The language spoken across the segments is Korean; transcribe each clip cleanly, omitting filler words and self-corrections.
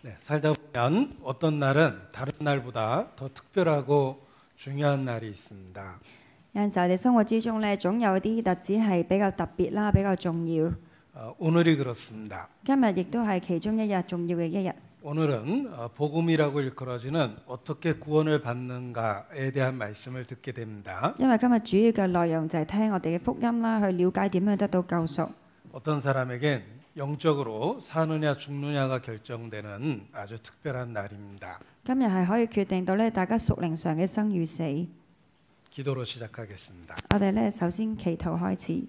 네, 살다 보면 어떤 날은 다른 날보다 더 특별하고 중요한 날이 있습니다. 有陣時我哋生活之中咧，總有啲特質係比較特別啦，比較重要。 오늘이 그렇습니다. 今日亦都係其中一日重要嘅一日。 오늘은 복음이라고 일컬어지는 어떻게 구원을 받는가에 대한 말씀을 듣게 됩니다. 因為今日主要嘅內容就係聽我哋嘅福音啦，去了解點樣得到救贖。 어떤 사람에겐 영적으로 사느냐 죽느냐가 결정되는 아주 특별한 날입니다. 今日係可以決定到咧大家屬靈上嘅生與死。 기도로 시작하겠습니다. 我哋咧首先祈禱開始。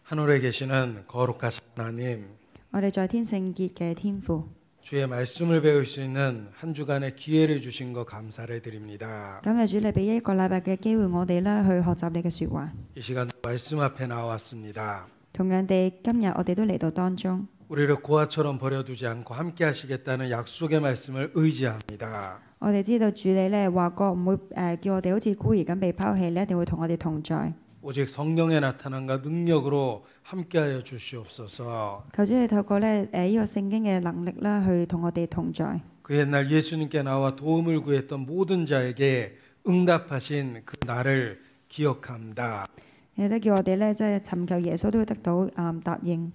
하늘에 계시는 거룩하신 하나님, 我哋在天聖潔嘅天父， 주의 말씀을 배울 수 있는 한 주간의 기회를 주신 것 감사를 드립니다. 感謝主你俾一個禮拜嘅機會我哋咧去學習你嘅説話。 이 시간 말씀 앞에 나왔습니다. 同樣地，今日我哋都嚟到當中。 우리를 고아처럼 버려두지 않고 함께 하시겠다는 약속의 말씀을 의지합니다. 我哋知道主你咧話過唔會叫我哋好似孤兒咁被拋棄，你一定會同我哋同在。 오직 성령의 나타남과 능력으로 함께하여 주시옵소서. 求主你透過咧呢個聖經嘅能力啦，去同我哋同在。 그 옛날 예수님께 나와 도움을 구했던 모든 자에게 응답하신 그 날을 기억합니다. 你都叫我哋咧即係尋求耶穌都會得到答應。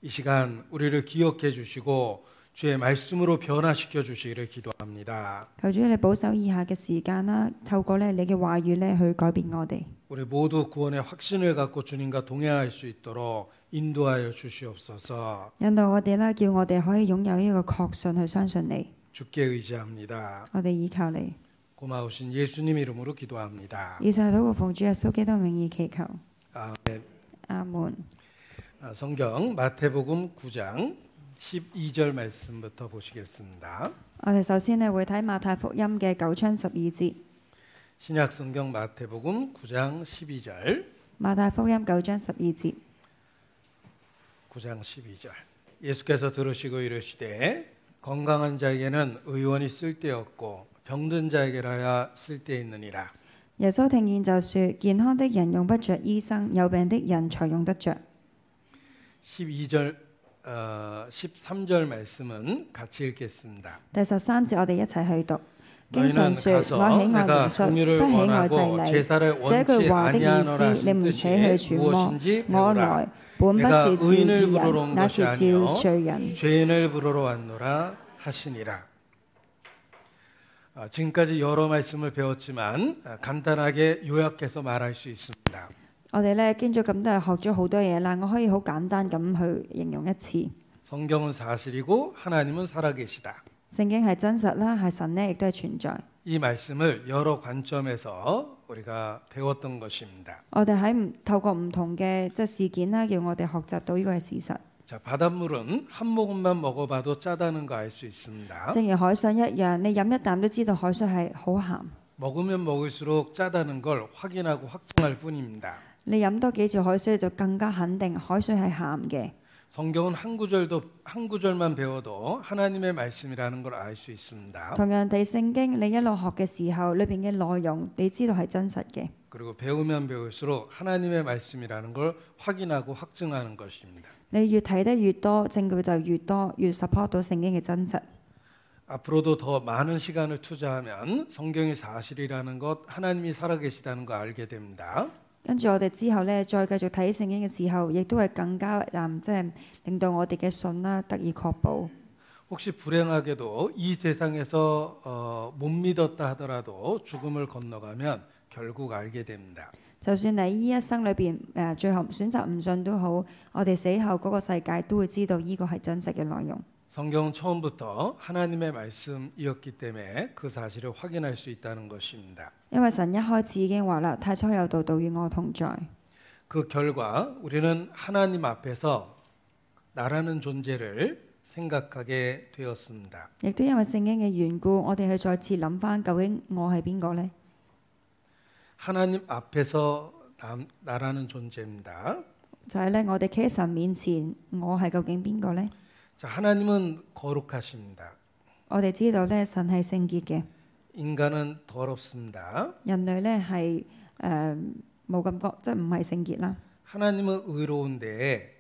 이 시간 우리를 기억해 주시고 주의 말씀으로 변화시켜 주시기를 기도합니다. 求主你保守以下嘅時間啦，透過咧你嘅話語咧去改變我哋。 우리 모두 구원의 확신을 갖고 주님과 동행할 수 있도록 인도하여 주시옵소서. 引導我哋啦，叫我哋可以擁有呢個確信去相信你。 주께 의지합니다. 我哋依靠你。 고마우신 예수님 이름으로 기도합니다. 以上係禱告奉主耶穌基督名義祈求。 아멘. 阿門。 성경 마태복음 9장 12절 말씀부터 보시겠습니다. 我哋首先咧會睇馬太福音嘅9章12節。 신약 성경 마태복음 9장 12절. 馬太福音9章12節。 9장 12절. 예수께서 들으시고 이르시되 건강한 자에게는 의원이 쓸데없고 병든 자에게라야 쓸데있느니라. 耶穌聽見就說：健康的人用不着醫生，有病的人才用得着。 12절 13절 말씀은 같이 읽겠습니다. 第13節我哋一齊去讀。經上 너희는 說： 가서 我喜愛 내가 憐恤， 공유를 不喜愛 원하고 祭禮。 제사를 這句 원치 話的意思， 아니하노라 你唔 하신 且去 뜻이 揣摩。 무엇인지 我 배우라. 來本不 내가 是召 의인을 義 부르러 人， 온 那 것이 是召 아니요 罪人。 죄인을 부르러 왔노라 하시니라. 지금까지 여러 말씀을 배웠지만 간단하게 요약해서 말할 수 있습니다. 我哋咧經咗咁多日學咗好多嘢啦，我可以好簡單咁去形容一次。 성경은 사실이고 하나님은 살아계시다. 聖經係真實啦，係神呢亦都係存在。 이 말씀을 여러 관점에서 우리가 배웠던 것입니다. 我哋喺透過唔同嘅即係事件啦，叫我哋學習到呢個係事實。 자, 바닷물은 한 모금만 먹어봐도 짜다는 거 알 수 있습니다. 正如海水一樣，你飲一啖都知道海水係好鹹。 먹으면 먹을수록 짜다는 걸 확인하고 확증할 뿐입니다. 你飲多幾次海水就更加肯定海水係鹹嘅。 성경은 한 구절만 배워도 하나님의 말씀이라는 걸 알 수 있습니다. 同樣地，聖經你一路學嘅時候，裏邊嘅內容你知道係真實嘅。 그리고 배우면 배울수록 하나님의 말씀이라는 걸 확인하고 확증하는 것입니다. 你越睇得越多，證據就越多，越 support 到聖經嘅真實。 앞으로도 더 많은 시간을 투자하면 성경이 사실이라는 것, 하나님이 살아계시다는 거 알게 됩니다. 跟住我哋之後呢，再繼續睇聖經嘅時候，亦都係更加即係令到我哋嘅信啦得以確保。 혹시 불행하게도 이 세상에서 못 믿었다 하더라도 죽음을 건너가면 결국 알게 됩니다. 就算你呢一生裏邊最後選擇唔信都好，我哋死後嗰個世界都會知道呢個係真實嘅內容。 성경은 처음부터 하나님의 말씀이었기 때문에 그 사실을 확인할 수 있다는 것입니다. 因為神一開始已經話啦，太初有道，道與我同在。 그 결과 우리는 하나님 앞에서 나라는 존재를 생각하게 되었습니다. 亦都因為聖經嘅緣故，我哋去再次諗翻究竟我係邊個呢？ 하나님 앞에서 나라는 존재입니다. 就係咧，我哋企喺神面前，我係究竟邊個呢？ 자, 하나님은 거룩하십니다. 我哋知道咧，神係聖潔嘅， 인간은 더럽습니다. 人類咧係冇感覺，即係唔係聖潔啦。 하나님은 의로운데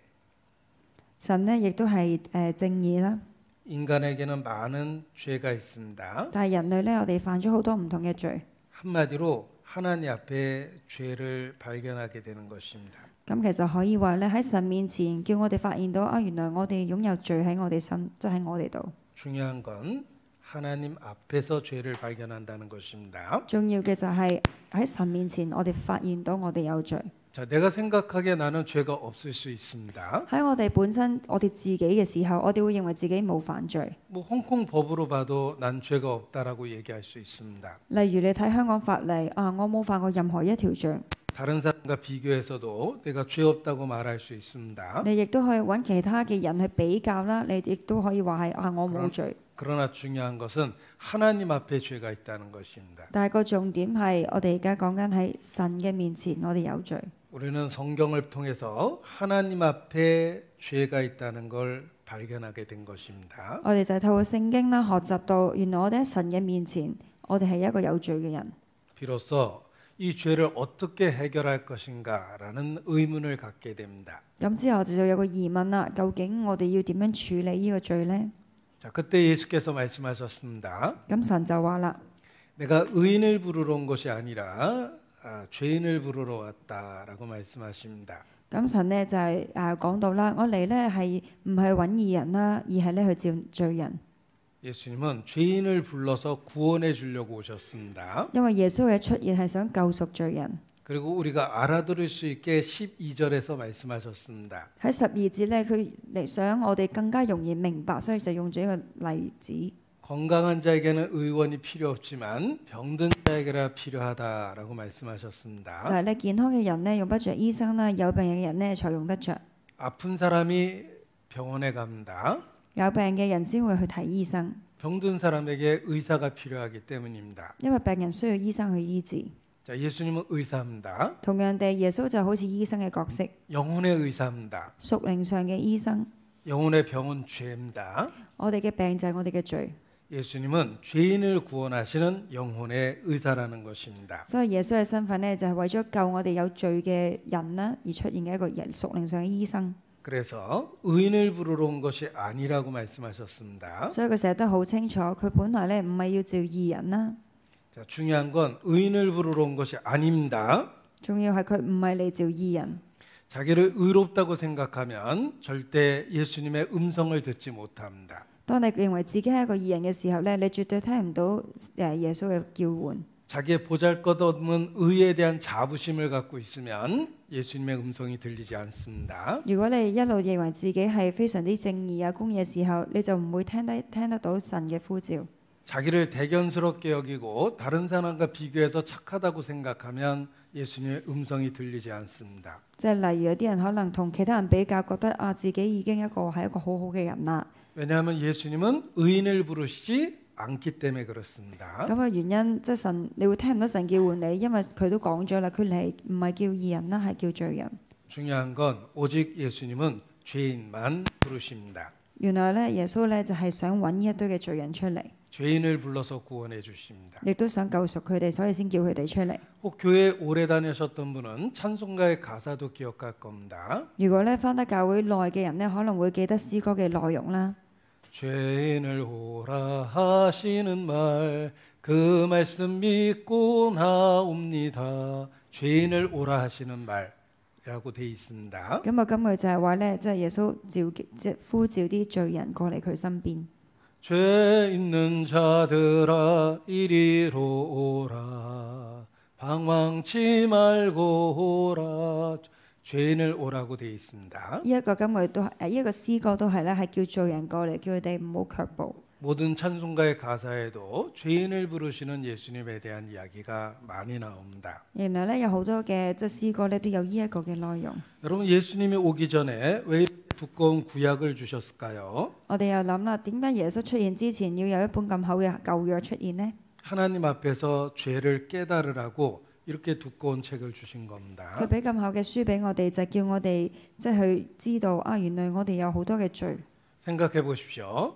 神呢亦都係正義啦， 인간에게는 많은 죄가 있습니다. 但係人類呢，我哋犯咗好多唔同嘅罪。 한마디로 하나님 앞에 죄를 발견하게 되는 것입니다. 咁其實可以話咧，喺神面前叫我哋發現到啊，原來我哋擁有罪喺我哋身，即係喺我哋度。 중요한 건 하나님 앞에서 죄를 발견한다는 것입니다. 重要嘅就係喺神面前，我哋發現到我哋有罪。 자, 내가 생각하기에 나는 죄가 없을 수 있습니다. 喺我哋本身，我哋自己嘅時候，我哋會認為自己冇犯罪。 뭐 홍콩 법으로 봐도 난 죄가 없다라고 얘기할 수 있습니다. 例如你睇香港法例啊，我冇犯過任何一條罪。 다른 사람과 비교해서도 내가 죄 없다고 말할 수 있습니다. 你亦都可以揾其他嘅人去比較啦，你亦都可以話係啊，我冇罪。 그러나 중요한 것은 하나님 앞에 죄가 있다는 것입니다. 但係個重點係，我哋而家講緊喺神嘅面前，我哋有罪。 우리는 성경을 통해서 하나님 앞에 죄가 있다는 걸 발견하게 된 것입니다. 我哋就係透過聖經啦，學習到原來我哋喺神嘅面前，我哋係一個有罪嘅人。 비로소 이 죄를 어떻게 해결할 것인가라는 의문을 갖게 됩니다. 咁之後就有個疑問啦，究竟我哋要點樣處理呢個罪呢？ 자, 그때 예수께서 말씀하셨습니다. 咁神就話啦， 내가 의인을 부르러 온 것이 아니라 죄인을 부르러 왔다라고 말씀하십니다. 咁神呢就係講到啦，我嚟呢係唔係揾義人啦，而係呢去召罪人。 예수님은 죄인을 불러서 구원해 주려고 오셨습니다. 因為耶穌嘅出現係想救贖罪人。 그리고 우리가 알아들을 수 있게 12절에서 말씀하셨습니다. 喺12節呢，佢嚟想我哋更加容易明白，所以就用咗一個例子。 건강한 자에게는 의원이 필요 없지만 병든 자에게라 필요하다라고 就 말씀하셨습니다. 係呢，健康嘅人呢用不着醫生啦，有病嘅人呢才用得着。 아픈 사람이 병원에 갑니다. 有病嘅人先會去睇醫生， 병든 사람에게 의사가 필요하기 때문입니다. 因為病人需要醫生去醫治。 자, 예수님은 의사입니다. 同樣地，耶穌就好似醫生嘅角色， 영혼의 의사입니다. 屬靈上嘅醫生。 영혼의 병은 죄입니다. 我哋嘅病就係我哋嘅罪， 예수님은 죄인을 구원하시는 영혼의 의사라는 것입니다. 所以耶穌嘅身份呢，就係為咗救我哋有罪嘅人啦而出現嘅一個人屬靈上嘅醫生。 그래서 의인을 부르러 온 것이 아니라고 말씀하셨습니다. 所以佢寫得好清楚，佢本來呢唔係要召義人啦， 자, 중요한 건 의인을 부르러 온 것이 아닙니다. 仲要係佢唔係嚟召義人。 자기를 의롭다고 생각하면 절대 예수님의 음성을 듣지 못합니다. 當你認為自己係一個義人嘅時候呢，你絕對聽唔到耶穌嘅叫喚。 자기의 보잘것없는 의에 대한 자부심을 갖고 있으면 예수님의 음성이 들리지 않습니다. 如果你一路認為自己係非常之正義啊公義嘅時候，你就唔會聽得到神嘅呼召。 자기를 대견스럽게 여기고 다른 사람과 비교해서 착하다고 생각하면 예수님의 음성이 들리지 않습니다. 即係例如有啲人可能同其他人比較，覺得啊自己已經係一個好好嘅人啦。 왜냐하면 예수님은 의인을 부르시지 않기 때문에 그렇습니다. 咁嘅原因即係神，你會聽唔到神叫喚你，因為佢都講咗啦，佢嚟唔係叫義人啦，係叫罪人。 중요한 건 오직 예수님은 죄인만 부르십니다. 原來咧，耶穌咧就係想揾一堆嘅罪人出嚟， 죄인을 불러서 구원해 주십니다. 亦都想救贖佢哋，所以先叫佢哋出嚟。 혹 교회 오래 다니셨던 분은 찬송가의 가사도 기억할 겁니다. 如果咧翻得教會耐嘅人咧，可能會記得詩歌嘅內容啦。 죄인을 오라 하시는 말 그 말씀 믿고 나옵니다. 죄인을 오라 하시는 말이라고 돼 있습니다. 咁啊，今句就係話咧，即係耶穌呼召啲罪人過嚟佢身邊。 죄 있는 자들아 이리로 오라 방황치 말고 오라 죄인을 오라고 돼 있습니다. 呢一個金句都係呢一個詩歌都係咧，係叫罪人過嚟，叫佢哋唔好卻步。 모든 찬송가의 가사에도 죄인을 부르시는 예수님에 대한 이야기가 많이 나옵니다. 原來咧有好多嘅即係詩歌咧都有呢一個嘅內容。 여러분 예수님이 오기 전에 왜 두꺼운 구약을 주셨을까요? 我哋又諗啦，點解耶穌出現之前要有一本咁厚嘅舊約出現呢？ 하나님 앞에서 죄를 깨달으라고 이렇게 두꺼운 책을 주신 겁니다. 佢俾咁厚嘅書俾我哋，就叫我哋即係去知道啊，原來我哋有好多嘅罪。 생각해 보십시오.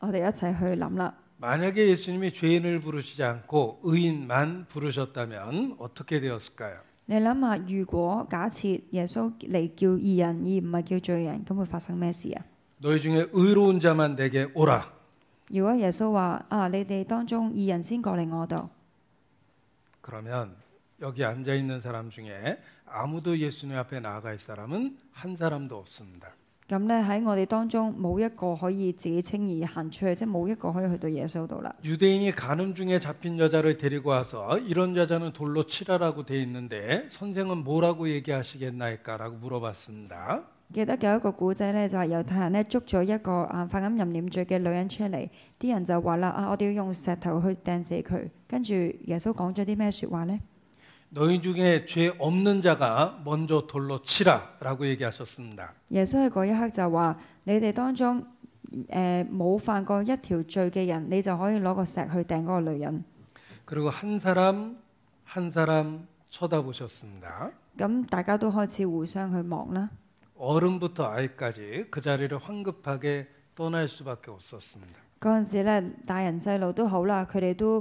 我哋一齊去諗啦。 만약에 예수님이 죄인을 부르시지 않고 의인만 부르셨다면 어떻게 되었을까요? 你諗下，如果假設耶穌嚟叫義人而唔係叫罪人，咁會發生咩事啊？ 너희 중에 의로운 자만 내게 오라. 如果耶穌話啊，你哋當中義人先過嚟我度， 그러면 여기 앉아 있는 사람 중에 아무도 예수님 앞에 나아갈 사람은 한 사람도 없습니다. 咁咧喺我哋當中冇一個可以自己稱義行出去，即係冇一個可以去到耶穌度啦。 유대인이 간음 중에 잡힌 여자를 데리고 와서 이런 여자는 돌로 치라라고 돼 있는데 선생은 뭐라고 얘기하시겠나이까라고 물어봤습니다. 記得有一個古仔咧，就係猶太人咧捉咗一個犯緊淫亂罪嘅女人出嚟，啲人就話啦啊，我哋要用石頭去掟死佢。跟住耶穌講咗啲咩説話呢？ 너희 중에 죄 없는 자가 먼저 돌로 치라라고 얘기하셨습니다. 耶穌喺嗰一刻就話：你哋當中冇犯過一條罪嘅人，你就可以攞個石去掟嗰個女人。 그리고 한 사람 한 사람 쳐다보셨습니다. 咁大家都開始互相去望啦。 어른부터 아이까지 그 자리를 황급하게 떠날 수밖에 없었습니다. 嗰陣時咧，大人細路都好啦，佢哋都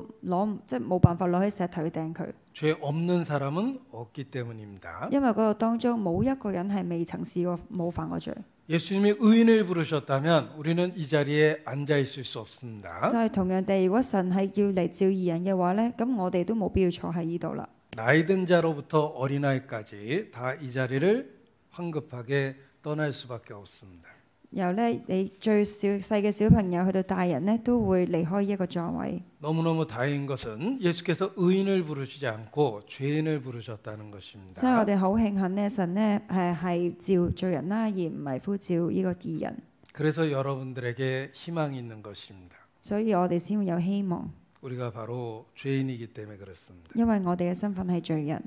即係冇辦法攞起石頭去掟佢， 죄 없는 사람은 없기 때문입니다. 因為嗰度當中冇一個人係未曾試過冇犯過罪。 예수님이 의인을 부르셨다면 우리는 이 자리에 앉아 있을 수 없습니다. 所以同樣地，如果神係要嚟召義人嘅話咧，咁我哋都冇必要坐喺呢度啦。 나이든 자로부터 어린아이까지 다 이 자리를 황급하게 떠날 수밖에 없습니다. 由咧你最細嘅小朋友去到大人咧，都會離開一個座位。 너무너무 다행인 것은 예수께서 의인을 부르시지 않고 죄인을 부르셨다는 所以我 것입니다. 哋好慶幸咧，神咧係召罪人啦，而唔係呼召呢個義人。 그래서 여러분들에게 희망이 있는 것입니다. 所以我哋先會有希望， 우리가 바로 죄인이기 때문에 그렇습니다. 因為我哋嘅身份係罪人。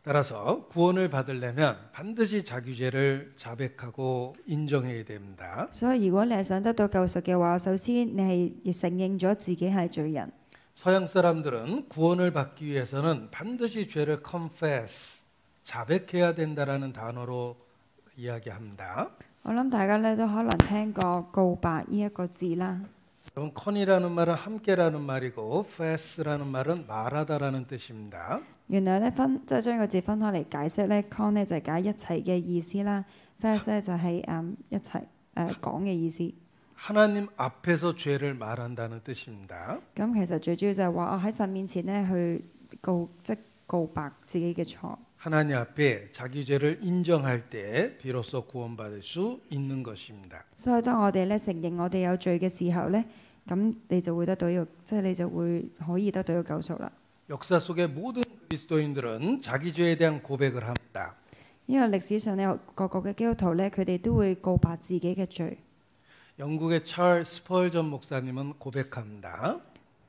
따라서 구원을 받으려면 반드시 자기 죄를 자백하고 인정해야 됩니다. 所以如果你係想得到救贖嘅話，首先你係要承認咗自己係罪人。 서양 사람들은 구원을 받기 위해서는 반드시 죄를 confess, 자백해야 된다라는 단어로 이야기합니다. 我諗大家咧都可能聽過告白呢一個字啦。 그럼 con이라는 말은 함께라는 말이고 fess라는 말은 말하다라는 뜻입니다. 原來咧即係將個字分開嚟解釋咧 con 咧就係解一齊嘅意思啦 fess 咧就係一齊講嘅意思。 하나님 앞에서 죄를 말한다는 뜻입니다. 咁其實最主要就係話我喺神面前咧去告白自己嘅錯。 하나님 앞에 자기 죄를 인정할 때 비로소 구원받을 수 있는 것입니다. 所以當我哋咧承認我哋有罪嘅時候咧，咁你就會得到呢個，即係你就會可以得到呢個救贖啦。 역사 속의 모든 그리스도인들은 자기 죄에 대한 고백을 합니다. 呢個歷史上咧各個嘅基督徒咧，佢哋都會告白自己嘅罪。 영국의 찰스 스펄전 목사님은 고백합니다.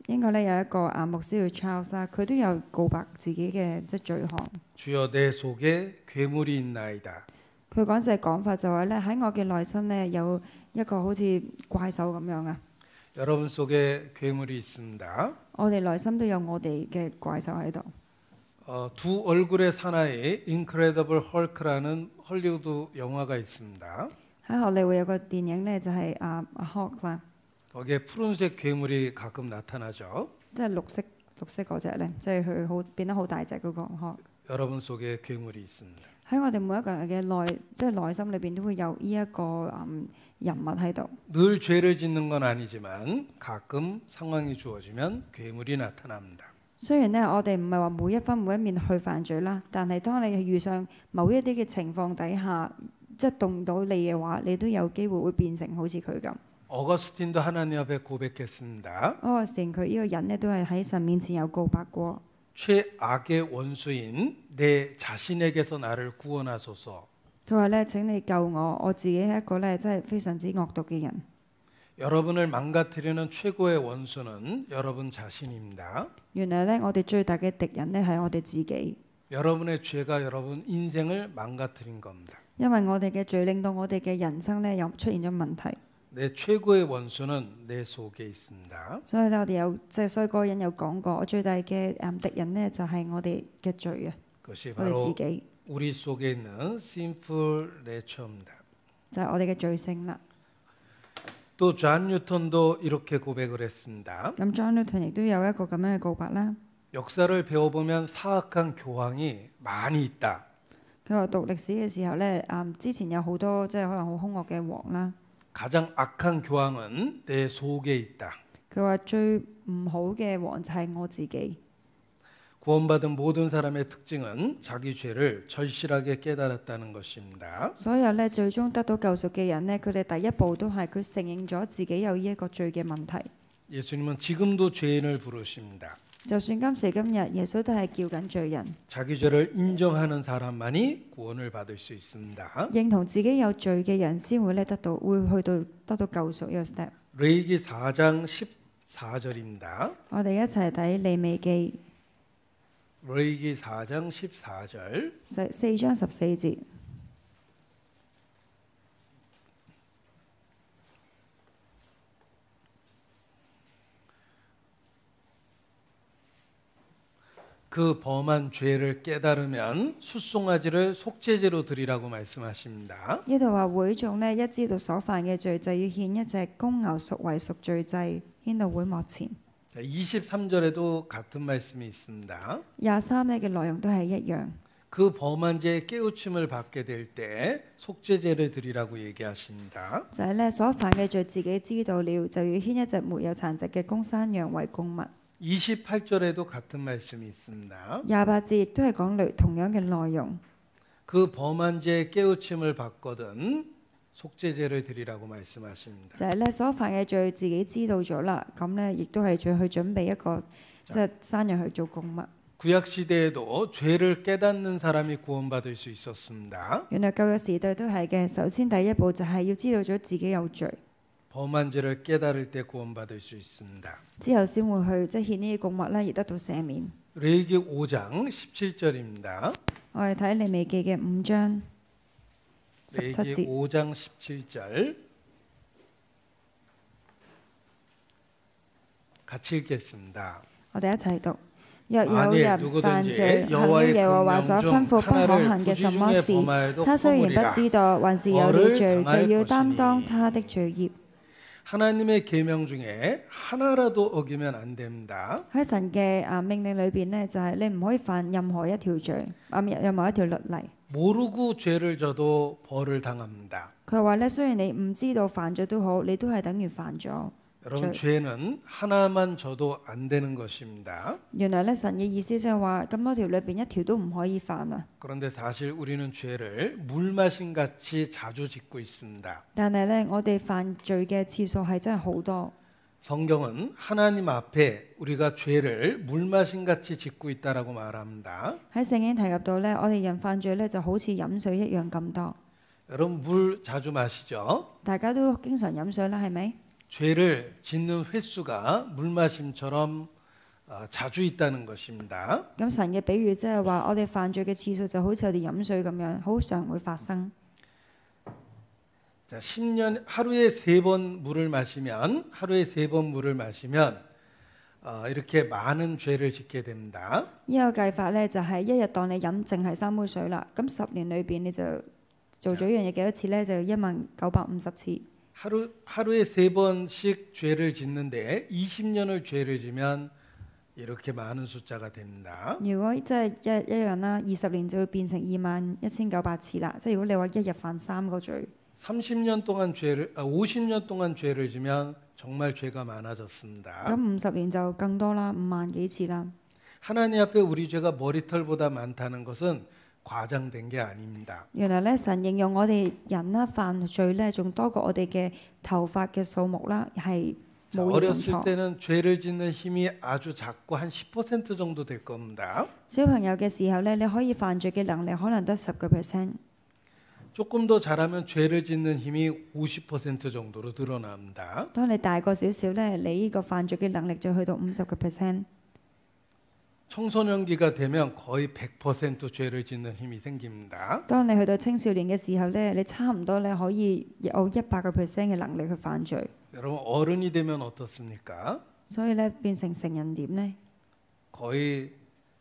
英國咧有一個牧師叫 Charles 啦，佢都有告白自己嘅即係罪行。 주여 내 속에 괴물이 있나이다. 佢嗰陣講法就話咧喺我嘅內心咧有一個好似怪獸咁樣啊！ 여러분 속에 괴물이 있습니다. 我哋內心都有我哋嘅怪獸喺度。 두 얼굴의 사나이 Incredible Hulk라는 헐리우드 영화가 있습니다. 喺荷里活有個電影咧就係Hulk啦， 거기에 푸른색 괴물이 가끔 나타나죠. 即係綠色嗰隻咧，即係佢變得好大隻嗰個 Hulk。 여러분 속에 괴물이 있습니다. 喺我哋每一個人嘅內心裏邊都會有呢一個人物喺度。 늘 죄를 짓는 건 아니지만 가끔 상황이 주어지면 괴물이 나타납니다. 雖然咧我哋唔係話每一分每一面去犯罪啦，但係當你遇上某一啲嘅情況底下，即係動到你嘅話，你都有機會會變成好似佢咁。 어거스틴도 하나님 앞에 고백했습니다. 嗰個成佢呢個人咧都係喺神面前有告白過。 최악의 원수인 내 자신에게서 나를 구원하소서. 佢話咧：請你救我，我自己係一個咧真係非常之惡毒嘅人。 여러분을 망가뜨리는 최고의 원수는 여러분 자신입니다. 原來咧，我哋最大嘅敵人咧係我哋自己， 여러분의 죄가 여러분 인생을 망가뜨린 겁니다. 因為我哋嘅罪令到我哋嘅人生咧又出現咗問題。 내 최고의 원수는 내 속에 있습니다. 所以咧，我哋所以嗰個人有講過，我最大嘅敵人咧就係我哋嘅罪啊， 그것이 我哋 바로 自己 우리 속에 있는 sinful nature입니다. 就係我哋嘅罪性啦。 또 존 뉴턴도 이렇게 고백을 했습니다. 咁 John Newton 亦都有一個咁樣嘅告白啦。 역사를 배워보면 사악한 교황이 많이 있다. 佢話讀歷史嘅時候咧，之前有好多即係可能好兇惡嘅王啦。 가장 악한 교황은 내 속에 있다. 佢話最唔好嘅王就係我自己。 구원받은 모든 사람의 특징은 자기 죄를 절실하게 깨달았다는 것입니다. 所有咧最終得到救贖嘅人呢，佢哋第一步都係佢承認咗自己有呢一個罪嘅問題。 예수님은 지금도 죄인을 부르십니다. 就算今時今日，耶穌都係叫緊罪人， 자기 죄를 인정하는 사람만이 구원을 받을 수 있습니다. 認同自己有罪嘅人先會咧會去到得到救贖呢個 step。 레위기 4장 14절입니다. 我哋一齊睇利未記 레위기 4장 14절. 4章14節。 그 범한 죄를 깨달으면 숫송아지를 속죄제로 드리라고 말씀하십니다. 呢度話會眾呢，一知道所犯嘅罪，就要獻一隻公牛贖為贖罪祭，獻到會幕前。 23절에도 같은 말씀이 있습니다. 23呢嘅內容都係一樣。 그 범한 죄의 깨우침을 받게 될 때 속죄제를 드리라고 얘기하십니다. 就係呢，所犯嘅罪自己知道了，就要獻一隻沒有殘疾嘅公山羊為供物。 28절에도 같은 말씀이 있습니다. 28節亦都係講同樣嘅內容。 그 범한 죄의 깨우침을 받거든 속죄제를 드리라고 말씀하십니다. 就係呢，所犯嘅罪自己知道咗啦，咁呢，亦都係再去準備一個即係山羊去做供物。 구약 시대에도 죄를 깨닫는 사람이 구원받을 수 있었습니다. 原來舊約時代都係嘅。首先第一步就係要知道咗自己有罪， 범한 죄를 깨달을 때 구원받을 수 있습니다. 之後先會去即係獻呢啲供物啦，而得到赦免。 레위기 5장 17절입니다. 我哋睇利未記嘅5章17 레위기 節， 5장 17절 같이 읽겠습니다. 我哋一齊讀。若有 만일 人犯罪， 누구든지 行了 여호와의 耶和華所 명령 吩咐 중 不可 하나를 行嘅 부지 什麼 중에 事， 범하여도 他雖然 허물이라 不知道，還是有了 벌을 罪， 당할 就要擔當 것이니 他的罪孽。 하나님의 계명 중에 하나라도 어기면 안 됩니다. 喺神嘅命令裏邊呢，就係你唔可以犯任何一條罪，任何一條律例。 모르고 죄를 져도 벌을 당합니다. 佢話咧，雖然你唔知道犯咗都好，你都係等於犯咗。 여러분 죄는 하나만 져도 안 되는 것입니다. 原來咧，神嘅意思就係話咁多條裏邊一條都唔可以犯啊。 그런데 사실 우리는 죄를 물 마신 같이 자주 짓고 있습니다. 但係咧，我哋犯罪嘅次數係真係好多。 성경은 하나님 앞에 우리가 죄를 물 마신 같이 짓고 있다라고 말합니다. 喺聖經提及到咧，我哋人犯罪咧就好似飲水一樣咁多。 여러분 물 자주 마시죠? 大家都經常飲水啦，係咪？ 죄를 짓는 횟수가 물 마심처럼 자주 있다는 것입니다. 咁神嘅比喻即係話，我哋犯罪嘅次數就好似我哋飲水咁樣，好常會發生。 자, 10년 하루에 3번 물을 마시면 이렇게 많은 죄를 짓게 됩니다. 呢個計法咧就係一日當你飲淨係3杯水啦，咁10年裏邊你就做咗一樣嘢幾多次咧？就11950次。 하루에 3번씩 죄를 짓는데 20년을 죄를 지면 이렇게 많은 숫자가 됩니다. 如果即係一樣啦，20年就會變成21900次啦。即係如果你話一日犯3個罪， 50년 동안 죄를 지면 정말 죄가 많아졌습니다. 咁50年就更多啦，5萬幾次啦。 하나님 앞에 우리 죄가 머리털보다 많다는 것은 과장된 게 아닙니다. 原來咧，神形容我哋人啦犯罪咧，仲多過我哋嘅頭髮嘅數目啦，係 자, 冇認 어렸을 錯。 때는 죄를 짓는 힘이 아주 작고 한 10% 정도 될 겁니다. 小朋友嘅時候咧，你可以犯罪嘅能力可能得10%。 조금 더 잘하면 죄를 짓는 힘이 50% 정도로 늘어납니다. 當你大個少少咧，你呢個犯罪嘅能力就去到50%。 청소년기가 되면 거의 100% 죄를 짓는 힘이 생깁니다. 當你去到青少年嘅時候咧，你差唔多咧可以有100%嘅能力去犯罪。 여러분 어른이 되면 어떻습니까? 所以咧變成成人點呢？ 거의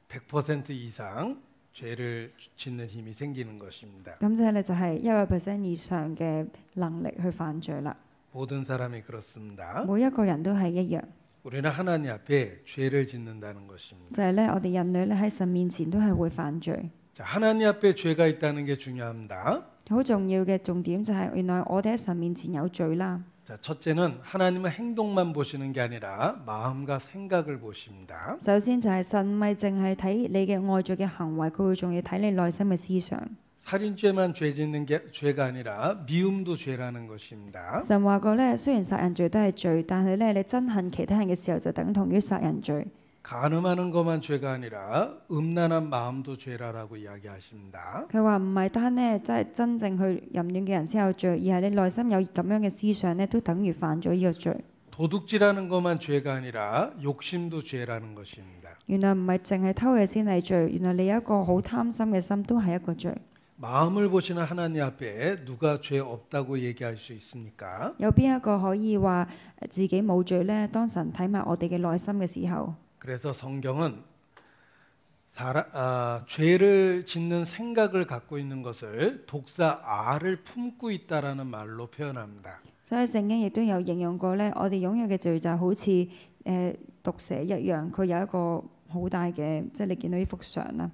100% 이상 죄를 짓는 힘이 생기는 것입니다. 咁即係咧就係100%以上嘅能力去犯罪啦。 모든 사람이 그렇습니다. 每一個人都係一樣。 우리는 하나님 앞에 죄를 짓는다는 것입니다. 就係咧，我哋人類咧喺神面前都係會犯罪。 자, 하나님 앞에 죄가 있다는 게 중요합니다. 好重要嘅重點就係原來我哋喺神面前有罪啦。 자, 첫째는 하나님은 행동만 보시는 게 아니라 마음과 생각을 보십니다. 首先就係神唔係淨係睇你嘅外在嘅行為，佢會仲要睇你內心嘅思想。 살인죄만 죄 짓는 게 죄가 아니라 미움도 죄라는 것입니다. 神話過咧，雖然殺人罪都係罪，但係咧你憎恨其他人嘅時候就等同於殺人罪。 간음하는 것만 죄가 아니라 음란한 마음도 죄라라고 이야기하십니다. 佢話唔係單咧，即係真正去淫亂嘅人先有罪，而係你內心有咁樣嘅思想咧，都等於犯咗呢個罪。 도둑질하는 것만 죄가 아니라 욕심도 죄라는 것입니다. 原來唔係淨係偷嘢先係罪，原來你有一個好貪心嘅心都係一個罪。 마음을 보시는 하나님 앞에 누가 죄 없다고 얘기할 수 있습니까? 有邊一個可以話自己冇罪呢？當神睇埋我哋嘅內心嘅時候， 그래서 성경은 죄를 짓는 생각을 갖고 있는 것을 독사 알을 품고 있다라는 말로 표현합니다. 所以聖經亦都有形容過呢，我哋擁有嘅罪就好似毒蛇一樣，佢有一個好大嘅，即係你見到呢幅相啦。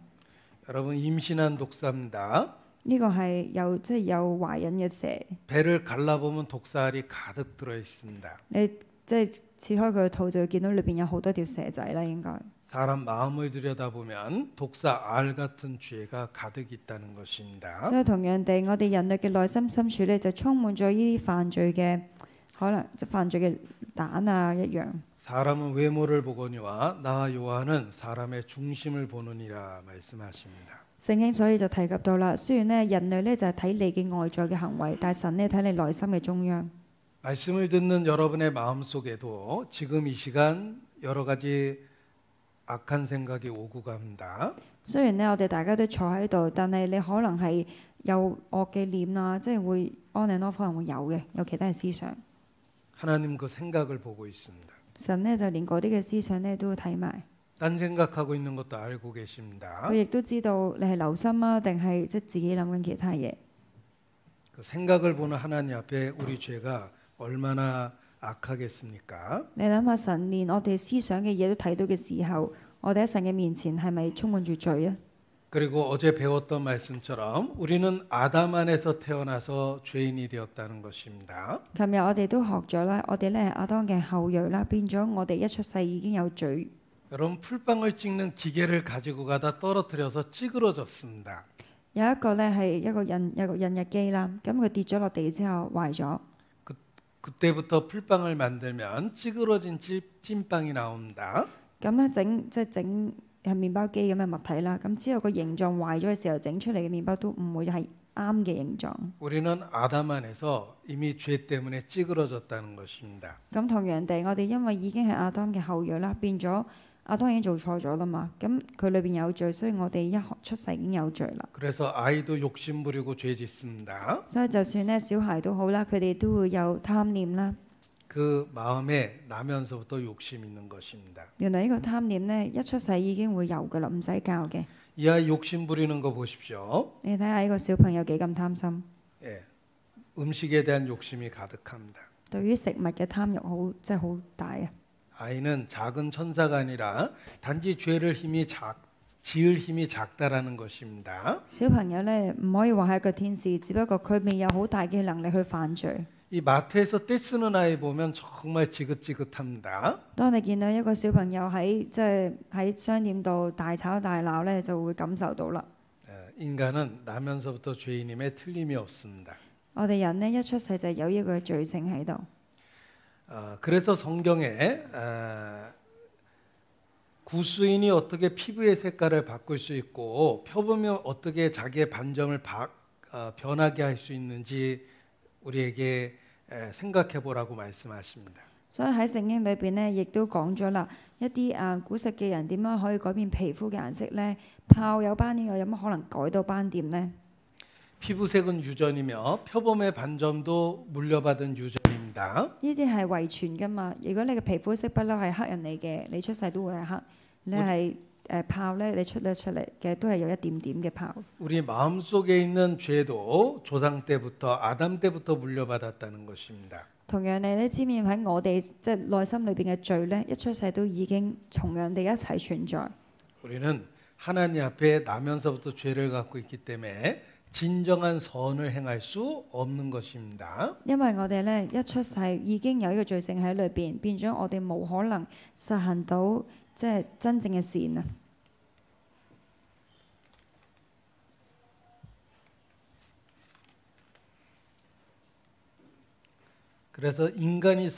여러분 임신한 독사입니다. 呢個係有即係有懷孕嘅蛇， 배를 갈라보면 독사알이 가득 들어 있습니다. 你即係切開佢嘅肚就會見到裏邊有好多條蛇仔啦，應該。 사람 마음을 들여다보면 독사알 같은 죄가 가득 있다는 것입니다. 所以同樣地，我哋人類嘅內心深處咧就充滿咗呢啲犯罪嘅可能，即係犯罪嘅蛋啊一樣。 사람은 외모를 보거니와 나 요한은 사람의 중심을 보느니라 말씀하십니다. 聖經所以就提及到啦，雖然咧人類咧就係睇你嘅外在嘅行為，但係神咧睇你內心嘅中央。 말씀을 듣는 여러분의 마음속에도 지금 이 시간 여러 가지 악한 생각이 오고 갑니다. 雖然咧我哋大家都坐喺度，但係你可能係有惡嘅念啊，即係會 on and off 可能會有嘅，有其他嘅思想。 하나님 그 생각을 보고 있습니다. 神咧就連嗰啲嘅思想咧都會睇埋， 딴 생각하고 있는 것도 알고 계십니다. 佢亦都知道你係留心啊，定係即係自己諗緊其他嘢。 그 생각을 보는 하나님 앞에 우리 죄가 얼마나 악하겠습니까? 你諗下，神連我哋思想嘅嘢都睇到嘅時候，我哋喺神嘅面前係咪充滿住罪啊？ 그리고 어제 배웠던 말씀처럼 우리는 아담 안에서 태어나서 죄인이 되었다는 것입니다. 琴日我哋都學咗啦，我哋咧係亞當嘅後裔啦，變咗我哋一出世已經有罪。 여러분 풀빵을 찍는 기계를 가지고 가다 떨어뜨려서 찌그러졌습니다. 有一個咧係一個印日機啦，咁佢跌咗落地之後壞咗， 그때부터 풀빵을 만들면 찌그러진 찐빵이 나옵니다. 咁咧整係麵包機咁嘅物體啦，咁之後個形狀壞咗嘅時候，整出嚟嘅麵包都唔會係啱嘅形狀。 우리는 아담 안에서 이미 죄 때문에 찌그러졌다는 것입니다. 咁同樣地，我哋因為已經係亞當嘅後裔啦，變咗亞當已經做錯咗啦嘛，咁佢裏邊有罪，所以我哋一出世已經有罪啦。 그래서 아이도 욕심 부리고 죄 짓습니다. 所以就算咧小孩都好啦，佢哋都會有貪念啦。 그 마음에 나면서부터 욕심이 있는 것입니다. 原來呢個貪念咧一出世已經會有噶啦，唔使教嘅。 이 아이 욕심 부리는 거 보십시오. 你睇下呢個小朋友幾咁貪心， 예, 음식에 대한 욕심이 가득합니다. 對於食物嘅貪欲好即係好大啊！ 아이는 작은 천사가 아니라 단지 죄를 지을 힘이 작다라는 것입니다. 小朋友咧唔可以話係一個天使，只不過佢未有好大嘅能力去犯罪。 이 마트에서 떼쓰는 아이 보면 정말 지긋지긋합니다. 當你見到一個小朋友喺商店度大吵大鬧咧，就會感受到啦。 인간은 나면서부터 죄인임에 틀림이 없습니다. 我哋人呢，一出世就有呢個罪性喺度， 그래서 성경에 구수인이 어떻게 피부의 색깔을 바꿀 수 있고 표범이 어떻게 자기의 반점을 변하게 할 수 있는지 우리에게 생각해 보라고 말씀하십니다. 所以喺聖經裏邊呢，亦都講咗啦，一啲古實嘅人點樣可以改變皮膚嘅顏色呢？泡有斑點，有乜可能改到斑點呢？ 피부색은 유전이며 표범의 반점도 물려받은 유전입니다. 呢啲係遺傳噶嘛。如果你嘅皮膚色不嬲係黑人嚟嘅，你出世都會係黑。你係泡咧，你出得出嚟嘅都係有一點點嘅泡。 우리 마음속에 있는 죄도 조상 때부터 아담 때부터 물려받았다는 것입니다. 同樣你咧，沾染喺我哋即係內心裏邊嘅罪咧，一出世都已經同樣地一齊存在。 우리는 하나님 앞에 나면서부터 죄를 갖고 있기 때문에 진정한 선을 행할 수 없는 것입니다. 因為我哋咧一出世已經有呢個罪性喺裏邊，變咗我哋冇可能實行到即係真正嘅善啊！ 그래서 인간이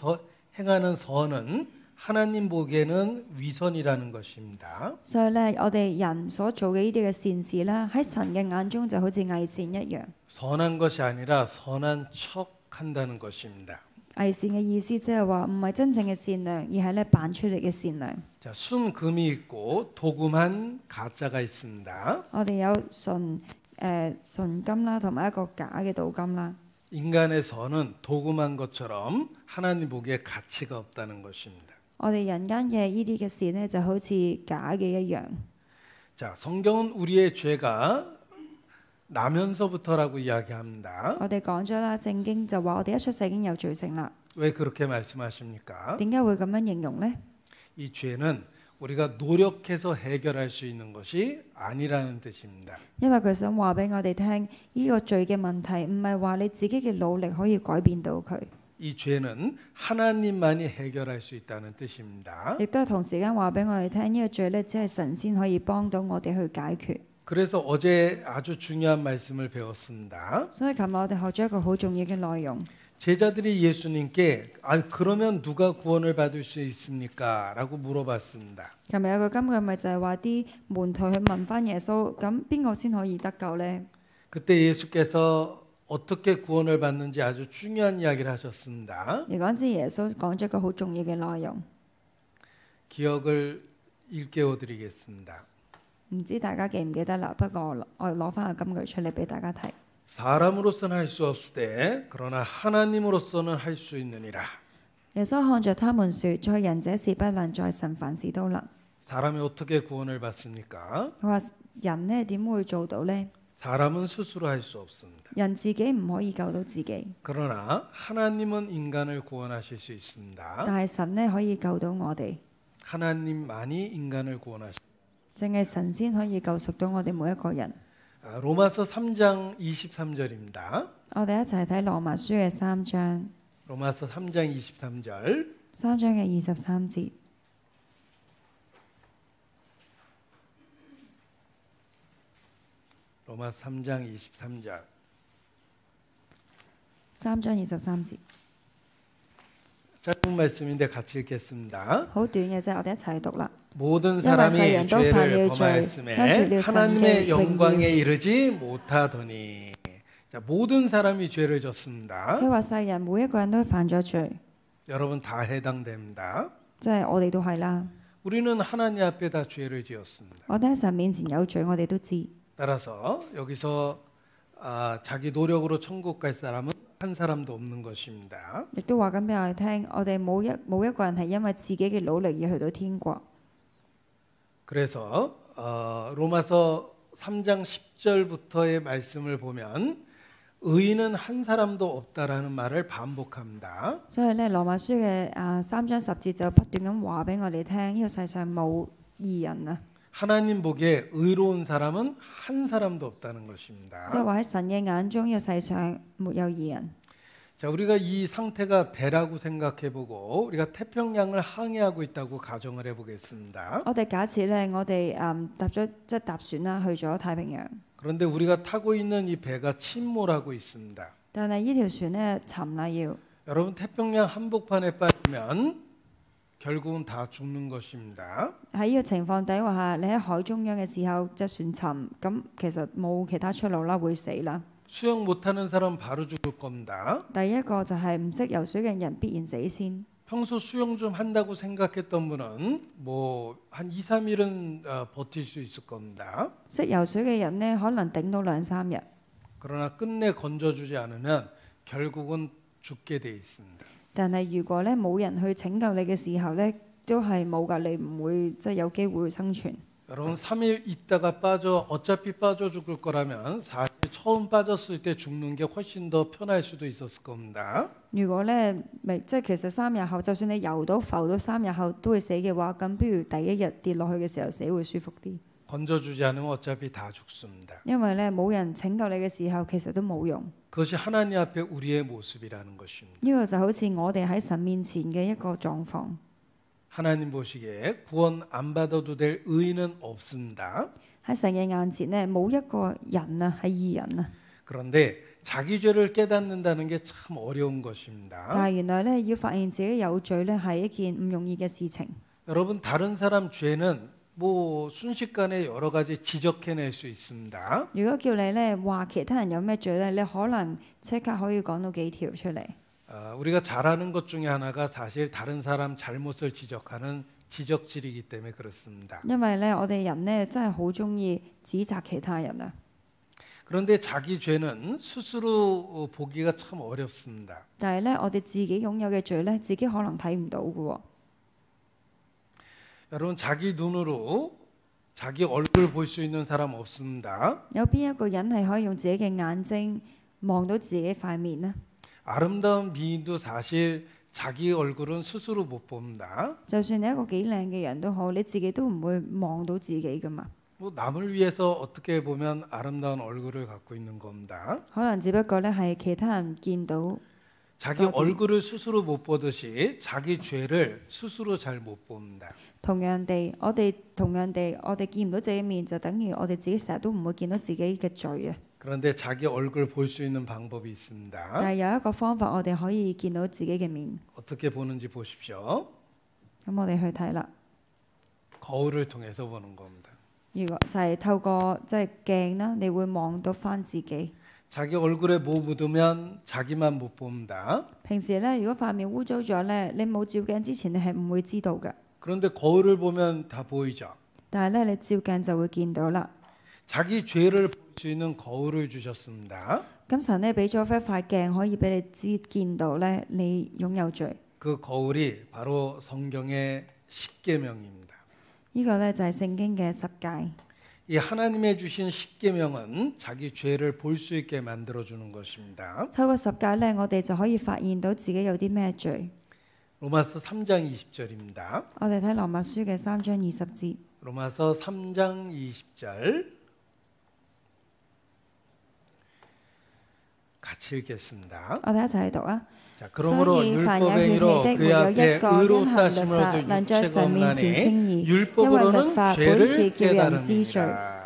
행하는 선은 하나님 보기에는 위선이라는 것입니다. 所以咧，我哋人所做嘅呢啲嘅善事啦，喺神嘅眼中就好似偽善一樣。 선한 것이 아니라 선한 척한다는 것입니다. 偽善嘅意思即係話唔係真正嘅善良，而係咧扮出嚟嘅善良。 자, 순금이 있고 도금한 가짜가 있습니다. 我哋有純金啦，同埋一個假嘅鍍金啦。 인간의 선은 도금한 것처럼 하나님 보기에 가치가 없다는 것입니다. 我哋人間嘅呢啲嘅善咧，就好似假嘅一樣。 자, 성경은 우리의 죄가 나면서부터라고 이야기합니다. 我哋講咗啦，聖經就話我哋一出世已經有罪性啦。 왜 그렇게 말씀하십니까? 點解會咁樣形容呢？ 이 죄는 우리가 노력해서 해결할 수 있는 것이 아니라는 뜻입니다. 因為佢想話俾我哋聽，呢個罪嘅問題唔係話你自己嘅努力可以改變到佢， 이 죄는 하나님만이 해결할 수 있다는 뜻입니다. 亦都係同時間話俾我哋聽，呢個罪咧只係神先可以幫到我哋去解決。 그래서 어제 아주 중요한 말씀을 배웠습니다. 所以琴日我哋學咗一個好重要嘅內容。 제자들이 예수님께 그러면 누가 구원을 받을 수 있습니까? 라고 물어봤습니다. 琴日有個金句咪就係話啲門徒去問翻耶穌，咁邊個先可以得救呢？ 그때 예수께서 어떻게 구원을 받는지 아주 중요한 이야기를 하셨습니다. 而嗰陣時耶穌講咗一個好重要嘅內容， 기억을 일깨워 드리겠습니다. 唔知大家記唔記得啦？不過我攞翻個金句出嚟俾大家睇。 사람으로서는 할 수 없을 때 그러나 하나님으로서는 할 수 있느니라. 耶穌看着他們說：在人這事不能，在神凡事都能。 사람이 어떻게 구원을 받습니까? 佢話人呢點會做到呢？ 사람은 스스로 할 수 없습니다. 人自己唔可以救到自己， 그러나 하나님은 인간을 구원하실 수 있습니다. 但係神呢可以救到我哋， 하나님만이 인간을 구원하십니다. 淨係神先可以救贖到我哋每一個人。 로마서 3장 23절입니다. 我哋一齊睇羅馬書嘅3章， 로마서 3장 23절. 3章嘅23節。 로마서 3장 23절. 3章23節， 짧은 말씀인데 같이 읽겠습니다. 好短嘅啫，我哋一齊讀啦。 모든 因為世 사람이 人都犯 죄를 了罪，虧缺 범하였음에 了神 하나님의 嘅榮 영광에 耀。 이르지 못하더니. 자, 모든 사람이 죄를 졌습니다. 佢話世人每一個人都犯咗罪， 여러분 다 해당됩니다. 即係我哋都係啦。 우리는 하나님 앞에 다 죄를 지었습니다. 我哋喺神面前有罪，我哋都知。 따라서 여기서 자기 노력으로 천국 갈 사람은 한 사람도 없는 것입니다. 亦都話緊俾我哋聽，我哋冇一個人係因為自己嘅努力而去到天國。 그래서 로마서 3장 10절부터의 말씀을 보면 의인은 한 사람도 없다라는 말을 반복합니다. 所以咧，羅馬書嘅3章10節就不斷咁話俾我哋聽，呢個世上冇義人啊， 하나님 보기에 의로운 사람은 한 사람도 없다는 것입니다. 即係話喺神嘅眼中，呢個世上沒有義人。 자, 우리가 이 상태가 배라고 생각해보고 우리가 태평양을 항해하고 있다고 가정을 해보겠습니다. 我哋假設咧，我哋搭船啦，去咗太平洋， 그런데 우리가 타고 있는 이 배가 침몰하고 있습니다. 但係呢條船咧沉啦要。 여러분 태평양 한복판에 빠지면 결국은 다 죽는 것입니다. 喺呢個情況底下，你喺海中央嘅時候，隻船沉，咁其實冇其他出路啦，會死啦。 수영 못하는 사람 바로 죽을 겁니다. 第一個就係唔識游水嘅人必然死先。 평소 수영 좀 한다고 생각했던 분은 뭐 한 2, 3일은 버틸 수 있을 겁니다. 識游水嘅人呢，可能頂到2、3日， 그러나 끝내 건져주지 않으면 결국은 죽게 돼 있습니다. 但係如果咧冇人去拯救你嘅時候咧，都係冇㗎，你唔會即係有機會生存。 여러분 3일 있다가 빠져 어차피 빠져 죽을 거라면 4일 처음 빠졌을 때 죽는 게 훨씬 더 편할 수도 있었을 겁니다. 如果咧咪即係其實3日後，就算你游到浮到3日後都會死嘅話，咁不如第一日跌落去嘅時候死會舒服啲。 건져주지 않으면 어차피 다 죽습니다. 因為咧冇人拯救你嘅時候，其實都冇用。 그것이 하나님 앞에 우리의 모습이라는 것입니다. 呢個就好似我哋喺神面前嘅一個狀況。 하나님 보시기에 구원 안 받아도 될 의인은 없습니다. 喺神嘅眼前咧，冇一個人啊係義人啊。 그런데 자기 죄를 깨닫는다는 게 참 어려운 但 것입니다. 係原來咧要發現自己有罪咧係一件唔容易嘅事情。 여러분 다른 사람 죄는 뭐 순식간에 여러 가지 지적해낼 수 있습니다. 如果叫你咧話其他人有咩罪咧，你可能即刻可以講到幾條出嚟。 우리가 잘하는 것 중에 하나가 사실 다른 사람 잘못을 지적하는 지적질이기 때문에 그렇습니다. 因為咧我哋人咧真係好中意指責其他人啊。 그런데 자기 죄는 스스로 보기가 참 어렵습니다. 但係咧我哋自己擁有嘅罪咧，自己可能睇唔到嘅喎。 여러분 자기 눈으로 자기 얼굴 볼 수 있는 사람 없습니다. 有邊一個人係可以用自己嘅眼睛望到自己塊面呢？ 아름다운 미인도 사실 자기 얼굴은 스스로 못 봅니다. 就算你一個幾靚嘅人都好，你自己都唔會望到自己噶嘛。 뭐 남을 위해서 어떻게 보면 아름다운 얼굴을 갖고 있는 겁니다. 可能只不過咧係其他人見到。 자기 얼굴을 스스로 못 보듯이 자기 죄를 스스로 잘 못 봅니다. 同樣地，我哋見唔到自己面，就等於我哋自己成日都唔會見到自己嘅罪啊。 그런데 자기 얼굴 볼 수 있는 방법이 있습니다. 但係有一個方法，我哋可以見到自己嘅面。 어떻게 보는지 보십시오. 咁我哋去睇啦。 거울을 통해서 보는 겁니다. 如果就係透過即係鏡啦，你會望到翻自己。 자기 얼굴에 뭐 묻으면 자기만 못 봅니다. 平時咧，如果塊面污糟咗咧，你冇照鏡之前，你係唔會知道嘅。 그런데 거울을 보면 다 보이죠. 但係咧，你照鏡就會見到啦。 자기 죄를 볼 수 있는 거울을 주셨습니다. 咁神咧俾咗一塊鏡，可以俾你見到咧，你擁有罪。 그 거울이 바로 성경의 십계명입니다. 呢個咧就係聖經嘅十誡。 이 하나님의 주신 십계명은 자기 죄를 볼 수 있게 만들어 주는 것입니다. 透過十誡咧，我哋就可以發現到自己有啲咩罪。 로마서 3장 20절입니다. 我哋睇羅馬書嘅3章20節。 로마서 3장 20절 같이 읽겠습니다. 我哋一齊去讀啊！ 자, 所 그러므로 以凡有 율법의 血氣 의로 的， 그 沒有 앞에 一個因 의롭다 行律 하심을 法 얻을 能在 육체가 神面前稱 없나니 義，因為律 율법으로는 法本是 죄를 叫人知罪。 깨달으니라.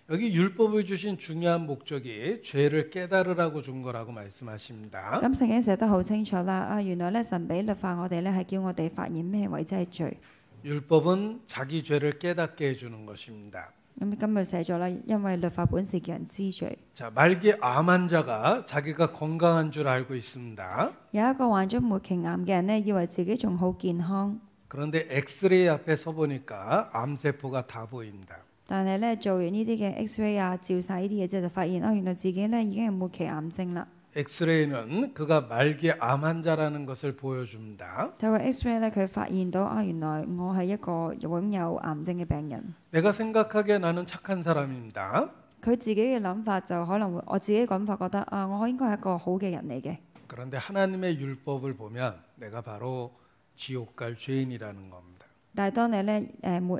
여기 율법을 주신 중요한 목적이 죄를 깨달으라고 준 거라고 말씀하십니다. 咁聖經寫得好清楚啦！啊，原來咧神俾律法我哋咧係叫我哋發現咩為之係罪。 율법은 자기 죄를 깨닫게 해주는 것입니다. 咁今日寫咗啦，因為律法本是叫人知罪。 자, 말기 암 환자가 자기가 건강한 줄 알고 있습니다. 有一個患咗末期癌嘅人咧，以為自己仲好健康， 그런데 엑스레이 앞에 서 보니까 암세포가 다 보입니다. 但係咧做完呢啲嘅 X-ray 啊，照晒呢啲嘢之後，就發現啊，原來自己咧已經係末期癌症啦。 엑스레이는 그가 말기 암 환자라는 것을 보여줍니다. 透過 X-ray 咧，佢發現到啊，原來我係一個擁有癌症嘅病人。 내가 생각하기에 나는 착한 사람입니다. 佢自己嘅諗法就可能會，我自己諗法覺得啊，我應該係一個好嘅人嚟嘅。 그런데 하나님의 율법을 보면 내가 바로 지옥 갈 죄인이라는 겁니다. 但係當你咧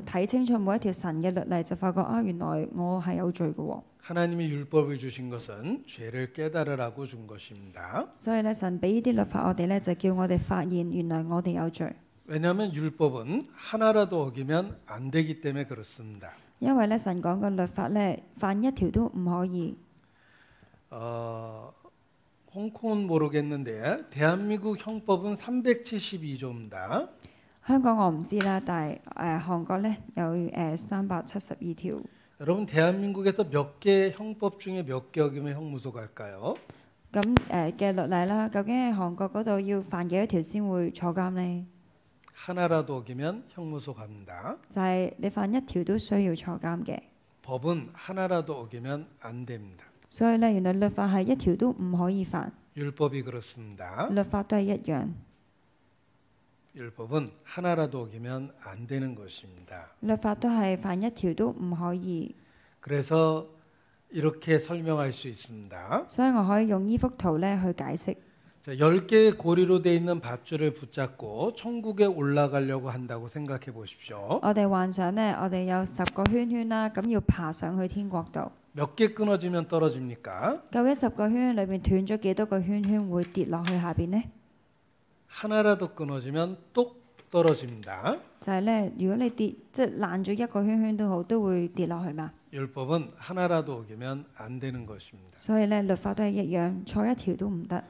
睇清楚每一條神嘅律例，就發覺啊，原來我係有罪嘅喎。 하나님이 율법을 주신 것은 죄를 깨달으라고 준 것입니다. 所以咧，神俾呢啲律法我哋咧，就叫我哋發現原來我哋有罪。 왜냐하면 율법은 하나라도 어기면 안 되기 때문에 그렇습니다. 因為咧，神講嘅律法咧，犯一條都唔可以。 홍콩은 모르겠는데 대한민국 형법은 372조입니다. 香港我唔知啦，但係韓國咧有372條。 여러분 대한민국에서 몇 개 형법 중에 몇 개 어기면 형무소 갈까요? 咁嘅律例啦，究竟喺韓國嗰度要犯幾多條先會坐監呢？ 하나라도 어기면 형무소 갑니다. 就係你犯一條都需要坐監嘅。 법은 하나라도 어기면 안 됩니다. 所以咧，原來律法係一條都唔可以犯， 율법이 그렇습니다. 律法都係一樣。 율법은 하나라도 어기면 안 되는 것입니다. 律法都係犯一條都唔可以。 그래서 이렇게 설명할 수 있습니다. 所以我可以用呢幅圖咧去解釋。 자, 10개의 고리로 되어 있는 밧줄을 붙잡고 천국에 올라가려고 한다고 생각해 보십시오. 我哋幻想咧，我哋有10個圈圈啦，咁要爬上去天國度。 몇 개 끊어지면 떨어집니까? 究竟10個圈圈裏邊斷咗幾多個圈圈會跌落去下邊呢？ 하나라도 끊어지면 똑 떨어집니다. 就係咧，如果你跌即係爛咗一個圈圈都好，都會跌落去嘛。 율법은 하나라도 어기면 안 되는 것입니다. 所以咧，律法都係一樣，錯一條都唔得。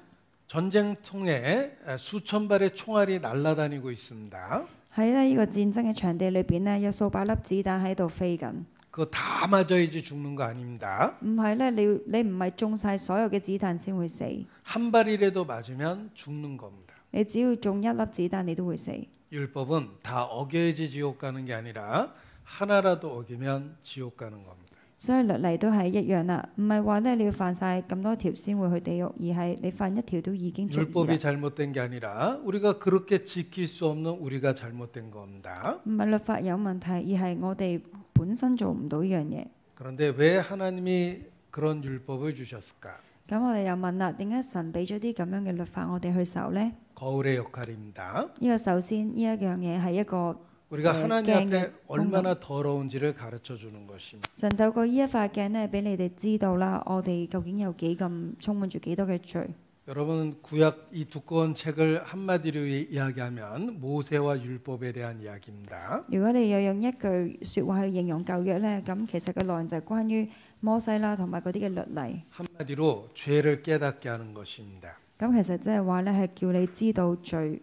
전쟁통에 수천 발의 총알이 날아다니고 있습니다. 喺咧呢個戰爭嘅場地裏邊咧，有數百粒子彈喺度飛緊。 그거 다 맞아야지 죽는 거 아닙니다. 唔係咧，你唔係中晒所有嘅子彈先會死， 한 발이라도 맞으면 죽는 겁니다. 你只要中一粒子彈，你都會死。 율법은 다 어겨야지 지옥 가는 게 아니라 하나라도 어기면 지옥 가는 겁니다. 所以律例都係一樣啦，唔係話咧你要犯晒咁多條先會去地獄，而係你犯一條都已經足矣 율법이 啦。 잘못된 게 아니라 우리가 그렇게 지킬 수 없는 우리가 잘못된 겁니다. 唔係律法有問題，而係我哋本身做唔到呢樣嘢。 그런데 왜 하나님이 그런 율법을 주셨을까? 咁我哋又問啦，點解神俾咗啲咁樣嘅律法我哋去守呢？ 거울의 역할입니다. 呢個首先呢一樣嘢係一個 우리가 하나님 앞에 갱의 얼마나 더러운지를 가르쳐 주는 것입니다. 神透過呢一塊鏡咧，俾你哋知道啦，我哋究竟有幾咁充滿住幾多嘅罪。 여러분 구약 이 두꺼운 책을 한마디로 이야기하면 모세와 율법에 대한 이야기입니다. 如果你有用一句説話去形容舊約咧，咁其實個內容就係關於摩西啦，同埋嗰啲嘅律例。 한마디로 죄를 깨닫게 하는 것입니다. 咁其實即係話咧，係叫你知道罪。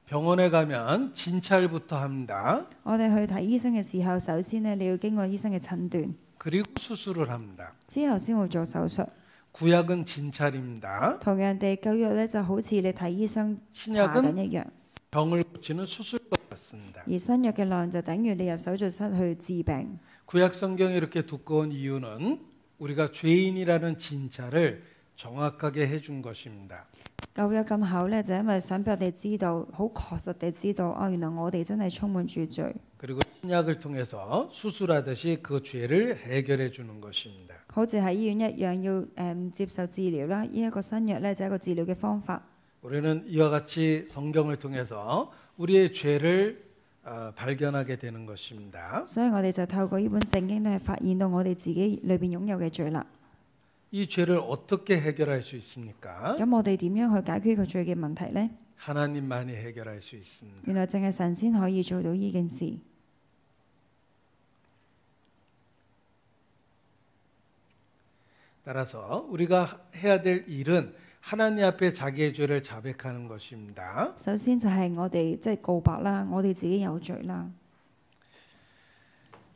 병원에 가면 진찰부터 합니다. 我哋去睇醫生嘅時候，首先咧你要經過醫生嘅診斷， 그리고 수술을 합니다. 之後先會做手術。 구약은 진찰입니다. 同樣地，舊約咧就好似你睇醫生查緊一樣， 병을 고치는 수술과 같습니다. 而新約嘅內容就等於你入手術室去治病。 구약 성경이 이렇게 두꺼운 이유는 우리가 죄인이라는 진찰을 정확하게 해준 것입니다. 舊約咁厚咧，就因為想俾我哋知道，好確實地知道，哦，原來我哋真係充滿住罪。 그리고 신약을 통해서 수술하듯이 그 죄를 해결해 주는 것입니다. 好似喺醫院一樣，要接受治療啦。呢一個新約咧就係一個治療嘅方法。 우리는 이와 같이 성경을 통해서 우리의 죄를 발견하게 되는 것입니다. 所以我哋就透過呢本聖經咧，發現到我哋自己裏邊擁有嘅罪啦。 이 죄를 어떻게 해결할 수 있습니까? 咁我哋點樣去解決個罪嘅問題呢？ 하나님만이 해결할 수 있습니다. 原來淨係神先可以做到呢件事。 따라서 우리가 해야 될 일은 하나님 앞에 자기의 죄를 자백하는 것입니다. 首先就係我哋即係告白啦，我哋自己有罪啦。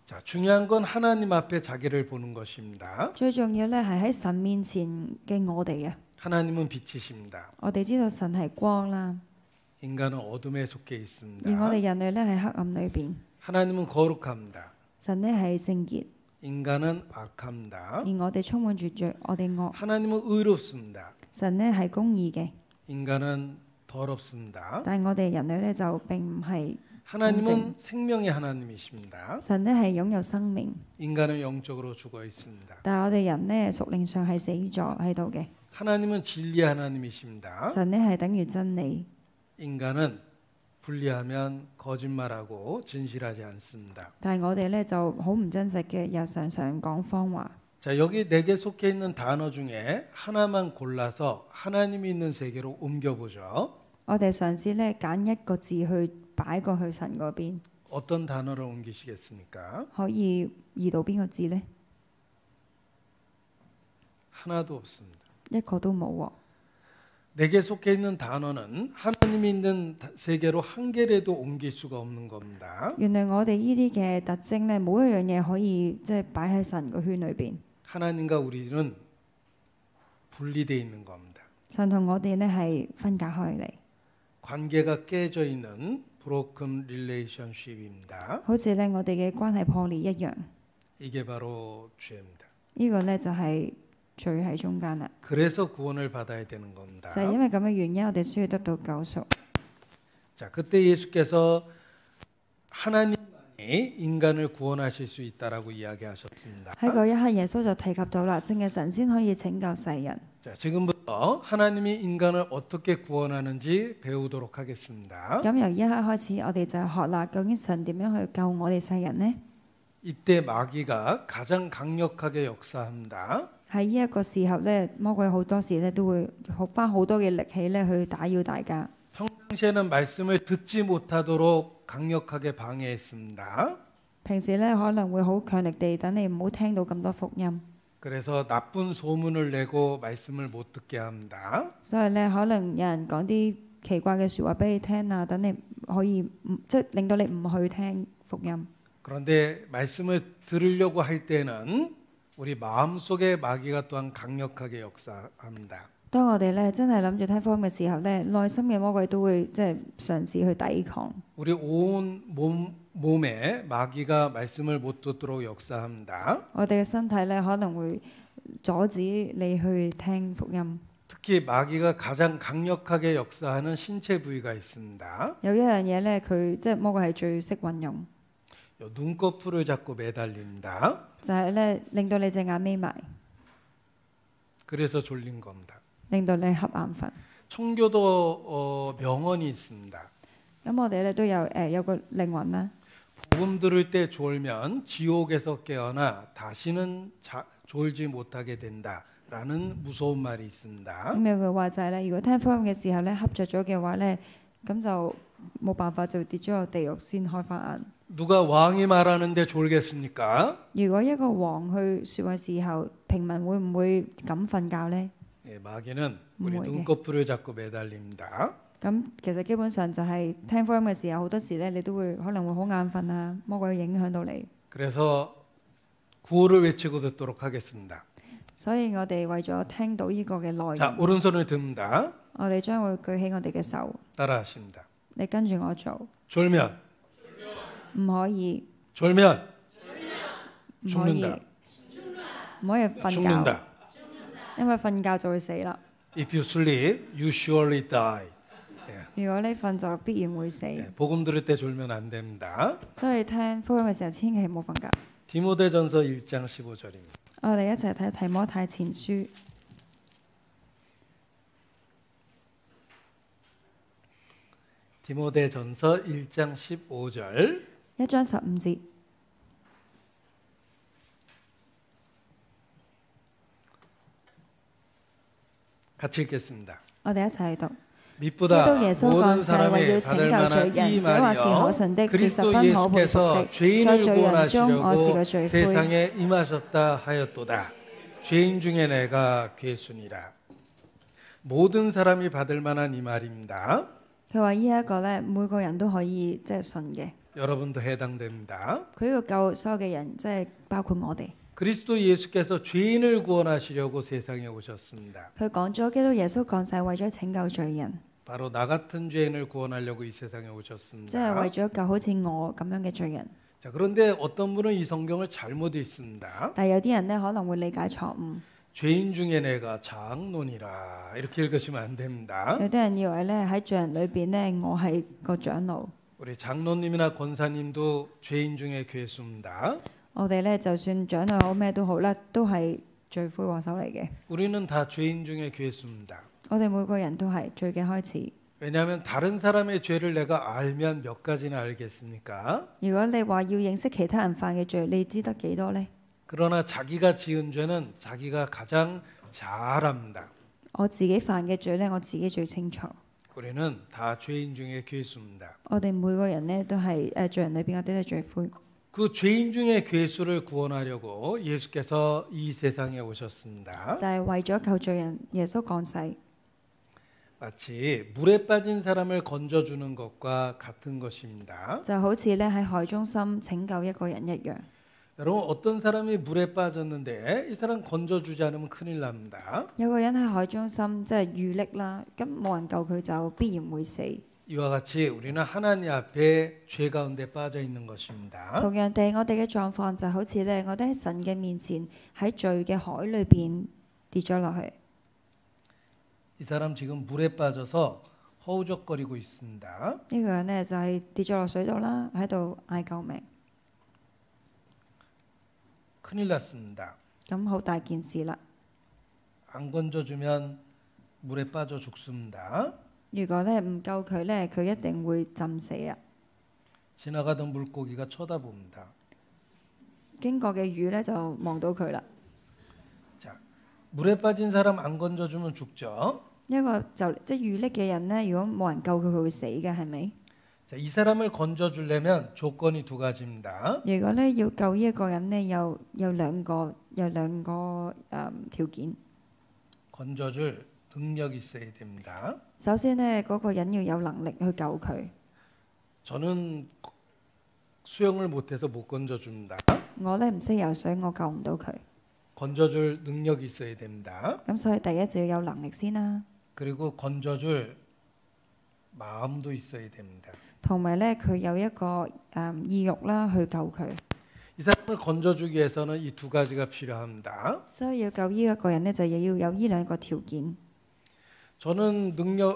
자, 중요한 건 하나님 앞에 자기를 보는 것입니다. 最重要咧係喺神面前嘅我哋啊， 하나님은 빛이십니다. 我哋知道神係光啦， 인간은 어둠에 속해 而我 있습니다. 哋人類咧喺黑暗裏邊。 하나님은 거룩합니다. 神咧係聖潔， 인간은 악합니다. 而我哋充滿住罪，我哋惡。 하나님은 의롭습니다. 神咧係公義嘅， 인간은 더럽습니다. 但係我哋人類咧就並唔係。 하나님은 생명의 하나님이십니다. 神咧係擁有生命， 인간은 영적으로 죽어 있습니다. 但係我哋人咧屬靈上係死咗喺度嘅。 하나님은 진리의 하나님이십니다. 神咧係等於真理， 인간은 분리하면 거짓말하고 진실하지 않습니다. 但係我哋咧就好唔真實嘅，又常常講謊話。 자, 여기 4개 속해 있는 단어 중에 하나만 골라서 하나님이 있는 세계로 옮겨보죠. 我哋嘗試咧揀一個字去擺過去神嗰邊， 어떤 단어를 옮기시겠습니까? 可以移到邊個字呢？ 하나도 없습니다. 一個都冇喎。 4개 속해 있는 단어는 하나님이 있는 세계로 한 개라도 옮길 수가 없는 겁니다. 原來我哋呢啲嘅特徵咧，冇一樣嘢可以即係擺喺神個圈裏邊。 하나님과 우리는 분리되어 있는 겁니다. 神同我哋咧係分隔開嚟， 관계가 깨져 있는 broken relationship입니다. 好似咧我哋嘅關係破裂一樣。 이게 바로 죄입니다. 呢個咧就係罪喺中間啦， 그래서 구원을 받아야 되는 겁니다. 就係因為咁嘅原因，我哋需要得到救贖。 자, 그때 예수께서 하나님만이 하나님이 인간을 구원하실 수 있다라고 이야기하셨습니다. 喺嗰一刻，耶穌就提及到啦，淨係神先可以拯救世人。 자, 지금부터 하나님이 인간을 어떻게 구원하는지 배우도록 하겠습니다. 咁由呢一刻開始，我哋就係學啦，究竟神點樣去救我哋世人呢？ 이때 마귀가 가장 강력하게 역사합니다. 喺呢一個時候咧，魔鬼好多時咧都會花好多嘅力氣咧去打擾大家。 평상시에는 말씀을 듣지 못하도록 강력하게 방해했습니다. 平時咧可能會好強力地等你唔好聽到咁多福音， 그래서 나쁜 소문을 내고 말씀을 못 듣게 합니다. 所以咧可能有人講啲奇怪嘅説話俾你聽啊，等你可以即係令到你唔去聽福音。 그런데 말씀을 들으려고 할 때는 우리 마음속에 마귀가 또한 강력하게 역사합니다. 當我哋咧真係諗住聽福音嘅時候咧，內心嘅魔鬼都會即係嘗試去抵抗。 우리 온 몸에 마귀가 말씀을 못 듣도록 역사합니다. 我哋嘅身體咧可能會阻止你去聽福音。 특히 마귀가 가장 강력하게 역사하는 신체 부위가 있습니다. 有一樣嘢咧，佢即係魔鬼係最識運用， 요 눈꺼풀을 잡고 매달립니다. 就係咧令到你隻眼眯埋， 그래서 졸린 겁니다. 令到你瞌眼瞓。 청교도 명언이 있습니다. 咁我哋咧都有個靈魂啦。 복음 들을 때 졸면 지옥에서 깨어나 다시는 졸지 못하게 된다라는 무서운 말이 있습니다. 咁有句話就係咧，如果聽福音嘅時候咧瞌着咗嘅話咧，咁就冇辦法就跌咗落地獄先開翻眼。 누가 왕이 말하는데 졸겠습니까? 如果一個王去説嘅時候，平民會唔會咁瞓覺呢？ 예, 마귀는 우리 뭐에게? 눈꺼풀을 잡고 매달립니다. 咁其實基本上就係聽福音嘅時候，好多時咧你都會可能會好眼瞓啊，魔鬼會影響到你。 그래서 구호를 외치고 듣도록 하겠습니다. 所以我哋為咗聽到呢個嘅內 자, 容， 오른손을 듭니다. 我哋將會舉起我哋嘅手， 따라하십니다. 你跟住我做， 졸면, 唔可以， 졸면 唔可以， 죽는다. 唔可以瞓覺， 죽는다. 因為瞓覺就會死啦。 If you sleep, you surely die. 如果你瞓就必然會死， 예, 복음 들을 때 졸면 안 됩니다. 所以聽福音嘅時候千祈唔好瞓覺。 디모데전서 1장 15절입니다. 我哋一齊睇提摩太前書 디모데전서 1장 15절 1章15節， 같이 읽겠습니다. 我哋一齊讀。 밑보다 基督耶穌 모든 降世為要 사람이 拯 받을 救罪 만한 이 人，這話是可 말이요 信的，是十 그리스도 分可佩服 예수께서 的。在 죄인을 罪人中，我是 구원하시려고 個罪魁。 세상에 임하셨다 하였도다. 죄인 중에 내가 괴순이라. 모든 사람이 받을 만한 이 말입니다. 佢話呢一個咧，每個人都可以即係信嘅。 여러분도 해당됩니다. 佢要救所有嘅人，即係包括我哋。 그리스도 예수께서 죄인을 구원하시려고 세상에 오셨습니다. 佢講咗基督耶穌降世為咗拯救罪人， 바로 나 같은 죄인을 구원하려고 이 세상에 即係為 오셨습니다. 咗救好似我咁樣嘅罪人。 자, 그런데 어떤 분은 이 성경을 잘못 읽습니다. 但係有啲人咧可能會理解錯誤， 죄인 중에 내가 장론이라 이렇게 읽으시면 안 됩니다. 有啲人以為咧喺罪人裏邊咧，我係個長老。 우리 장로님이나 권사님도 죄인 중에 괴수입니다. 我哋咧就算長老好咩都好啦，都係罪魁禍首嚟嘅。 우리는 다 죄인 중에 괴수입니다. 我哋每個人都係罪嘅開始。 왜냐하면 다른 사람의 죄를 내가 알면 몇 가지나 알겠습니까? 如果你話要認識其他人犯嘅罪，你知得幾多呢？ 그러나 자기가 지은 죄는 자기가 가장 잘 압니다. 我自己犯嘅罪咧，我自己最清楚。 우리는 다 죄인 중에 괴수입니다. 我哋每個人咧都係罪人裏邊，我哋都係罪魁。 그 죄인 중에 괴수를 구원하려고 예수께서 이 세상에 오셨습니다. 就係為咗救罪人，耶穌降世， 마치 물에 빠진 사람을 건져주는 것과 같은 것입니다. 就好似咧喺海中心拯救一個人一樣。 여러분 어떤 사람이 물에 빠졌는데 이 사람 건져주지 않으면 큰일 납니다. 有個人喺海中心即係遇溺啦，咁冇人救佢就必然會死。 이와 같이 우리는 하나님 앞에 죄 가운데 빠져 있는 것입니다. 同樣地，我哋嘅狀況就好似咧，我哋喺神嘅面前喺罪嘅海裏邊跌咗落去。 이 사람 지금 물에 빠져서 허우적거리고 있습니다. 呢個人咧就係跌咗落水度啦，喺度嗌救命。 큰일 났습니다. 咁好大件事啦。 안 건져주면 물에 빠져 죽습니다. 如果咧唔救佢咧，佢一定會浸死啊！ 지나가던 물고기가 쳐다봅니다. 經過嘅魚咧就望到佢啦。 자, 물에 빠진 사람 안 건져주면 죽죠. 一個即係遇溺嘅人咧，如果冇人救佢，佢會死嘅，係咪？ 자, 이 사람을 건져주려면 조건이 두 가지입니다. 如果咧要救呢一個人咧，有兩個條件。 건져줄 능력이 있어야 됩니다. 首先咧，嗰個人要有能力去救佢。 저는 수영을 못해서 못 건져줍니다. 我咧唔識游水，我救唔到佢。 건져줄 능력이 있어야 됩니다. 咁所以第一就要有能力先啦， 그리고 건져줄 마음도 있어야 됩니다. 同埋咧佢有一個意欲啦去救佢。 이 사람을 건져주기 위해서는 이 두 가지가 필요합니다. 所以要救呢一個人咧，就要有呢兩個條件。 저는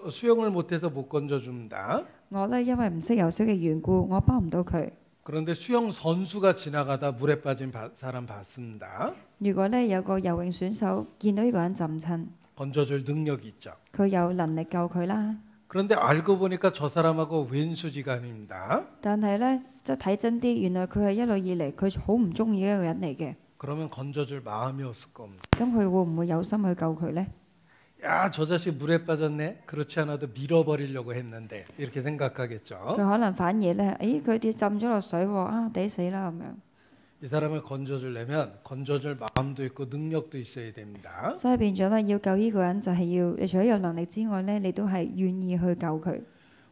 수영을 못해서 못 건져줍니다. 我咧因為唔識游水嘅緣故，我幫唔到佢。 그런데 수영 선수가 지나가다 물에 빠진 사람 봤습니다. 如果咧有個游泳選手見到呢個人浸親， 건져줄 능력이 있죠. 佢有能力救佢啦。 그런데 알고 보니까 저 사람하고 왼수지간입니다. 但係咧，即係睇真啲，原來佢係一路以嚟佢好唔中意一個人嚟嘅。 그러면 건져줄 마음이 없을 겁니다. 咁佢會唔會有心去救佢呢？ 야, 저 자식 물에 빠졌네. 그렇지 않아도 밀어버리려고 했는데 이렇게 佢 생각하겠죠. 可能反而咧，誒佢哋浸咗落水喎，啊抵死啦咁樣。 이 사람을 건져주려면 건져줄 마음도 있고 능력도 있어야 됩니다. 所以變咗咧，要救呢個人就係要你除咗有能力之外咧，你都係願意去救佢。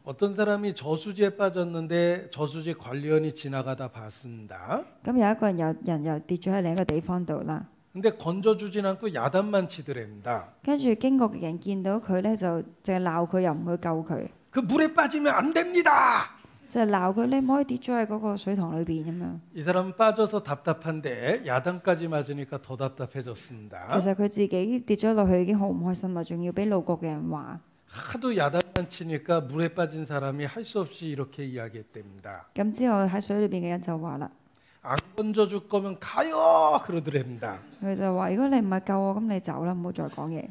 어떤 사람이 저수지에 빠졌는데 저수지 관리원이 지나가다 봤습니다. 咁有一個人又跌咗喺另一個地方度啦， 근데 건져주진 않고 야단만 치더랍니다. 跟住經過嘅人見到佢咧，就淨係鬧佢，又唔去救佢， 그 물에 빠지면 안 됩니다. 就係鬧佢你唔可以跌咗喺嗰個水塘裏邊咁樣。 이 사람은 빠져서 답답한데 야단까지 맞으니까 더 답답해졌습니다. 其實佢自己跌咗落去已經好唔開心啦，仲要俾路過嘅人話。 하도 야단만 치니까 물에 빠진 사람이 할 수 없이 이렇게 이야기했답니다. 咁之後喺水裏邊嘅人就話啦， 안 건져줄 거면 가요 그러더랍니다. 佢就話：如果你唔係救我，咁你走啦，唔好再講嘢。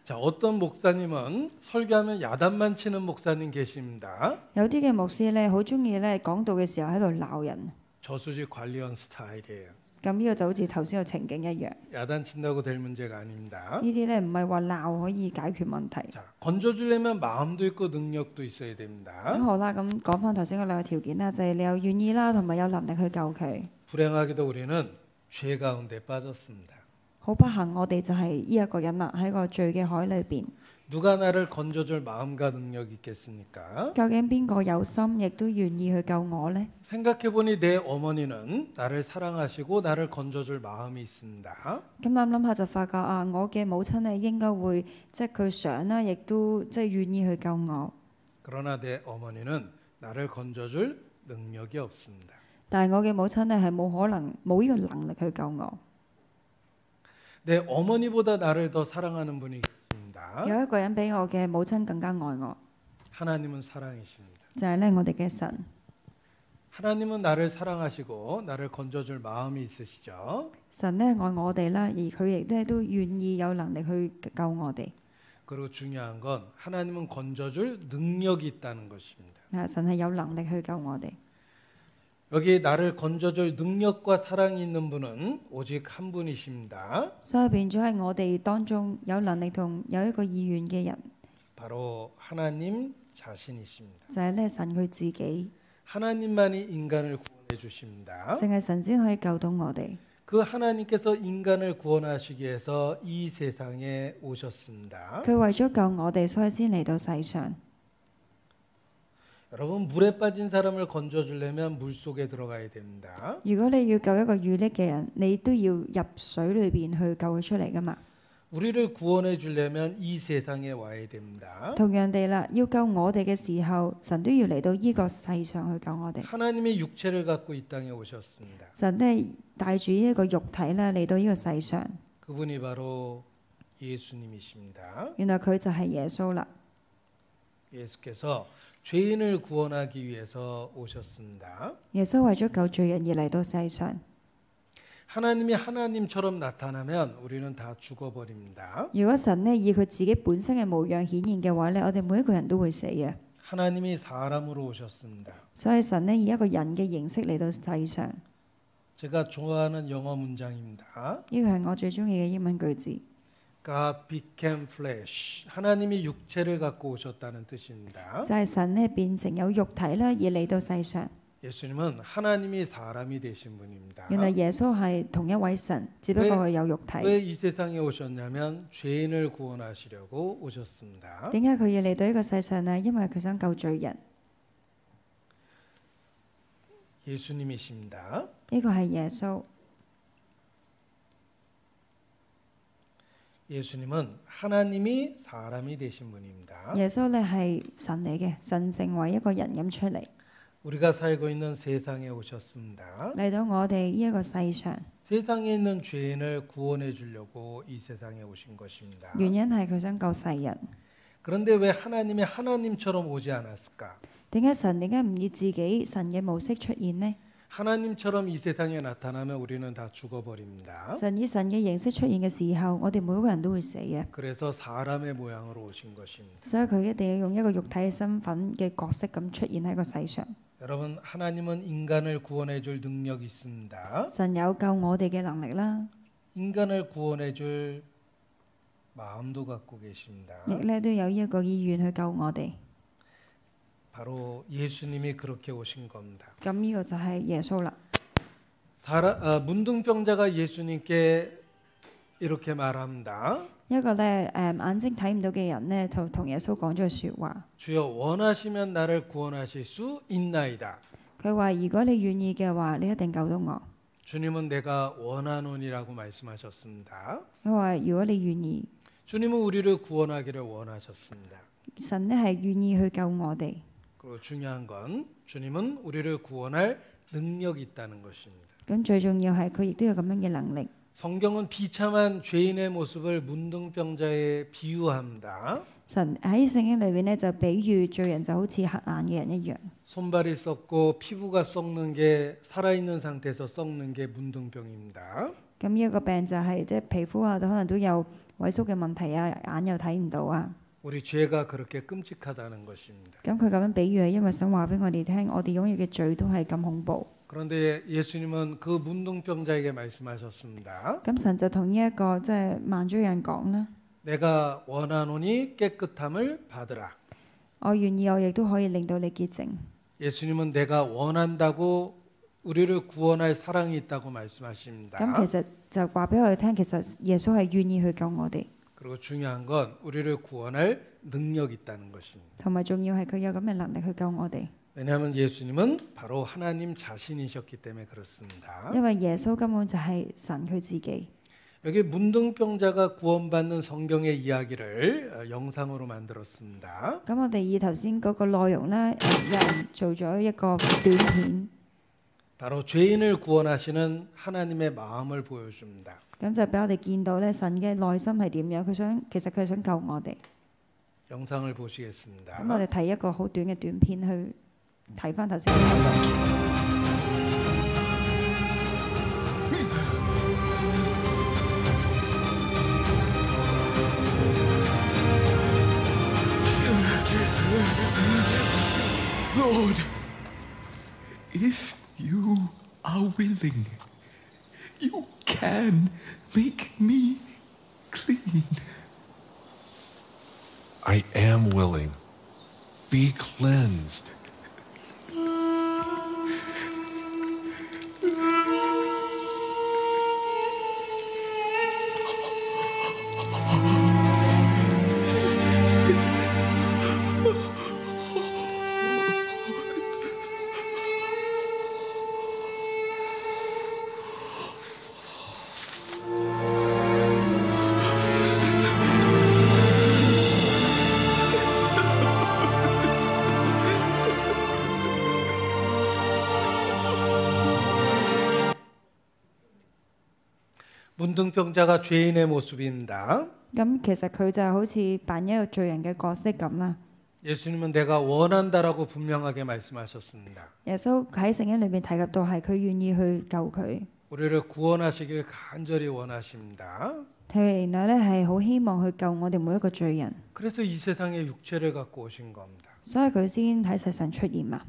자, 어떤 목사님은 설교하면 야단만 치는 목사님 계십니다. 有啲嘅牧師咧，好中意咧講道嘅時候喺度鬧人。 저수지 관리원 스타일이에요. 咁呢個就好似頭先個情景一樣。 야단 친다고 될 문제가 아닙니다. 呢啲咧唔係話鬧可以解決問題。 자, 건져주려면 마음도 있고 능력도 있어야 咁 됩니다. 好啦，咁講翻頭先嗰兩個條件啦，就係你有願意啦，同埋有能力去救佢。 불행하게도 우리는 죄 가운데 빠졌습니다. 好不幸，我哋就係呢一個人啦，喺個罪嘅海裏邊。 누가 나를 건져줄 마음과 능력이 있겠습니까? 究竟邊個有心，亦都願意去救我呢？ 생각해보니 내 어머니는 나를 사랑하시고 나를 건져줄 마음이 있습니다. 咁諗下就發覺啊，我嘅母親咧應該會即係佢想啦，亦都即係願意去救我。 그러나 내 어머니는 나를 건져줄 능력이 없습니다. 但係我嘅母親咧係冇可能冇呢個能力去救我。 내 어머니보다 나를 더 사랑하는 분이 계십니다. 有一個人比我嘅母親更加愛我， 하나님은 사랑이십니다. 就係咧我哋嘅神。 하나님은 나를 사랑하시고 나를 건져줄 마음이 있으시죠. 神咧愛我哋啦，而佢亦都願意有能力去救我哋。 그리고 중요한 건 하나님은 건져줄 능력이 있다는 것입니다. 神係有能力去救我哋。 여기 나를 건져줄 능력과 사랑이 있는 분은 오직 한 분이십니다. 所以變咗喺我哋當中有能力同有一個意願嘅人， 바로 하나님 자신이십니다. 就係咧神佢自己， 하나님만이 인간을 구원해 주십니다. 淨係神先可以救到我哋。 그 하나님께서 인간을 구원하시기 위해서 이 세상에 오셨습니다. 佢為咗救我哋，所以先嚟到世上。 여러분 물에 빠진 사람을 건져주려면 물 속에 들어가야 됩니다. 如果你要救一個遇溺嘅人，你都要入水裏邊去救佢出嚟噶嘛。 우리를 구원해 주려면 이 세상에 와야 됩니다. 同樣地啦，要救我哋嘅時候，神都要嚟到呢個世上去救我哋。 하나님의 육체를 갖고 이 땅에 오셨습니다. 神咧帶住呢一個肉體咧嚟到呢個世上， 그분이 바로 예수님이십니다. 原來佢就係耶穌啦。 예수께서 죄인을 구원하기 위해서 오셨습니다. 耶穌為咗救罪人而嚟到世上。 하나님이 하나님처럼 나타나면 우리는 다 죽어버립니다. 如果神呢以佢自己本身嘅模樣顯現嘅話呢，我哋每一個人都會死嘅。 하나님이 사람으로 오셨습니다. 所以神呢以一個人嘅形式嚟到世上， 제가 좋아하는 영어 문장입니다. 呢個係我最中意嘅英文句子。 God became flesh. 하나님이 육체를 갖고 오셨다는 뜻입니다. 就係神呢變成有肉體啦，而嚟到世上。 예수님은 하나님이 사람이 되신 분입니다. 原來耶穌係同一位神，只不過佢有肉體。 왜 이 세상에 오셨냐면 죄인을 구원하시려고 오셨습니다. 點解佢要嚟到呢個世上呢？因為佢想救罪人。 예수님이십니다. 呢個係耶穌。 예수님은 하나님이 사람이 되신 분입니다. 耶穌呢係神嚟嘅，神成為一個人咁出嚟， 우리가 살고 있는 세상에 오셨습니다. 嚟到我哋呢一個世上。 세상에 있는 죄인을 구원해 주려고 이 세상에 오신 것입니다. 原因係佢想救世人。 그런데 왜 하나님이 하나님처럼 오지 않았을까? 點解神點解唔以自己神嘅模式出現呢？ 하나님처럼 이 세상에 나타나면 우리는 다 죽어버립니다. 神以神嘅形式出現嘅時候，我哋每一個人都會死嘅。 그래서 사람의 모양으로 오신 것입니다. 所以佢一定要用一個肉體嘅身份嘅角色咁出現喺個世上。 여러분, 하나님은 인간을 구원해 줄 능력이 있습니다. 神有救我哋嘅能力啦， 인간을 구원해 줄 마음도 갖고 계십니다. 亦咧都有呢一個意願去救我哋。 바로 예수님이 그렇게 오신 겁니다. 咁呢個就係耶穌啦。 문둥병자가 예수님께 이렇게 말합니다. 一個咧眼睛睇唔到嘅人咧，就同耶穌講咗句説話。 주여 원하시면 나를 구원하실 수 있나이다. 佢話：如果你願意嘅話，你一定救到我。 주님은 내가 원하노니라고 말씀하셨습니다. 佢話：如果你願意， 주님은 우리를 구원하기를 원하셨습니다. 神咧係願意去救我哋。 그리고 중요한 건 주님은 우리를 구원할 능력이 있다는 것입니다. 咁最重要係佢亦都有咁樣嘅能力。 성경은 비참한 죄인의 모습을 문둥병자에 비유합니다. 神喺聖經裏邊咧就比喻罪人就好似黑眼嘅人一樣。 손발이 썩고 피부가 썩는 게 살아있는 상태에서 썩는 게 문둥병입니다. 咁呢一個病就係即係皮膚啊，可能都有萎縮嘅問題啊，眼又睇唔到啊。 우리 죄가 그렇게 끔찍하다는 것입니다. 咁佢咁樣比喻係因為想話俾我哋聽，我哋擁有嘅罪都係咁恐怖。 그런데 예수님은 그 문둥병자에게 말씀하셨습니다. 咁神就同呢一個即係盲咗人講啦， 내가 원하노니 깨끗함을 받으라. 我願意，我亦都可以令到你潔淨。 예수님은 내가 원한다고 우리를 구원할 사랑이 있다고 말씀하십니다. 咁其實就話俾我哋聽，其實耶穌係願意去救我哋， 그리고 중요한 건 우리를 구원할 능력이 있다는 것입니다. 同埋重要係佢有咁嘅能力去救我哋。 왜냐하면 예수님은 바로 하나님 자신이셨기 때문에 그렇습니다. 因為耶穌根本就係神佢自己。 여기 문둥병자가 구원받는 성경의 이야기를 영상으로 만들었습니다. 咁我哋以頭先嗰個內容咧，有人做咗一個短片， 바로 죄인을 구원하시는 하나님의 마음을 보여줍니다. 咁就俾我哋見到咧神嘅內心係點樣。其實佢係想救我哋。 영상을 보시겠습니다. 咁我哋睇一個好短嘅短片去睇翻頭先嘅內容。 Lord, if you are willing, you can make me clean. I am willing. Be cleansed. 문둥병자가 죄인의 모습입니다. 咁其實佢就好似扮一個罪人嘅角色咁啦。 예수님은 내가 원한다라고 분명하게 말씀하셨습니다. 耶穌喺聖經裏面提及到係佢願意去救佢。 우리를 구원하시길 간절히 원하십니다. 佢原來咧係好希望去救我哋每一個罪人， 그래서 이 세상에 육체를 갖고 오신 겁니다. 所以佢先喺世上出現嘛。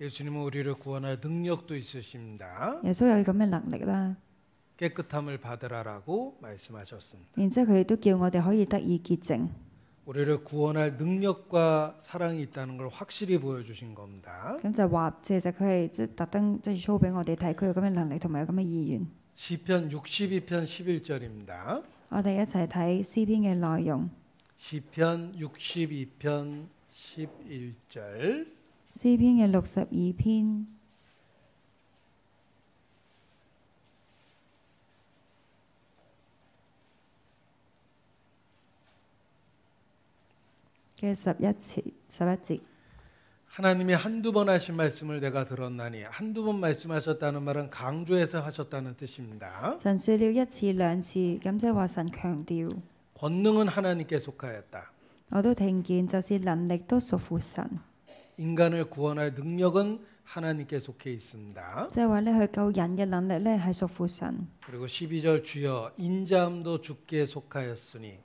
예수님은 우리를 구원할 능력도 있으십니다. 耶穌有咁嘅能力啦， 깨끗함을 받으라라고 말씀하셨습니다. 然之後佢亦都叫我哋可以得以潔淨。 우리를 구원할 능력과 사랑이 있다는 걸 확실히 보여주신 겁니다. 咁就話其實佢係即係特登即係 show 俾我哋睇，佢有咁嘅能力同埋有咁嘅意願。 시편 62편 11절입니다. 我哋一齊睇詩篇嘅內容。 시편 62편 11절 詩篇嘅62篇嘅11節。 하나님이 한두 번 하신 말씀을 내가 들었나니 한두 번 말씀하셨다는 말은 강조해서 하셨다는 뜻입니다. 神說了一次兩次，咁即係話神強調。 권능은 하나님께 속하였다. 我都聽見，就是能力都屬乎神， 인간을 구원할 능력은 하나님께 속해 있습니다. 即係話咧，佢救人嘅能力咧係屬乎神。 그리고 12절 주여 인자함도 주께 속하였으니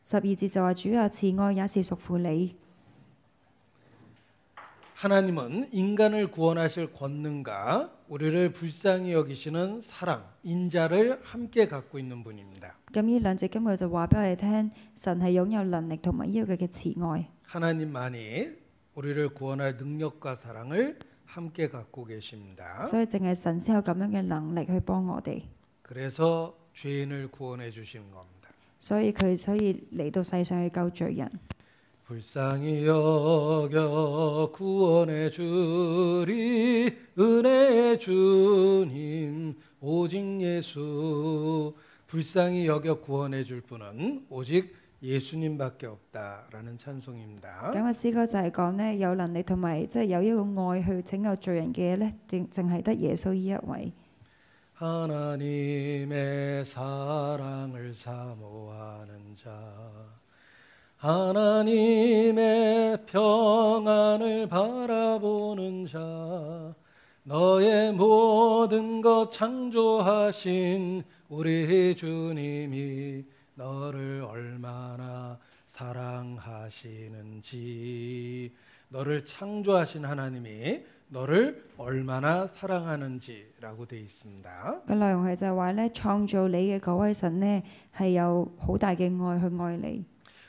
12節就話主啊，慈愛也是屬乎你。 하나님은 인간을 구원하실 권능과 우리를 불쌍히 여기시는 사랑, 인자를 함께 갖고 있는 분입니다. 咁呢兩節根本就話俾我哋聽，神係擁有能力同埋呢個嘅慈愛。 하나님만이 우리를 구원할 능력과 사랑을 함께 갖고 계십니다. 所以淨係神先有咁樣嘅能力去幫我哋。 그래서 죄인을 구원해 주신 겁니다. 所以嚟到世上去救罪人。 불쌍히 여겨 구원해 주리 은혜의 주님 오직 예수 불쌍히 여겨 구원해 줄 분은 오직 예수님밖에 없다라는 찬송입니다. 咁嘅詩歌就係講呢，有能力同埋即係有一個愛去拯救罪人嘅咧，淨係得耶穌呢一位。 하나님의 사랑을 사모하는 자 하나님의 평안을 바라보는 자 너의 모든 것 창조하신 우리 주님이 너를 얼마나 사랑하시는지 너를 창조하신 하나님이 너를 얼마나 사랑하는지라고 되어 있습니다. 個內容係就係話咧，創造你嘅嗰位神呢，係有好大嘅愛去愛你。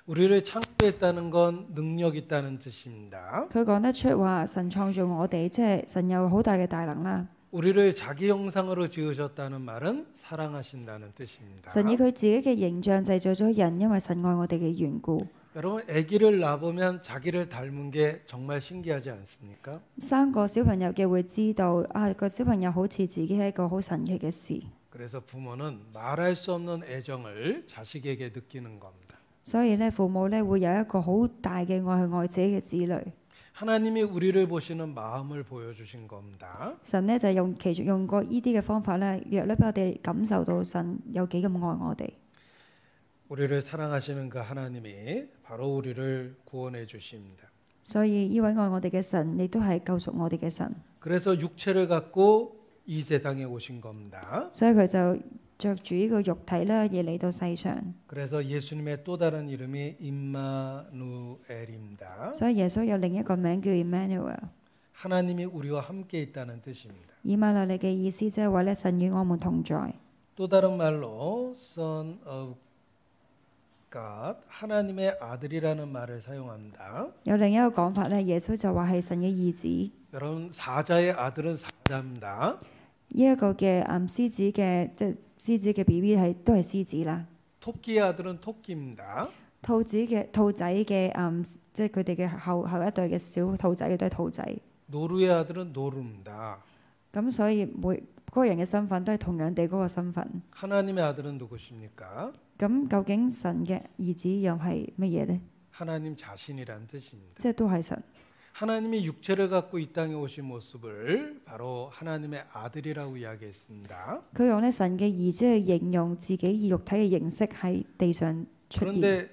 우리를 창조했다는 건 능력 있다는 뜻입니다. 佢講得出話神創造我哋，即係神有好大嘅大能啦。 우리를 자기 형상으로 지으셨다는 말은 사랑하신다는 뜻입니다. 神以佢自己嘅形象製造咗人，因為神愛我哋嘅緣故。 여러분 아기를 낳아보면 자기를 닮은 게 정말 신기하지 않습니까? 生個小朋友嘅會知道啊，個小朋友好似自己係一個好神奇嘅事。 그래서 부모는 말할 수 없는 애정을 자식에게 느끼는 겁니다. 所以咧，父母咧會有一個好大嘅愛去愛自己嘅子女。 하나님이 우리를 보시는 마음을 보여주신 겁니다. 神咧就用過呢啲嘅方法咧，讓咧俾我哋感受到神有幾咁愛我哋。 우리를 사랑하시는 그 하나님이 바로 우리를 구원해 주십니다. 所以呢位愛我哋嘅神，亦都係救贖我哋嘅神。 그래서 육체를 갖고 이 세상에 오신 겁니다. 所以佢就着住呢個肉體咧，而嚟到世上。 그래서 예수님의 또 다른 이름이 임마누엘입니다. 所以耶穌有另一個名叫 Emmanuel。 하나님이 우리와 함께 있다는 뜻입니다. 以馬內利嘅意思即係話咧，神與我們同在。 또 다른 말로 Son of God, 하나님의 아들이라는 말을 사용합니다. 有另一個講法咧，耶穌就話係神嘅義子。 여러분 사자의 아들은 사자입니다. 呢一個嘅獅子嘅即係獅子嘅 BB 都係獅子啦。 토끼의 아들은 토끼입니다. 兔仔嘅即係佢哋嘅後一代嘅小兔仔嘅都係兔仔。 노루의 아들은 노루입니다. 咁所以每個人嘅身份都係同樣地嗰個身份。 하나님의 아들은 누구십니까? 咁究竟神嘅兒子又係乜嘢呢？ 하나님 자신이란 뜻입니다. 即係都係神。 하나님이 육체를 갖고 이 땅에 오신 모습을 바로 하나님의 아들이라고 이야기했습니다. 佢用咧神嘅兒子去形容自己以肉體嘅形式喺地上出現。 그런데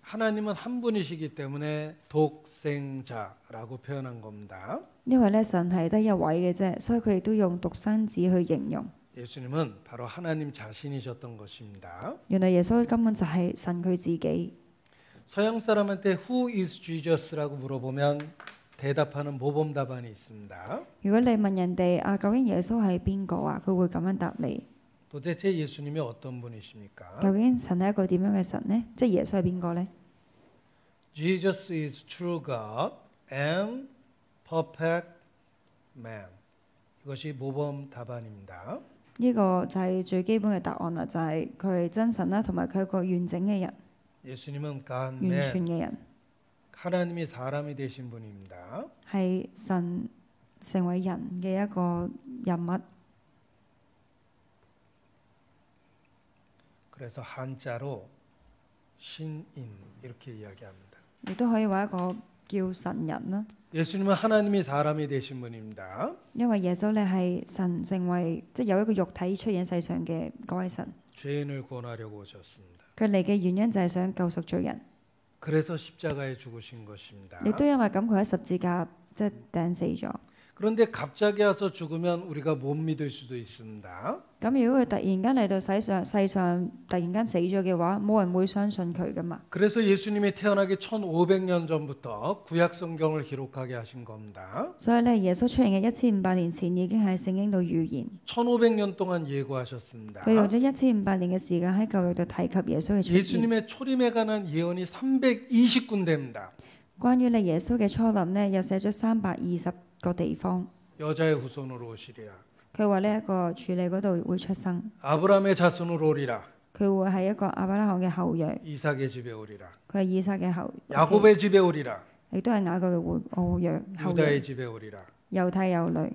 하나님은 한 분이시기 때문에 독생자라고 표현한 겁니다. 因為咧神係得一位嘅啫，所以佢亦都用獨生子去形容。 예수님은 바로 하나님 자신이셨던 것입니다. 原來耶穌根本就係神佢自己。 서양 사람한테 Who is Jesus라고 물어보면 대답하는 모범 답안이 있습니다. 如果你問人哋啊，究竟耶穌係邊個啊？佢會咁樣答你。 도대체 예수님이 어떤 분이십니까? 究竟神係一個點樣嘅神呢？即係耶穌係邊個呢？ Jesus is true God and perfect man. 이것이 모범 답안입니다. 呢個就係最基本嘅答案啦，就係佢係真神啦，同埋佢係一個完整嘅人， 예수님은 God 完 man, 全嘅人， 하나님이 사람이 되신 분입니다. 係神成為人嘅一個人物。 그래서 한자로 신인 이렇게 이야기합니다. 亦都可以話一個叫神人啦。 예수님은 하나님이 사람이 되신 분입니다. 因為耶穌咧係神成為即係有一個肉體出現世上嘅嗰位神， 죄인을 구원하려고 오셨습니다. 佢嚟嘅原因就係想救贖罪人， 그래서 십자가에 죽으신 것입니다. 亦都因為咁佢喺十字架即係釘死咗。 그런데 갑자기 와서 죽으면 우리가 못 믿을 수도 있습니다. 咁如果佢突然間嚟到世上突然間死咗嘅話，冇人會相信佢噶嘛。 그래서 예수님이 태어나기 1500년 전부터 구약 성경을 기록하게 하신 겁니다. 所以咧，耶穌出現嘅1500年前已經喺聖經度預言， 1500년 동안 예고하셨습니다. 佢用咗1500年嘅時間喺舊約度提及耶穌嘅出現。 예수님의 초림에 관한 예언이 320군데입니다. 關於你耶穌嘅初臨呢，又寫咗320個地方。 여자의 후손으로 오시리라. 佢話呢一個處理嗰度會出生， 아브라함의 자손으로 오리라. 佢會係一個亞伯拉罕嘅後裔， 이삭의 집에 오리라. 佢係以撒嘅後裔， 야곱의 집에 오리라. 亦都係雅各嘅後裔。 유다의 집에 오리라. 猶太有女，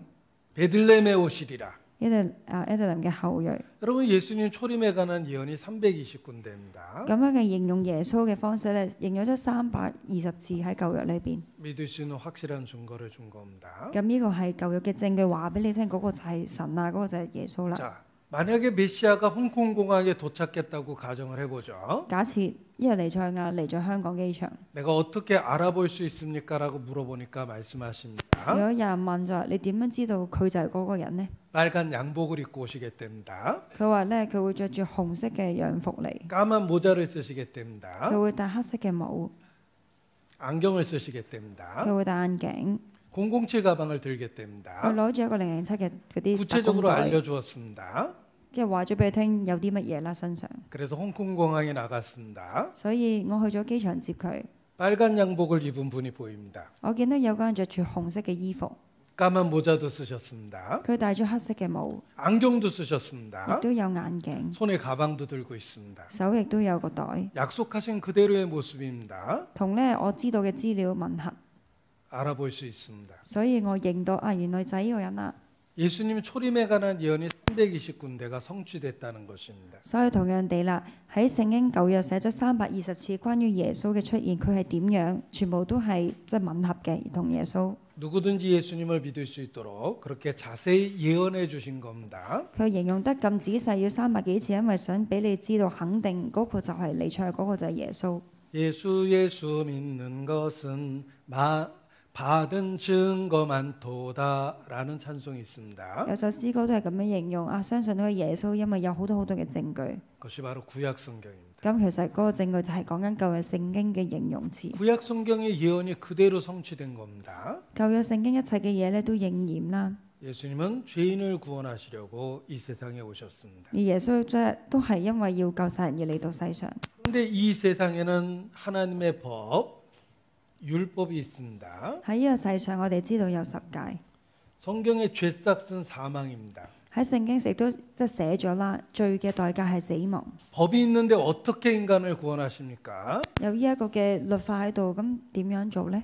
베들레헴에 오시리라. 伊特林嘅後裔。 여러분 예수님 초림에 관한 예언이 320군데입니다. 咁樣嘅形容耶穌嘅方式咧，形容咗320次喺舊約裏邊。 믿을 수 있는 확실한 증거를 준 겁니다. 咁呢個係舊約嘅證據，話俾你聽，嗰個就係神啊，嗰個就係耶穌啦。 자, 만약에 메시아가 홍콩 공항에 도착했다고 가정을 해보죠. 假設因為彌賽亞嚟咗香港機場， 내가 어떻게 알아볼 수 있습니까?라고 물어보니까 말씀하십니다. 如果有人問就係你點樣知道佢就係嗰個人呢？ 빨간 양복을 입고 오시겠답니다. 佢話咧，佢會着住紅色嘅洋服嚟， 까만 모자를 쓰시겠답니다. 佢會戴黑色嘅帽， 안경을 쓰시겠답니다. 佢會戴眼鏡， 007 가방을 佢 들겠답니다. 攞住一個007嘅嗰啲特工 구체적으로 袋， 알려주었습니다. 跟住話咗俾你聽有啲乜嘢啦身上。 그래서 홍콩 공항에 나갔습니다. 所以我去咗機場接佢， 빨간 양복을 입은 분이 보입니다. 我見到有個人着住紅色嘅衣服， 까만 모자도 쓰셨습니다. 佢戴咗黑色嘅帽， 안경도 亦 쓰셨습니다. 都有眼鏡， 손에 가방도 들고 있습니다. 手亦都有個袋， 약속하신 그대로의 모습입니다. 同咧我知道嘅資料吻合， 알아볼 수 있습니다. 所以我認到啊，原來就係呢個人啦。 예수님 초림에 관한 예언이 320군데가 성취됐다는 것입니다. 所以同樣地啦，喺聖經舊約寫咗320次關於耶穌嘅出現，佢係點樣，全部都係即係吻合嘅，同耶穌。 누구든지 예수님을 믿을 수 있도록 그렇게 자세히 예언해 주신 겁니다. 佢形容得咁仔細，要300幾次，因為想俾你知道肯定嗰個就係彌賽亞，嗰個就係耶穌。 예수 믿는 것은 받은 증거 많도다라는 찬송이 있습니다. 有首詩歌都係咁樣形容啊，相信呢個耶穌，因為有好多好多嘅證據。 그것이 바로 구약 성경입니다. 咁其實嗰個證據就係講緊舊約聖經嘅形容詞。 구약 성경의 예언이 그대로 성취된 겁니다. 舊約聖經一切嘅嘢咧都應驗啦。 예수님은 죄인을 구원하시려고 이 세상에 오셨습니다. 而耶穌即係都係因為要救世人而嚟到世上。 그런데 이 세상에는 하나님의 법, 율법이 있습니다. 喺呢個世上，我哋知道有十誡。 성경의 죄삭은 사망입니다. 喺聖經亦都即係寫咗啦，罪嘅代價係死亡。 법이 있는데 어떻게 인간을 구원하십니까? 有呢一個嘅律法喺度，咁點樣做呢？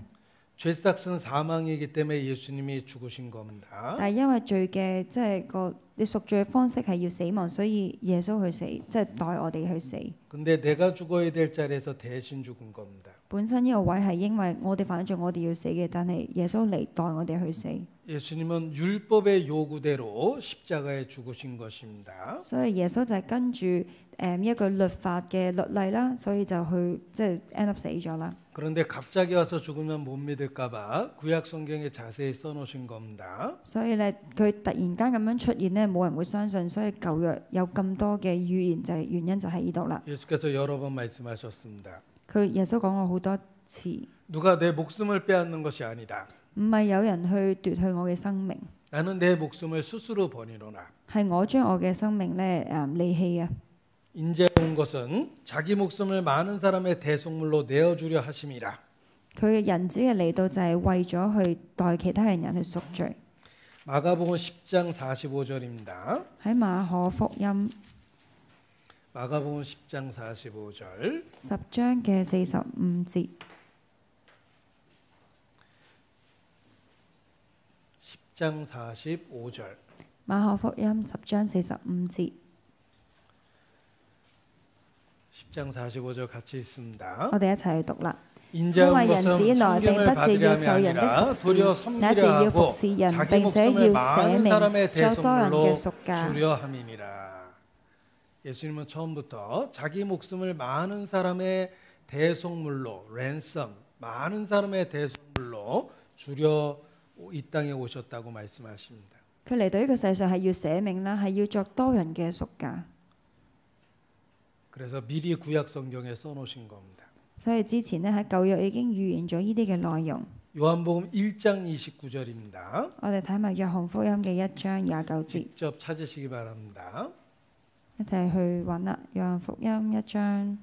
죄삭은 사망이기 때문에 예수님이 죽으신 겁니다. 但係因為罪嘅即係個你贖罪嘅方式係要死亡，所以耶穌去死，即係代我哋去死。 근데 내가 죽어야 될 자리에서 대신 죽은 겁니다. 本身呢個位係因為我哋犯罪，我哋要死嘅，但係耶穌嚟代我哋去死。 예수님은 율법의 요구대로 십자가에 죽으신 것입니다. 所以耶穌就係跟住一個律法嘅律例啦，所以就去即係 end up 死咗啦。 그런데 갑자기 와서 죽으면 못 믿을까봐 구약 성경에 자세히 써놓으신 겁니다. 所以咧，佢突然間咁樣出現咧，冇人會相信。所以舊約有咁多嘅預言，就係原因就喺呢度啦。 예수께서 여러 번 말씀하셨습니다. 耶穌講過好多次， 누가 내 목숨을 빼앗는 것이 아니다. 唔係有人去奪去我嘅生命， 나는 내 목숨을 스스로 버리노라. 係我將我嘅生命咧離棄啊！ 인제 온 것은 자기 목숨을 많은 사람의 대속물로 내어주려 하심이라. 佢嘅人子嘅嚟到就係為咗去代其他人去贖罪。 마가복음 10장 45절입니다. 喺馬可福音 마가복음 10장 45절. 10章嘅45節， 10장 45절. 馬可福音10章45節， 10장 45절 같이 읽습니다. 我哋一齊去讀啦。 인자 因為 온 人子 것은 來並 성경을 不是要 받으려 受 함이 人的 아니라 服 도리어 侍，乃是 섬기려 要服 하고 侍人， 자기 並且 목숨을 要捨 많은 命 사람의 作多人 대속물로 嘅贖價。 주려 함이니라. 예수님은 처음부터 자기 목숨을 많은 사람의 대속물로 랜섬, 많은 사람의 대속물로 주려 이 땅에 오셨다고 말씀하십니다. 佢嚟到呢個世上係要捨命啦，係要作多人嘅贖價。 그래서 미리 구약 성경에 써놓으신 겁니다. 所以之前呢，喺舊約已經預言咗呢啲嘅內容。 요한복음 1장 29절입니다. 我哋睇埋約翰福音嘅1章29節， 직접 찾으시기 바랍니다. 一齊去揾啦。約翰福音1章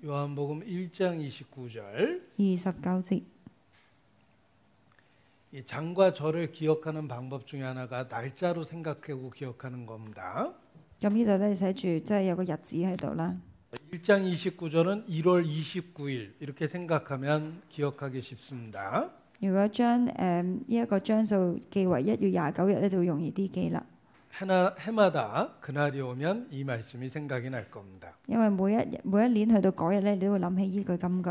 요한복음 1장 29절. 29節。 이 장과 절을 기억하는 방법 중에 하나가 날짜로 생각하고 기억하는 겁니다. 咁呢度咧寫住即係有個日子喺度啦。 1장 29절은 1월 29일 이렇게 생각하면 기억하기 쉽습니다. 如果將呢一個章數記為1月29日咧，就會容易啲記啦。 해마다 그날이 오면 이 말씀이 생각이 날 겁니다. 因為每一年去到嗰日咧，你都會諗起呢句金句。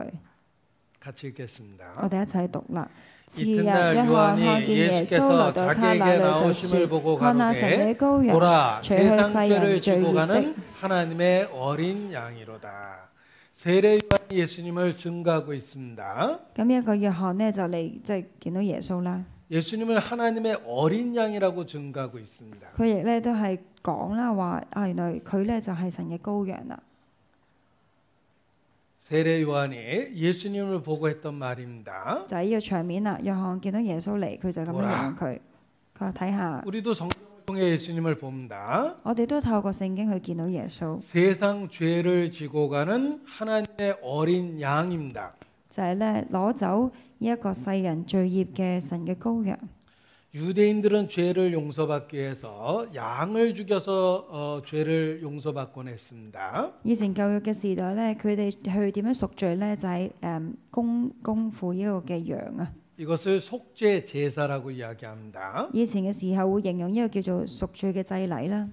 같이 읽겠습니다. 我哋一齊讀啦。次日， 이튿날 約翰看 요한이 見耶穌來 예수께서 到他 자기에게 那裏，就 나오심을 보고 説：看那神 가로되 嘅羔羊， 보라 除去世 세상 人 죄를 罪 지고 孽的。 가는 하나님의 어린 양이로다. 세례 요한이 예수님을 증거하고 있습니다. 咁一個約翰呢，就嚟即係見到耶穌啦。 예수님을 하나님의 어린 양이라고 증거하고 있습니다. 佢亦咧都係講啦，話原來佢咧就係神嘅羔羊啦。 세례 요한이 예수님을 보고 했던 말입니다. 就係呢個場面啦。約翰見到耶穌嚟，佢就咁樣形容佢。佢話睇下， 우리도 성경을 통해 예수님을 봅니다. 我哋都透過聖經去見到耶穌， 세상 죄를 지고 가는 하나님의 어린 양입니다. 就係咧攞走呢一個世人罪孽嘅神嘅羔羊。 유대인들은 죄를 용서받기 위해서 양을 죽여서 죄를 용서받곤 했습니다. 以前舊約嘅時代咧，佢哋去點樣贖罪咧？就係供付呢個嘅羊啊。 이것을 속죄 제사라고 이야기합니다. 以前嘅時候會形容呢個叫做贖罪嘅祭禮啦。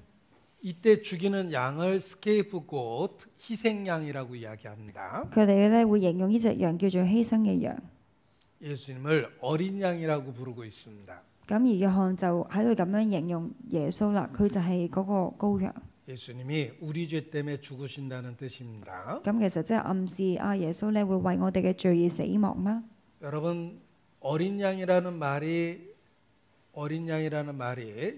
이때 죽이는 양을 스케이프곶 희생양이라고 이야기합니다. 佢哋咧會形容呢隻羊叫做犧牲嘅羊。 예수님을 어린 양이라고 부르고 있습니다. 咁而約翰就喺度咁樣形容耶穌啦，佢就係嗰個羔羊。 예수님이 우리 죄 때문에 죽으신다는 뜻입니다. 咁其實即係暗示耶穌咧會為我哋嘅罪而死亡啦。 여러분 어린 양이라는 말이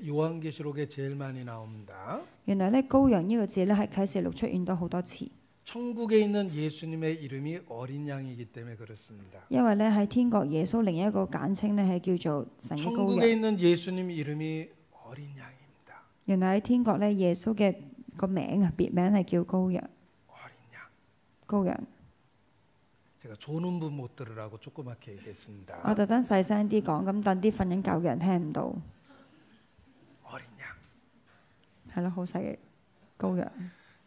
요한계시록에 제일 많이 나옵니다. 原來咧羔羊呢個字咧喺啟示錄出現咗好多次， 천국에 있는 예수님의 이름이 어린 양이기 때문에 그렇습니다. 因為咧喺天國耶穌另一個簡稱咧係叫做神嘅羔 천국에 羊。 있는 예수님 이름이 어린 양입니다. 原來喺天國咧耶穌嘅個名啊，別名係叫羔羊。 어린 양. 羔羊， 제가 조는 분 못 들으라고 조그맣게 我 얘기했습니다. 特登細聲啲講，咁等啲瞓緊覺嘅人聽唔到。 어린 양. 係咯，好細嘅羔羊。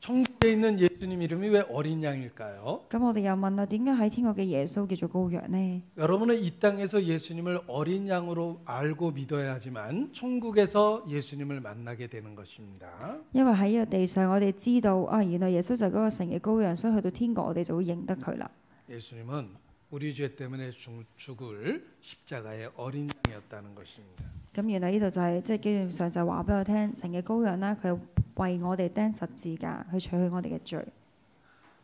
천국에 있는 예수님 이름이 왜 어린 양일까요? 咁我哋又問啦，點解喺天國嘅耶穌叫做羔羊呢？ 여러분은 이 땅에서 예수님을 어린 양으로 알고 믿어야 하지만 천국에서 예수님을 만나게 되는 것입니다. 因為喺呢個地上，我哋知道原來耶穌就係嗰個神嘅羔羊，所以去到天國我哋就會認得佢啦。 예수님은 우리 죄 때문에 죽을 십자가의 어린 양이었다는 것입니다. 咁原來呢度就係即係基本上就話俾我聽，神嘅羔羊啦，佢為我哋釘十字架，去取去我哋嘅罪。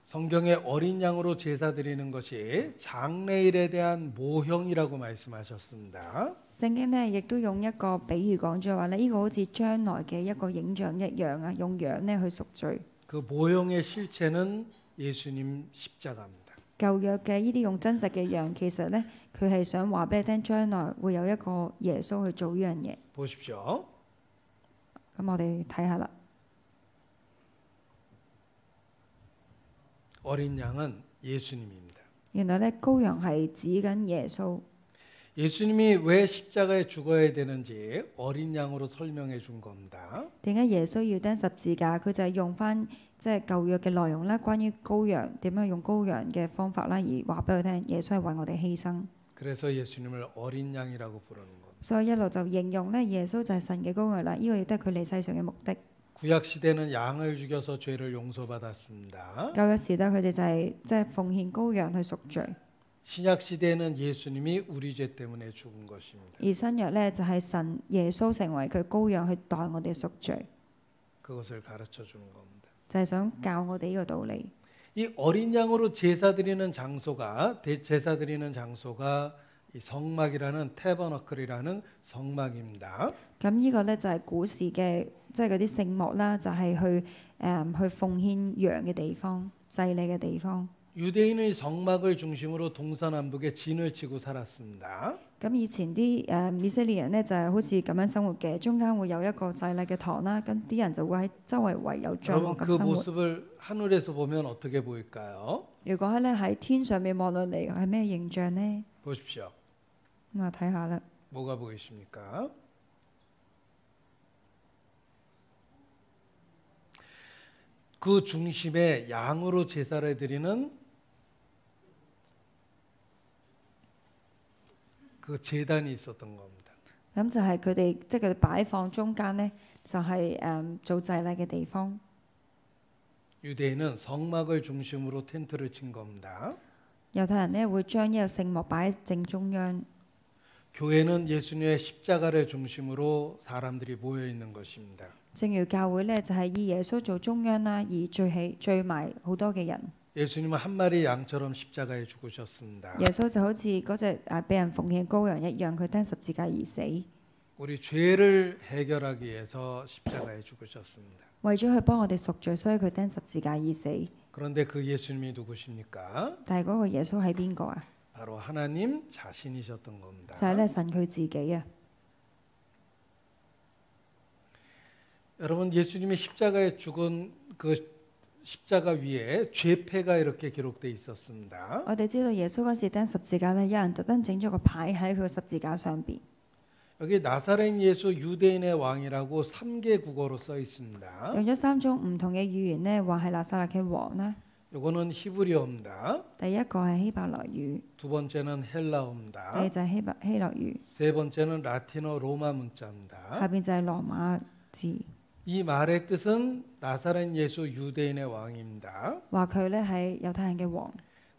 성경에 어린 양으로 제사 드리는 것이 장래일에 대한 모형이라고 말씀하셨습니다. 聖經呢亦都用一個比喻講咗話咧，呢個好似將來嘅一個影像一樣啊，用羊呢去贖罪。 그 모형의 실체는 예수님 십자가입니다. 舊約嘅呢啲用真實嘅羊，其實呢，佢係想話俾你聽，將來會有一個耶穌去做呢樣嘢。 보십시오. 咁我哋睇下啦。 어린 양은 예수님입니다. 原來呢，羔羊係指緊耶穌。 예수님이 왜 십자가에 죽어야 되는지 어린 양으로 설명해 준 겁니다. 點解耶穌要釘十字架？佢就係用翻即係舊約嘅內容啦，關於羔羊點樣用羔羊嘅方法啦，而話俾佢聽，耶穌係為我哋犧牲。 그래서 예수님을 어린 양이라고 부르는 겁니다. 所以一路就形容呢，耶穌就係神嘅羔羊啦。呢、個亦都係佢嚟世上嘅目的。 구약 시대는 양을 죽여서 죄를 용서받았습니다. 舊約時代佢哋就係即係奉獻羔羊去贖罪， 신약 시대에는 예수님이 우리 죄 때문에 죽은 것입니다. 而新約呢，就係神耶穌成為佢羔羊去代我哋贖罪， 그것을 가르쳐 주는 겁니다. 就係想教我哋呢個道理。 이 어린 양으로 제사 드리는 장소가 이 성막이라는 태버너클이라는 성막입니다. 咁呢個呢，就係古時嘅即係嗰啲聖幕啦，就係去奉獻羊嘅地方、祭禮嘅地方。 유대인의 성막을 중심으로 동서남북에 진을 치고 살았습니다. 咁以前啲以色列人呢，就係好似咁樣生活嘅，中間會有一個祭禮嘅堂啦，咁啲人就會喺周圍圍有帳幕 여러분 咁 그 生活。 모습을 하늘에서 보면 어떻게 보일까요? 如果咧喺天上面望落嚟係咩形象呢？ 보십시오. 咁啊睇下啦， 뭐가 보이십니까? 그 중심에 양으로 제사를 드리는 그 제단이 있었던 겁니다. 咁就係佢哋即係佢哋擺放中間呢，就係、做祭禮嘅地方。 유대인은 성막을 중심으로 텐트를 친 겁니다. 猶太人呢會將呢個聖幕擺喺正中央， 교회는 예수님의 십자가를 중심으로 사람들이 모여 있는 것입니다. 正如教會呢，就係、以耶穌做中央啦，而聚埋好多嘅人。 예수님은 한 마리 양처럼 십자가에 죽으셨습니다. 耶穌就好似嗰隻俾人奉獻羔羊一樣，佢釘十字架而死， 우리 죄를 해결하기 위해서 십자가에 죽으셨습니다. 為咗去幫我哋贖罪，所以佢釘十字架而死。 그런데 그 예수님이 누구십니까? 但係嗰個耶穌係邊個啊？ 바로 하나님 자신이셨던 겁니다. 就係咧神佢自己啊！ 여러분 예수님이 십자가에 죽은 그 십자가 위에 죄패가 이렇게 기록되어 있었습니다. 我哋知道耶穌嗰時釘十字架咧，有人特登整咗個牌喺佢個十字架上邊。 여기 나사렛 예수 유대인의 왕이라고 3개 국어로 써 있습니다. 用咗3種唔同嘅語言呢，話係拿撒勒嘅王啦。 요거는 히브리어입니다. 第一個係希伯來語， 두 번째는 第二 헬라어입니다. 就係希臘語， 세 번째는 라틴어 로마 下 문자입니다. 邊就係羅馬字， 이 말의 뜻은 나사렛 예수 유대인의 왕입니다. 話佢呢係猶太人嘅王。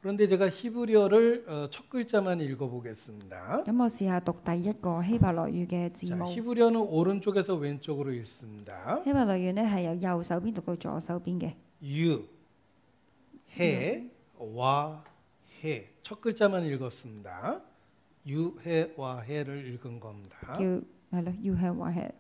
그런데 제가 히브리어를 첫 글자만 읽어보겠습니다. 咁我試下讀第一個希伯來語嘅字 자, 母。 히브리어는 오른쪽에서 왼쪽으로 읽습니다. 希伯來語呢係由右手邊讀到左手邊嘅。 유, 해, 와, 해. 첫 글자만 읽었습니다. 유, 해, 와, 해를 읽은 겁니다. 叫係咯，要係話係。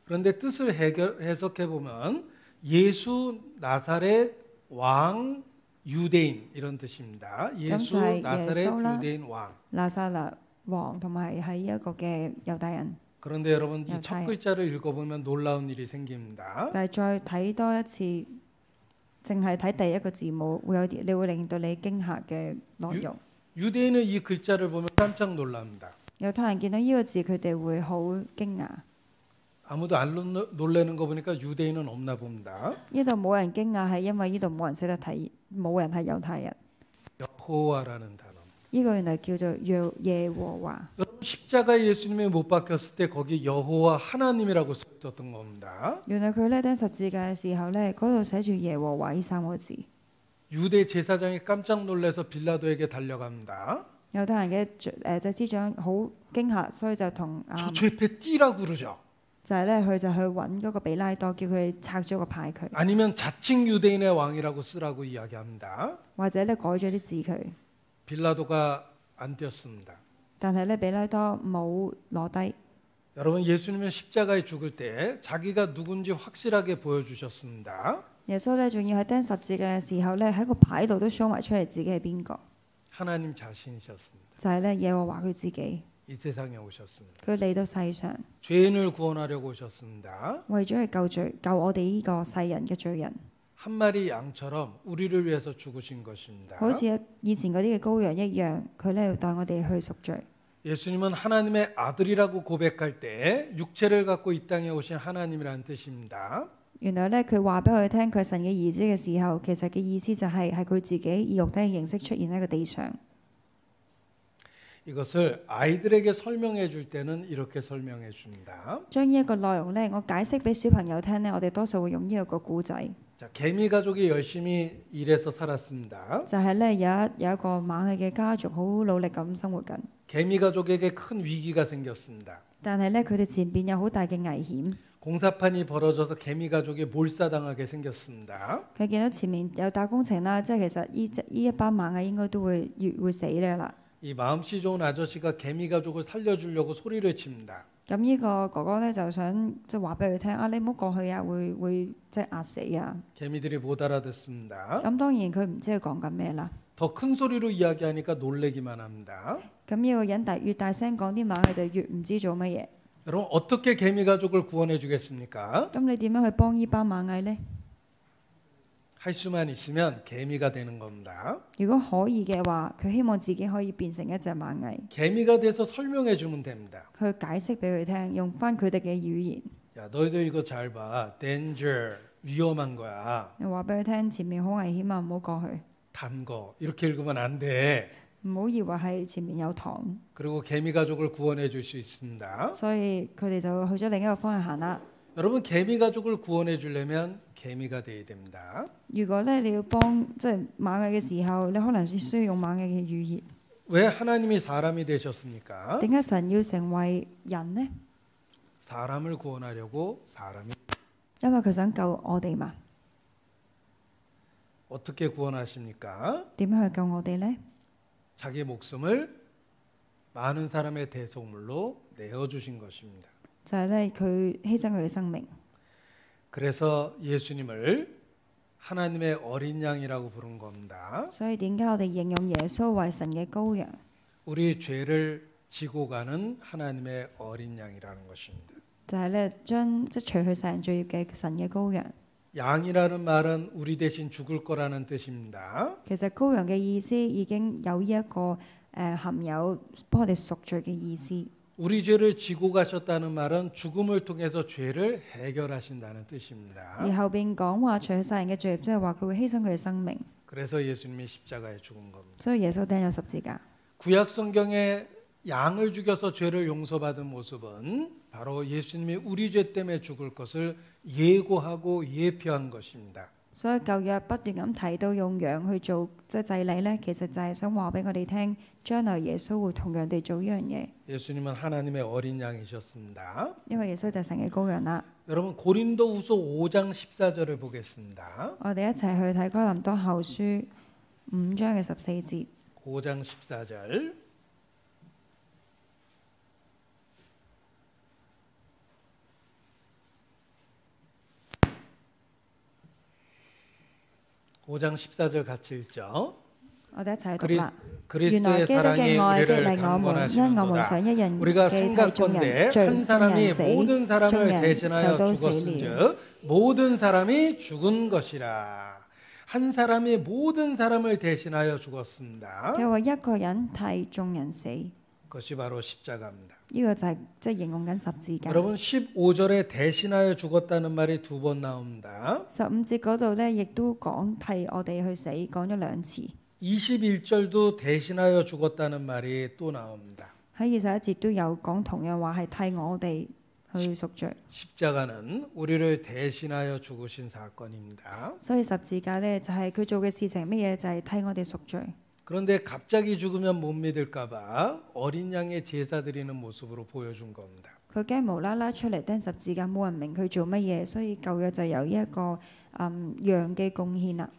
그런데 뜻을 해석해 보면 예수 나사렛 왕 유대인 이런 뜻입니다. 예수 그럼 나사렛 예수라? 유대인 왕. 拿撒勒王同埋係一個嘅猶大人。 그런데 여러분 이 첫猶太。 글자를 읽어보면 놀라운 일이 생깁니다. 但係再睇多一次，淨係睇第一個字母，會有啲你會令到你驚嚇嘅內容。 유대인은 이 글자를 보면 깜짝 놀랍니다. 猶太人見到呢個字，佢哋會好驚訝。 아무도 안 놀라는 거 보니까 유대인은 없나 봅니다. 呢度冇人驚訝係因為呢度冇人識得睇，冇人係猶太人。 여호와라는 단어. 呢個原來叫做耶和華。 십자가에 예수님이 못 박혔을 때 거기 여호와 하나님이라고 써 있었던 겁니다. 原來佢咧釘十字架嘅時候咧，嗰度寫住耶和華呢3個字。 유대 제사장이 깜짝 놀라서 빌라도에게 달려갑니다. 猶太人嘅祭司長好驚嚇，所以就同 저 죄패 띠라고 그러죠. 就係咧，佢就去揾嗰個比拉多，叫佢拆咗個牌佢， 아니면 자칭 유대인의 왕이라고 쓰라고 이야기합니다. 或者咧改咗啲字佢。 빌라도가 안 띄었습니다. 但係咧，比拉多冇攞低。 여러분 예수님은 십자가에 죽을 때 자기가 누군지 확실하게 보여주셨습니다. 耶穌咧仲要喺釘十字架嘅時候咧，喺個牌度都 show 埋出嚟自己係邊個， 하나님 자신이셨습니다. 就係咧耶和華佢自己。 이 세상에 오셨습니다. 佢嚟到世上， 죄인을 구원하려고 오셨습니다. 為咗去救罪，救我哋呢個世人嘅罪人， 한 마리 양처럼 우리를 위해서 죽으신 것입니다. 好似以前嗰啲嘅羔羊一樣，佢咧要帶我哋去贖罪。 예수님은 하나님의 아들이라고 고백할 때 육체를 갖고 이 땅에 오신 하나님이라는 뜻입니다. 原來咧佢話俾我哋聽，佢係神嘅兒子嘅時候，其實嘅意思就係佢自己以肉體嘅形式出現喺個地上。 이것을 아이들에게 설명해 줄 때는 이렇게 설명해 줍니다. 將呢一個內容咧，我解釋俾小朋友聽咧，我哋多數會用呢一個故仔， 자, 개미 가족이 열심히 일해서 살았습니다. 就係咧有一個螞蟻嘅家族好努力咁生活緊， 개미 가족에게 큰 위기가 생겼습니다. 但係咧佢哋前邊有好大嘅危險。 공사판이 벌어져서 개미 가족이 몰살당하게 생겼습니다. 佢見到前面有打工程啦，即係其實呢一班螞蟻應該都會死咧啦。 이 마음씨 좋은 아저씨가 개미 가족을 살려주려고 소리를 칩니다. 咁呢個哥哥咧就想即係話俾佢聽啊，你唔好過去啊，會即係壓死啊。 개미들이 못 알아듣습니다. 咁當然佢唔知佢講緊咩啦。 더 큰 소리로 이야기하니까 놀래기만 합니다. 咁呢個人越大聲講，啲螞蟻就越唔知做乜嘢。 여러분 어떻게 개미 가족을 구원해 주겠습니까? 咁你點樣去幫呢班螞蟻呢？ 할 수만 있으면 개미가 되는 겁니다. 如果可以嘅話，佢希望自己可以變成一隻螞蟻， 개미가 돼서 설명해 주면 됩니다. 佢解釋俾佢聽，用翻佢哋嘅語言。 야, 너희도 이거 잘 봐. danger, 위험한 거야. 你話俾佢聽，前面好危險啊，唔好過去， 단 거. 이렇게 읽으면 안 돼. 唔好以為係前面有糖。 그리고 개미 가족을 구원해 줄 수 있습니다. 所以佢哋就去咗另一個方向行啦。 여러분 개미 가족을 구원해 주려면 개미가 돼야 됩니다. 如果咧你要幫即係螞蟻嘅時候，你可能需要用螞蟻嘅語言。 왜 하나님이 사람이 되셨습니까? 點解神要成為人呢？ 사람을 구원하려고 사람이 因為佢想救我哋嘛。 어떻게 구원하십니까? 點樣去救我哋呢？ 자기 목숨을 많은 사람의 대속물로 내어 주신 것입니다. 就係咧佢犧牲佢嘅生命。 그래서 예수님을 하나님의 어린 양이라고 부른 겁니다. 所以點解我哋形容耶穌為神嘅羔羊？ 우리 죄를 지고 가는 하나님의 어린 양이라는 것입니다. 就係咧將即係除去世人罪孽嘅神嘅羔羊。 양이라는 말은 우리 대신 죽을 거라는 뜻입니다. 其實羔羊嘅意思已經有呢一個含有幫我哋贖罪嘅意思。 우리 죄를 지고 가셨다는 말은 죽음을 통해서 죄를 해결하신다는 뜻입니다. 而後邊講話除去世人嘅罪孽，即係話佢會犧牲佢嘅生命。 그래서 예수님이 십자가에 죽은 겁니다. 所以耶穌釘咗十字架。 구약 성경에 양을 죽여서 죄를 용서받은 모습은 바로 예수님이 우리 죄 때문에 죽을 것을 예고하고 예표한 것입니다. 所以舊約不斷咁提到用羊去做即係祭禮咧，其實就係想話俾我哋聽，將來耶穌會同樣地做呢樣嘢。 예수님은 하나님의 어린 양이셨습니다. 因為耶穌就係神嘅羔羊啦。 여러분 고린도후서 5장 14절을 보겠습니다. 我哋一齊去睇哥林多後書5章嘅14節。 5장 14절. (5장 14절) 같이 읽죠. 我哋一齊讀啦。原 그리스도의 來基督 사랑이 嘅愛激 우리를 勵我們，因我們 강권하시는도다. 想一人 우리가 嘅替眾 생각건대 人罪， 한 眾 사람이 人死， 모든 眾 사람을 人就 대신하여 都死了。 죽었은즉 모든 사람이 죽은 것이라. 한 사람이 모든 사람을 대신하여 죽었습니다. 佢話一個人替眾人死，呢 그것이 바로 십자가입니다. 個就係即係形容緊十字架。 여러분 15절에 대신하여 죽었다는 말이 2번 나옵니다. 15節嗰度咧，亦都講替我哋去死，講咗2次。 21절도 대신하여 죽었다는 말이 또 나옵니다. 喺21節都有講同樣話係替我哋去贖罪。 십자가는 우리를 대신하여 죽으신 사건입니다. 所以十字架呢，就係佢做嘅事情乜嘢？就係替我哋贖罪。 그런데 갑자기 죽으면 못 믿을까봐 어린 양의 제사 드리는 모습으로 보여준 겁니다. 佢驚無啦啦出嚟釘十字架，冇人明佢做乜嘢，所以舊約就有一個羊嘅貢獻啦。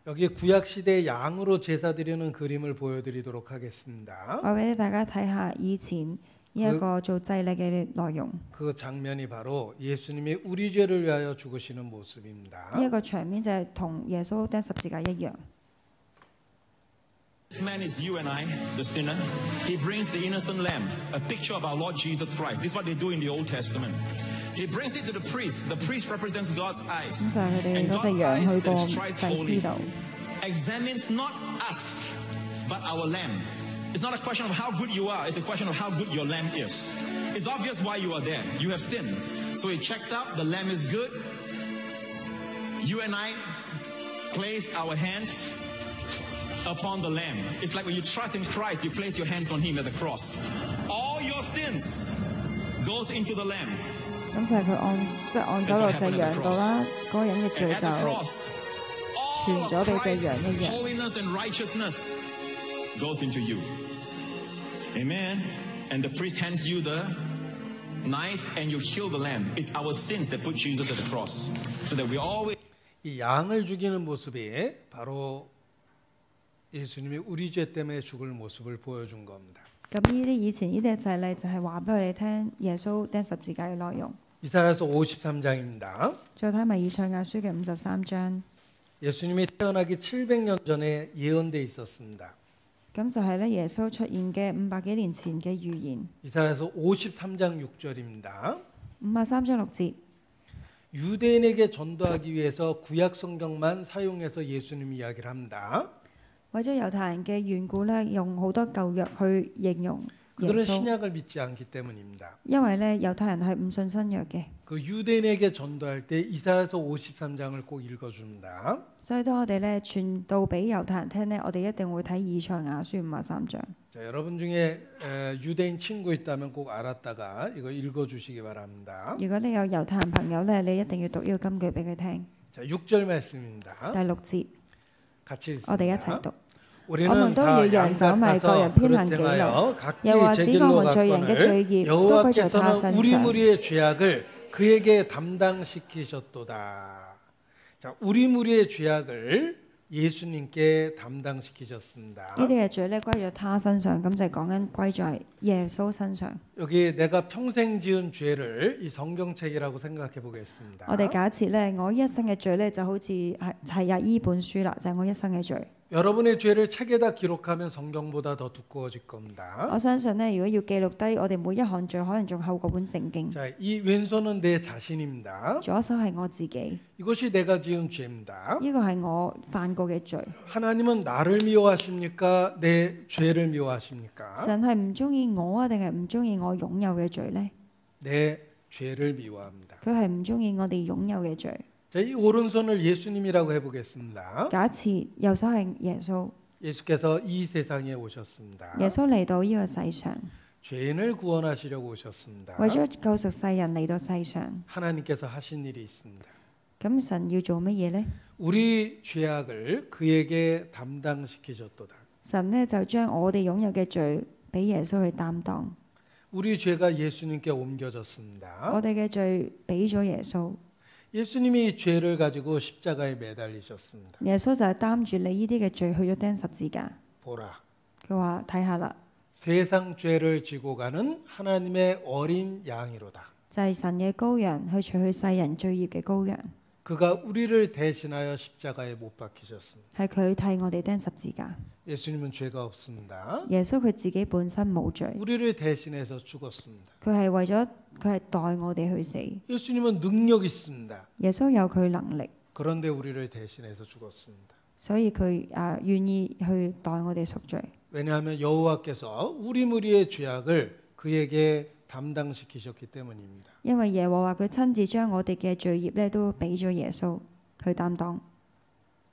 여기 구약 시대 양으로 제사 드리는 그림을 보여드리도록 하겠습니다. 我俾大家睇下以前呢一個做祭禮嘅內容。 그 장면이 바로 예수님이 우리 죄를 위하여 죽으시는 모습입니다. 呢一個場面就係同耶穌釘十字架一樣。 This man is you and I, the sinner. He brings the innocent lamb, a picture of our Lord Jesus Christ. This is what they do in the Old Testament. He brings it to the priest. The priest represents God's eyes. 咁就係佢哋 And 攞 God's 隻羊 eyes 去 that 個 is 祭 thrice 司 holy 度。 examines not us, but our lamb. It's not a question of how good you are. It's a question of how good your lamb is. It's obvious why you are there. You have sinned. So he checks out. The lamb is good. You and I place our hands upon the lamb. It's like when you trust in Christ, you place your hands on him at the cross. All your sins goes into the lamb. 咁就係佢按手落隻羊度啦，嗰個人嘅罪 And at the 就 cross, all 傳 of 咗俾隻羊 Christ's 一樣。 holiness and righteousness goes into you. Amen. And the priest hands you the knife and you kill the lamb. It's our sins that put Jesus at the cross. So that we always 이 양을 죽이는 모습이 바로 예수님이 우리 죄 때문에 죽을 모습을 보여준 겁니다. 咁呢啲以前呢啲祭禮就係話俾我哋聽耶穌釘十字架嘅內容。 이사야서 53장입니다. 再睇埋以賽亞書嘅53章， 예수님이 태어나기 700년 전에 예언돼 있었습니다. 咁就係咧耶穌出現嘅500幾年前嘅預言。 이사야서 53장 6절입니다. 53章6節， 유대인에게 전도하기 위해서 구약 성경만 사용해서 예수님 이야기를 합니다. 為咗猶太人嘅緣故咧，用好多舊約去形容耶 그들은 穌， 신약을 믿지 않기 때문입니다. 因為咧猶太人係唔信新約嘅， 그 유대인에게 전도할 때 이사야서 53장을 꼭 읽어줍니다. 所以當我哋咧傳道俾猶太人聽咧，我哋一定會睇以賽亞書53章。 자, 여러분 중에 유대인 친구 있다면 꼭 알았다가 이거 읽어주시기 바랍니다. 如果你有猶太人朋友咧，你一定要讀呢個金句俾佢聽。 자, 6절 말씀입니다. 第6節， 같이 我哋一 읽습니다. 齊讀。 우리는 我們都 다 如羊走迷，各 양같아서 人偏行己路。 그릇행하여 각기 又話 제 使我 길로 們罪人嘅罪孽 갔거늘 都歸在他 여호와께서는 身 우리 上。 무리의 죄악을 그에게 담당시키셨도다. 자, 우리 무리의 죄악을 예수님께 담당시키셨습니다. 呢啲嘅罪咧歸咗他身上，咁就係講緊歸在耶穌身上。 여기 내가 평생 지은 죄를 이 성경책이라고 생각해 보겠습니다. 我哋假設咧，我一生嘅罪咧就好似係呢本書啦，就係我一生嘅罪。 여러분의 죄를 책에다 기록하면 성경보다 더 두꺼워질 겁니다. 我相信咧，如果要記錄低我哋每一項罪，可能仲厚過本聖經。 자, 이 왼손은 내 자신입니다. 左手係我自己， 이것이 내가 지은 죄입니다. 呢個係我犯過嘅罪。 하나님은 나를 미워하십니까? 내 죄를 미워하십니까? 神係唔中意我啊，定係唔中意我擁有嘅罪呢？ 내 죄를 미워합니다. 佢係唔中意我哋擁有嘅罪。 자, 이 오른손을 예수님이라고 해보겠습니다. 假設右手係耶穌， 예수께서 이 세상에 오셨습니다. 耶穌嚟到呢個世上， 죄인을 구원하시려고 오셨습니다. 為咗救贖世人嚟到世上。 하나님께서 하신 일이 있습니다. 咁神要做乜嘢呢？ 우리 죄악을 그에게 담당시키셨도다. 神呢就將我哋擁有嘅罪俾耶穌去擔當， 우리 죄가 예수님께 옮겨졌습니다. 我哋嘅罪俾咗耶穌， 예수님이 죄를 가지고 십자가에 매달리셨습니다. 耶穌就係擔住你呢啲嘅罪去咗釘十字架。 보라, 佢話睇下啦， 세상 죄를 지고 가는 하나님의 어린 양이로다. 就係神嘅羔羊去除去世人罪孽嘅羔羊， 그가 우리를 대신하여 십자가에 못 박히셨습니다. 係佢替我哋釘十字架。 예수님은 죄가 없습니다. 耶穌佢自己本身冇罪， 우리를 대신해서 죽었습니다. 佢係為咗佢係代我哋去死。 예수님은 능력 있습니다. 耶穌有佢能力， 그런데 우리를 대신해서 죽었습니다. 所以佢願意去代我哋贖罪。 왜냐하면 여호와께서 우리 무리의 죄악을 그에게 담당시키셨기 때문입니다. 因為耶和華佢親自將我哋嘅罪孽咧都俾咗耶穌去擔當。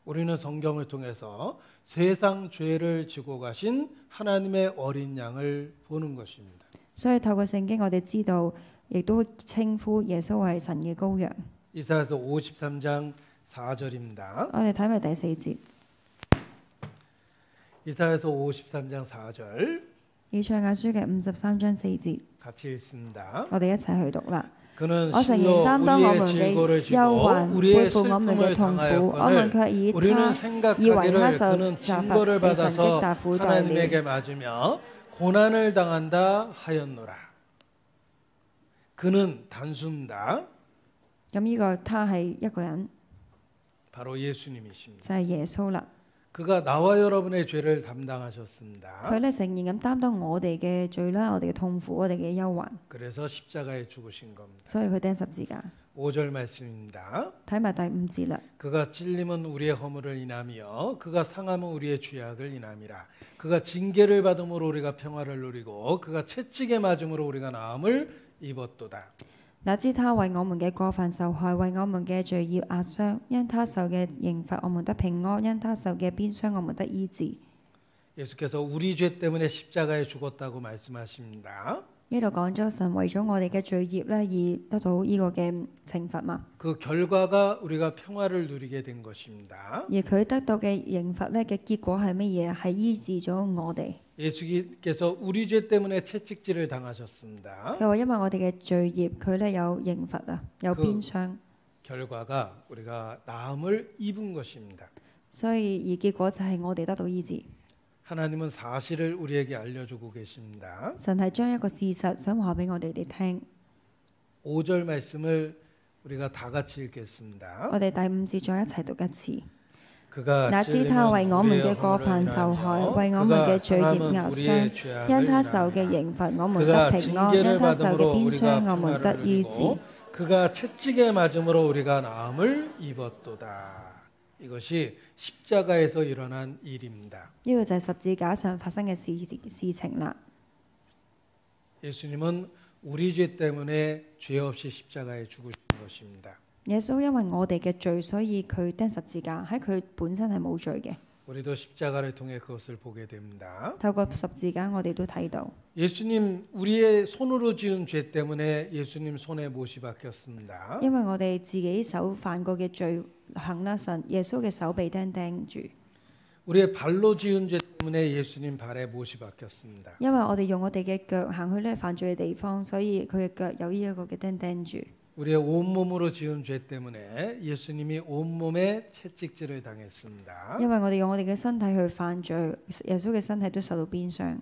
우리는 성경을 통해서 세상 죄를 지고 가신 하나님의 어린 양을 보는 것입니다. 所以透過聖經，我哋知道亦都稱呼耶穌係神嘅羔羊。 이사야서 53장 4절입니다. 我哋睇埋第4節， 이사야서 53장 4절 以賽亞書嘅53章4節， 같이 읽습니다. 我哋一齊去讀啦。 그는 我承認 실로 擔當我 우리의 們嘅 질고를 憂患， 지고 背 우리의 負我們嘅 슬픔을 痛苦，我們卻 당하였거늘 以 우리는 他以為他 생각하기를 受 그는 責罰， 징벌을 被神擊 받아서 打苦待了。 하나님에게 맞으며 고난을 당한다 하였노라. 그는 단수입니다. 咁呢個他係一個人， 바로 예수님이십니다. 就係耶穌啦。 그가 나와 여러분의 죄를 담당하셨습니다. 佢咧誠然咁擔當我哋嘅罪啦，我哋嘅痛苦，我哋嘅憂患， 그래서 십자가에 죽으신 겁니다. 所以佢釘十字架。 5절 말씀입니다. 睇埋第5節啦。 그가 찔림은 우리의 허물을 인하며 그가 상함은 우리의 죄악을 인함이라. 그가 징계를 받음으로 우리가 평화를 누리고 그가 채찍에 맞음으로 우리가 나음을 입었도다. 那知他為我們嘅過犯受害，為我們嘅罪孽壓傷，因他受嘅刑罰，我們得平安；因他受嘅鞭傷，我們得醫治。 예수께서 우리 죄 때문에 십자가에 죽었다고 말씀하십니다. 呢度講咗神為咗我哋嘅罪孽咧而得到呢個嘅懲罰嘛， 그 결과가 우리가 평화를 누리게 된 것입니다. 而佢得到嘅刑罰咧嘅結果係乜嘢？係醫治咗我哋。 예수께서 우리 죄 때문에 채찍질을 당하셨습니다. 佢話因為我哋嘅罪孽，佢咧有刑罰啊，有鞭傷， 결과가 우리가 나음을 입은 것입니다. 所以而結果就係我哋得到醫治。 하나님은 사실을 우리에게 알려주고 계십니다. 神係將一個事實想話俾我哋哋聽。 5절 말씀을 우리가 다 같이 읽겠습니다. 我哋第5節再一齊讀一次。 그가 那知他為我們嘅過犯受害，為我們嘅罪孽壓傷，因他受嘅刑罰，我們得平安；因他受嘅鞭傷，我們得醫治。 그가 채찍에 맞음으로 우리가 나음을 입었도다. 이것이 십자가에서 일어난 일입니다. 呢個就係十字架上發生嘅事情啦。 예수님은 우리 죄 때문에 죄 없이 십자가에 죽으신 것입니다. 耶穌因為我哋嘅罪，所以佢釘十字架，喺佢本身係冇罪嘅。 우리도 십자가를 통해 그것을 보게 됩니다. 透過十字架，我哋都睇到 예수님 우리의 손으로 지은 죄 때문에 예수님 손에 못이 박혔습니다. 因為我哋自己手犯過嘅罪行啦，神耶穌嘅手被釘住。 우리의 발로 지은 죄 때문에 예수님 발에 못이 박혔습니다. 因為我哋用我哋嘅腳行去咧犯罪嘅地方，所以佢嘅腳有呢一個嘅釘住。 우리의 온몸으로 지은 죄 때문에 예수님이 온몸에 채찍질을 당했습니다. 因為我哋用我哋嘅身體去犯罪，耶穌嘅身體都受到鞭傷。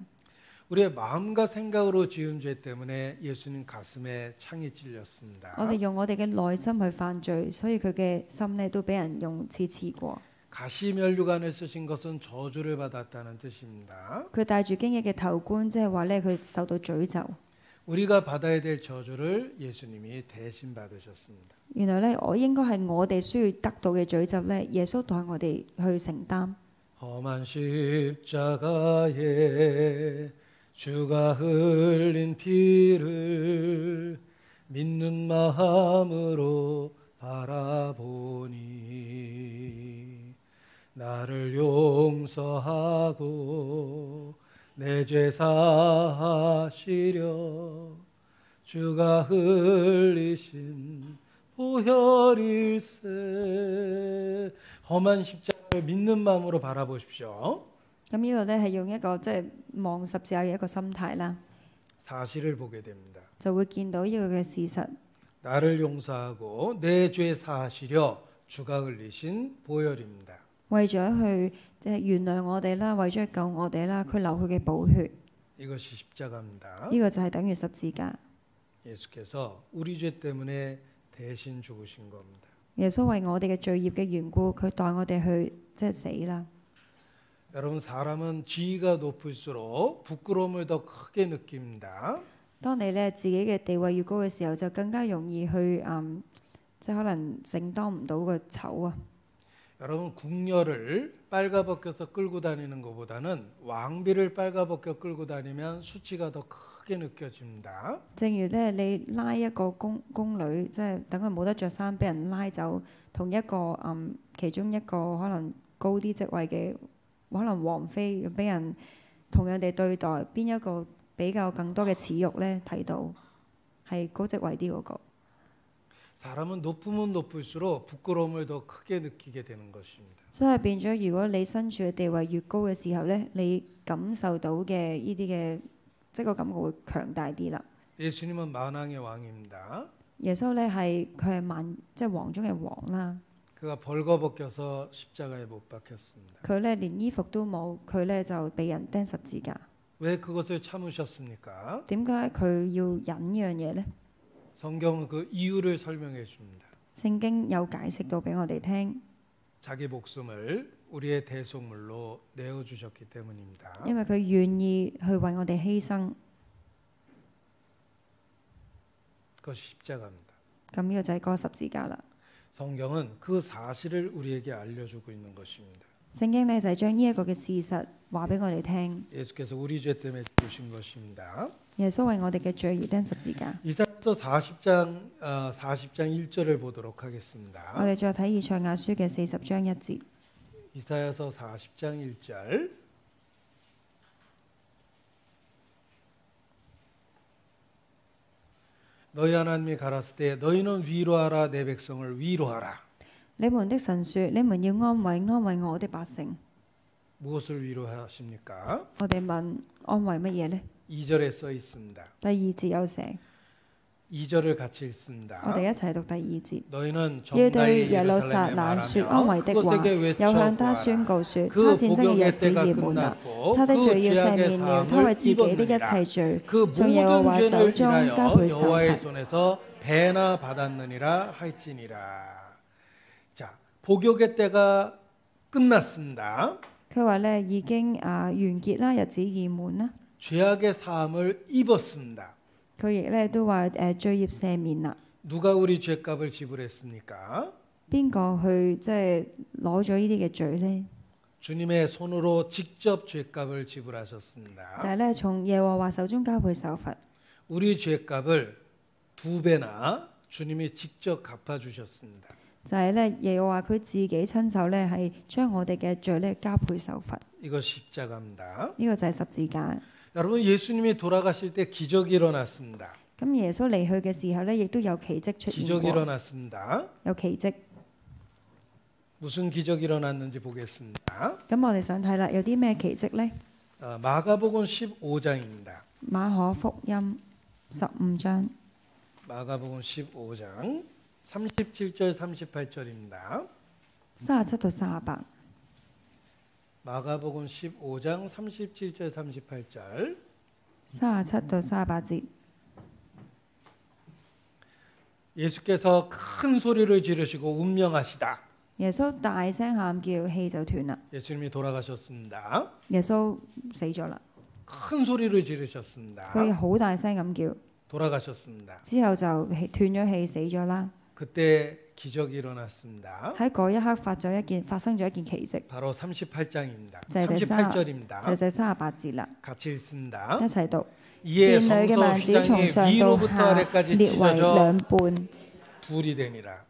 우리의 마음과 생각으로 지은 죄 때문에 예수님 가슴에 창이 찔렸습니다. 我哋用我哋嘅內心去犯罪，所以佢嘅心咧都俾人用刺刺過。 가시면류관을 쓰신 것은 저주를 받았다는 뜻입니다. 佢戴住荊棘嘅頭冠，即係話咧佢受到詛咒。 우리가 받아야 될 저주를 예수님이 대신 받으셨습니다. 原來咧，我應該係我哋需要得到嘅詛咒咧，耶穌代我哋去承擔。 험한 십자가에 주가 흘린 피를 믿는 마음으로 바라보니 나를 용서하고 내 죄 사하시려 주가 흘리신 보혈일세. 험한 십자가를 믿는 마음으로 바라보십시오. 咁呢度咧係用一個即係望十字架嘅一個心態啦， 사실을 보게 됩니다. 就會見到呢個嘅事實。 나를 용서하고 내 죄 사하시려 주가 흘리신 보혈입니다. 為咗去即係原諒我哋啦，為咗去救我哋啦，佢流佢嘅寶血， 이것이 십자가입니다. 呢個就係等於十字架。 예수께서 우리 죄 때문에 대신 죽으신 겁니다. 耶穌為我哋嘅罪孽嘅緣故，佢代我哋去即係死啦。 여러분 사람은 지위가 높을수록 부끄러움을 더 크게 느낍니다. 當你咧自己嘅地位越高嘅時候，就更加容易去即係可能承擔唔到個醜啊。 여러분 궁녀를 빨가벗겨서 끌고 다니는 것보다는 왕비를 빨가벗겨 끌고 다니면 수치가 더 크게 느껴집니다. 正如咧，你拉一個宮女，即係等佢冇得着衫，俾人拉走，同一個其中一個可能高啲職位嘅可能王妃，俾人同樣地對待，邊一個比較更多嘅恥辱咧？睇到係高職位啲嗰個。 사람은 높으면 높을수록 부끄러움을 더 크게 느끼게 되는 것입니다. 所以變咗，如果你身處嘅地位越高嘅時候咧，你感受到嘅呢啲嘅即係個感覺會強大啲啦。 예수님은 만왕의 왕입니다. 耶穌咧佢係萬即係王中嘅王啦。 그가 벌거벗겨서 십자가에 못 박혔습니다. 佢咧連衣服都冇，佢咧就被人釘十字架。 왜 그것을 참으셨습니까? 點解佢要忍呢樣嘢咧？ 성경은 그 이유를 설명해 줍니다. 聖經有解釋到俾我哋聽， 자기 목숨을 우리의 대속물로 내어 주셨기 때문입니다. 因為佢願意去為我哋犧牲， 그것이 십자가입니다. 咁呢個就係嗰個十字架啦。 성경은 그 사실을 우리에게 알려주고 있는 것입니다. 聖經咧就係將呢一個嘅事實話俾我哋聽， 예수께서 우리 죄 때문에 죽으신 것입니다. 耶穌為我哋嘅罪而釘十字架。 이사야서 40장 1절을 보도록 我 하겠습니다. 哋再睇以賽亞書嘅40章1節。 이사야서 40장 1절. 너희 하나님이 가라사대 너희는 위로하라 내 백성을 위로하라. 你們的神說：你們要安慰安慰我的百姓。 무엇을 위로하십니까? 我哋問安慰乜嘢呢？ 2절에 써 있습니다. 第2節有寫， 2절을 같이 읽습니다. 我哋一齊讀第2節。 너희는 要 정나이 對耶路撒 예루살렘에 冷說安慰 말하며 的話， 그곳에게 又向他 외쳐 宣告說：他 그 戰爭嘅日 복역의 子 때가 已滿啦， 끝났고 他的 그 罪要赦 죄악의 免了，他為 사함을 自己的一 입었느니라. 切罪 그 從耶和 모든 華手 죄를 中加 인하여 倍受 여호와의 罰。 손에서 배나 받았느니라 할지니라. 자, 복역의 때가 끝났습니다. 佢話咧已經完結啦，日子已滿啦。 죄악의 사함을 입었습니다. 佢亦咧都話罪孽赦免啦。 누가 우리 죄값을 지불했습니까? 邊個去即係攞咗呢啲嘅罪呢？ 주님의 손으로 직접 죄값을 就 지불하셨습니다. 係咧從耶和華手中加倍受罰。 우리 죄값을 2배나 주님이 직접 갚아주셨습니다. 就係咧耶和華佢自己親手咧係將我哋嘅罪咧加倍受罰。 이거 십자가입니다. 呢個就係十字架。 여러분 예수님이 돌아가실 때 기적이 일어났습니다. 咁耶穌離去嘅時候咧，亦都有奇蹟出現 기적이 過， 일어났습니다. 有奇蹟。 무슨 기적이 일어났는지 보겠습니다. 咁我哋想睇啦，有啲咩奇蹟呢？ 마가복음 15장입니다. 馬可福音15章 마가복음 15장 37절 38절입니다. 37到38。 마가복음 15장 37절 38절. 37到38節。 예수께서 큰 소리를 지르시고 운명하시다. 耶穌大聲喊叫，氣就斷啦。 예수님이 돌아가셨습니다. 耶穌死咗啦， 큰 소리를 지르셨습니다. 佢好大聲咁叫， 돌아가셨습니다. 之後就斷咗氣死咗啦。 그때 기적이 일어났습니다. 喺嗰一刻發生咗一件奇蹟， 바로 38장입니다. 就係第 38절입니다. 就係38節啦， 같이 읽습니다. 一齊讀。 이에 殿裏嘅 성소 幔子從 휘장이 上到 위로부터 下 아래까지 裂為 찢어져 兩半。 둘이 되니라.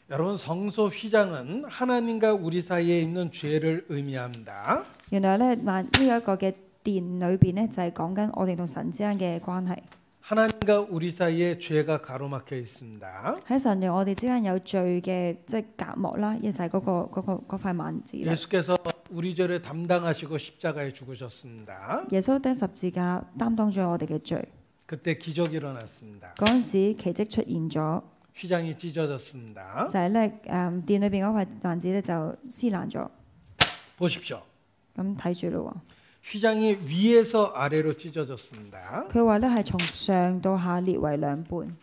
여러분 성소 휘장은 하나님과 우리 사이에 있는 죄를 의미합니다. 原來咧，呢一個嘅殿裏邊咧，就係講緊我哋同神之間嘅關係。 하나님과 우리 사이에 죄가 가로막혀 있습니다. 喺神同我哋之間有罪嘅即係隔膜啦，就係嗰塊幔子啦。 예수께서 우리 죄를 담당하시고 십자가에 죽으셨습니다. 耶穌釘十字架擔當咗我哋嘅罪。 그때 기적이 일어났습니다. 嗰陣時奇蹟出現咗， 휘장이 찢어졌습니다. 就係咧殿裏邊嗰塊幔子咧就撕爛咗。 보십시오. 咁睇住咯 휘장이 위에서 아래로 찢어졌습니다. 喎，佢話咧係從上到下裂為兩半。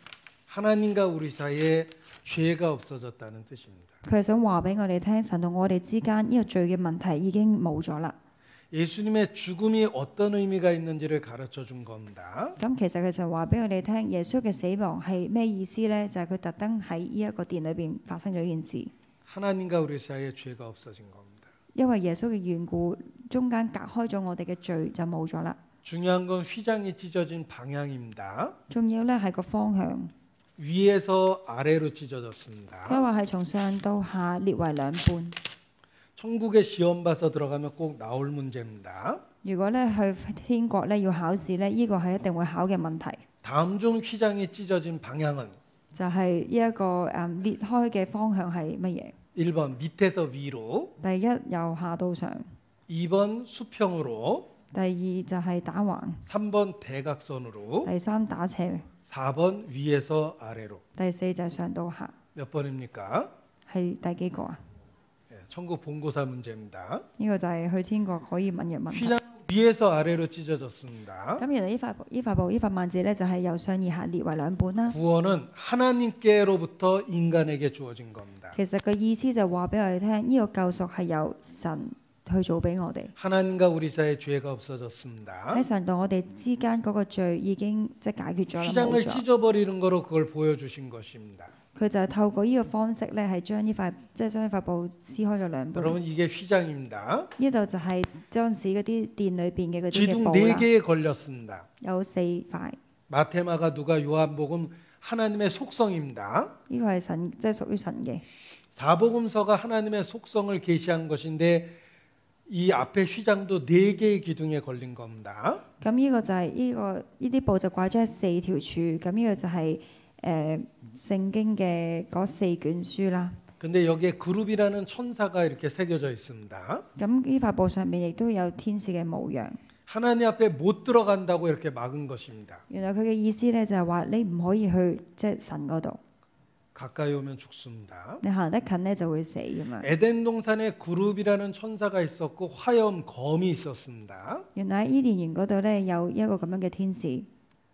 하나님과 우리 사이에 죄가 없어졌다는 뜻입니다. 佢係想話俾我哋聽，神同我哋之間呢個罪嘅問題已經冇咗啦。 예수님의 죽음이 어떤 의미가 있는지를 가르쳐 준 겁니다. 咁其實佢就話俾我哋聽，耶穌嘅死亡係咩意思呢？就係佢特登喺呢一個殿裏邊發生咗一件事， 하나님과 우리 사이에 죄가 없어진 겁니다. 因為耶穌嘅緣故，中間隔開咗我哋嘅罪就冇咗啦。 중요한 건 휘장이 찢어진 방향입니다. 仲要咧係個方向， 위에서 아래로 佢 찢어졌습니다. 話係從上到下裂為兩半。 천국에 시험 봐서 들어가면 꼭 나올 문제입니다. 如果咧去天國咧要考試咧，呢個係一定會考嘅問題。 다음 중 휘장이 찢어진 방향은? 就係呢一個裂開嘅方向係乜嘢？ 1번 밑에서 위로, 第一由下到上， 2번 수평으로, 第二就係打橫， 3번 대각선으로, 第三打斜， 4번 위에서 아래로. 第四就係上到下， 몇 번입니까? 係第幾個啊？ 예, 천국 본고사 문제입니다. 呢個就係去天國可以問嘅問題。 휘장 위에서 아래로 찢어졌습니다. 咁原來呢塊幔子咧就係由上而下裂為兩半啦。 구원은 하나님께로부터 인간에게 주어진 겁니다. 其實個意思就話俾我哋聽，呢、個救贖係由神去做俾我哋。 하나님과 우리 사이의 죄가 없어졌습니다. 喺神同我哋之間嗰個罪已經即係解決咗啦，冇 휘장을 咗。 찢어버리는 거로 그걸 보여주신 것입니다. 佢就係透過呢個方式咧，係將呢塊將呢塊布撕開咗兩半。 여러분 이게 휘장입니다. 呢度就係當時嗰啲殿裏邊嘅嗰啲嘅 기둥 布 네 啦， 개에 걸렸습니다. 有四塊。 마테마가 누가 요한복음 하나님의 속성입니다. 呢個係神即係屬於神嘅。 사복음서가 하나님의 속성을 계시한 것인데 이 앞에 휘장도 네 개의 기둥에 걸린 겁니다. 咁呢個就係呢啲布就掛咗喺四條柱。咁呢個就係聖經嘅嗰四卷書啦。 근데 여기에 그룹이라는 천사가 이렇게 새겨져 있습니다. 咁呢塊布上面亦都有天使嘅模樣。 하나님 앞에 못 들어간다고 이렇게 막은 것입니다. 原來佢嘅意思咧就係話你唔可以去即係神嗰度， 가까이 오면 죽습니다. 你行得近咧就會死咁樣。 에덴 동산에 그룹이라는 천사가 있었고 화염 검이 있었습니다. 原來喺伊甸園嗰度咧有一個咁樣嘅天使，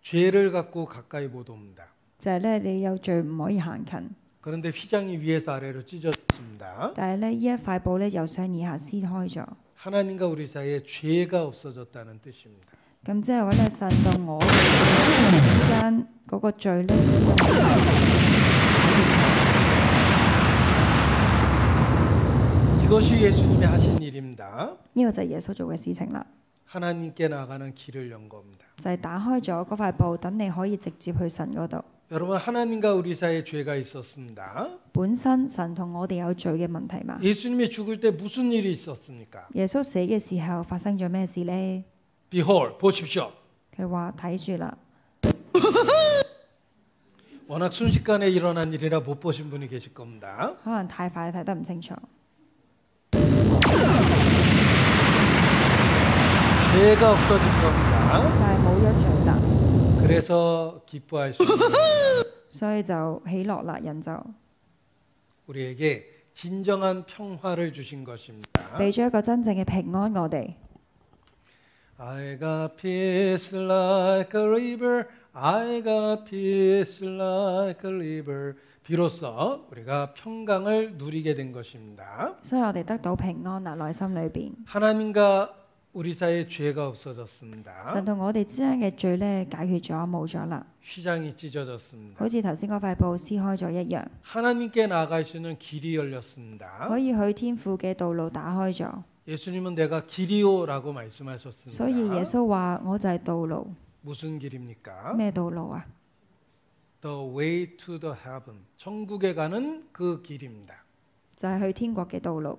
죄를 갖고 가까이 못 옵니다. 就係咧你有罪唔可以行近。 그런데 휘장이 위에서 아래로 찢어졌습니다. 但係咧呢一塊布咧由上而下撕開咗， 하나님과 우리 사이에 죄가 없어졌다는 뜻입니다. 咁即係話咧神同我哋嘅之間嗰個罪咧嘅問題解決咗。 이것이 예수님이 하신 일입니다. 呢個就係耶穌做嘅事情啦， 하나님께 나가는 길을 연 겁니다. 就係打開咗嗰塊布，等你可以直接去神嗰度。 여러분 하나님과 우리 사이에 죄가 있었습니다. 本身神同我哋有罪嘅問題嘛。 예수님이 죽을 때 무슨 일이 있었습니까? 耶穌死嘅時候發生咗咩事呢？ Behold, 보십시오. 佢話睇住啦， 워낙 순식간에 일어난 일이라 못 보신 분이 계실 겁니다. 可能太快睇得唔清楚。 죄가 없어진 겁니다. 就係冇咗罪啦， 그래서 기뻐할 수 있는 겁니다. 所以就喜樂啦，人就 우리에게 진정한 평화를 주신 것입니다. 俾咗一個真正嘅平安我哋。 I got peace like a river. I got peace like a river. 비로소 우리가 평강을 누리게 된 것입니다. 所以我哋得到平安啦，內心裏邊。 하나님과 우리 사이에 죄가 없어졌습니다. 神同我哋之間嘅罪咧解決咗，冇咗啦， 휘장이 찢어졌습니다. 好似頭先嗰塊布撕開咗一樣， 하나님께 나아갈 수 있는 길이 열렸습니다. 可以去天父嘅道路打開咗。 예수님은 내가 길이요라고 所以耶 말씀하셨습니다. 穌話：我就係道路。 무슨 길입니까? 咩道路啊？ The way to the heaven. 천국에 가는 그 길입니다. 就係去天國嘅道路。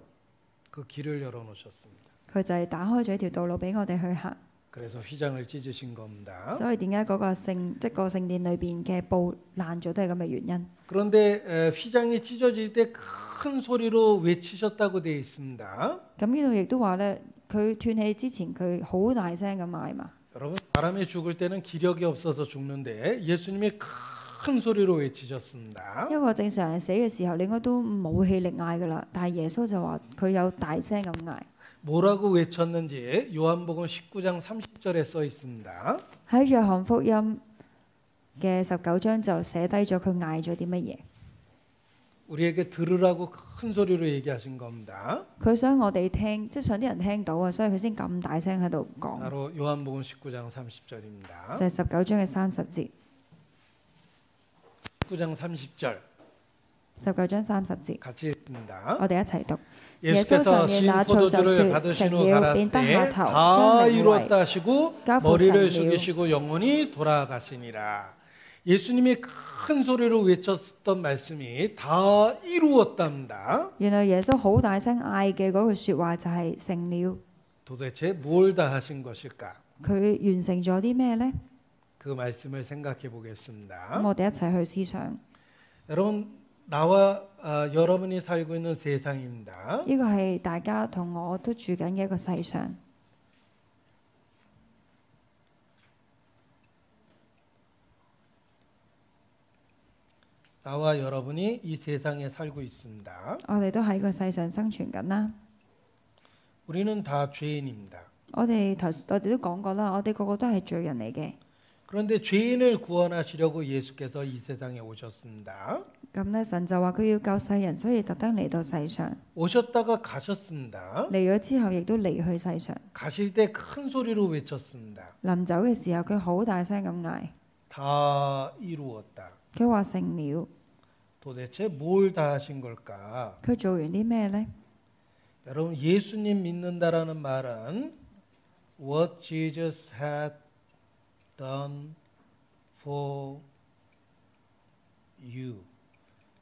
그 길을 열어놓으셨습니다. 佢就係打開咗一條道路俾我哋去行。 그래서 휘장을 찢으신 겁니다. 所以點解嗰個聖殿裏邊嘅布爛咗都係咁嘅原因。 그런데 휘장이 찢어질 때 큰 소리로 외치셨다고 되어 있습니다. 咁呢度亦都話咧，佢斷氣之前佢好大聲咁嗌嘛。 여러분 사람이 죽을 때는 기력이 없어서 죽는데 예수님이 큰 소리로 외치셨습니다. 一個正常人死嘅時候，你應該都冇氣力嗌噶啦，但係耶穌就話佢有大聲咁嗌。 뭐라고 외쳤는지 요한복음 19장 30절에 써 있습니다. 喺約翰福音嘅19章就寫低咗佢嗌咗啲乜嘢。 우리에게 들으라고 큰 소리로 얘기하신 겁니다. 佢想我哋聽，即係想啲人聽到啊，所以佢先咁大聲喺度講。 바로 요한복음 19장 30절입니다. 就係19章嘅30節。 19장 30절 19章30節， 같이 읽습니다. 我哋一齊讀。耶穌 예수께서 上面 신 那造就 포도주를 說： 받으신 成 후 了， 가라사대 便得下頭， 다 將名為 이루었다 하시고交付 머리를 神了。 숙이시고 영원히 돌아가시니라. 예수님이 큰 소리로 외쳤던 말씀이 다 이루었답니다. 原來耶穌好大聲嗌嘅嗰句説話就係成了。 도대체 뭘 다 하신 것일까? 佢完成咗啲咩呢？ 그 말씀을 생각해 보겠습니다. 咁我哋一齊去思想， 여러분 나와 여러분이 살고 있는 세상입니다. 呢個係大家同我都住緊嘅一個世上。 나와 여러분이 이 세상에 살고 있습니다. 我哋都喺個世上生存緊啦。 우리는 다 죄인입니다. 我哋都講過啦，我哋個個都係罪人嚟嘅。 그런데 죄인을 구원하시려고 예수께서 이 세상에 오셨습니다. 咁呢，神就話佢要救世人，所以特登嚟到世上。 오셨다가 가셨습니다. 嚟咗之後，亦都離去世上。 가실 때 큰 소리로 외쳤습니다. 臨走嘅時候，佢好大聲咁嗌， 다 이루었다. 佢話成了。 도대체 뭘 다 하신 걸까? 佢做完啲咩呢？ 여러분 예수님 믿는다라는 말은 what Jesus had done for you.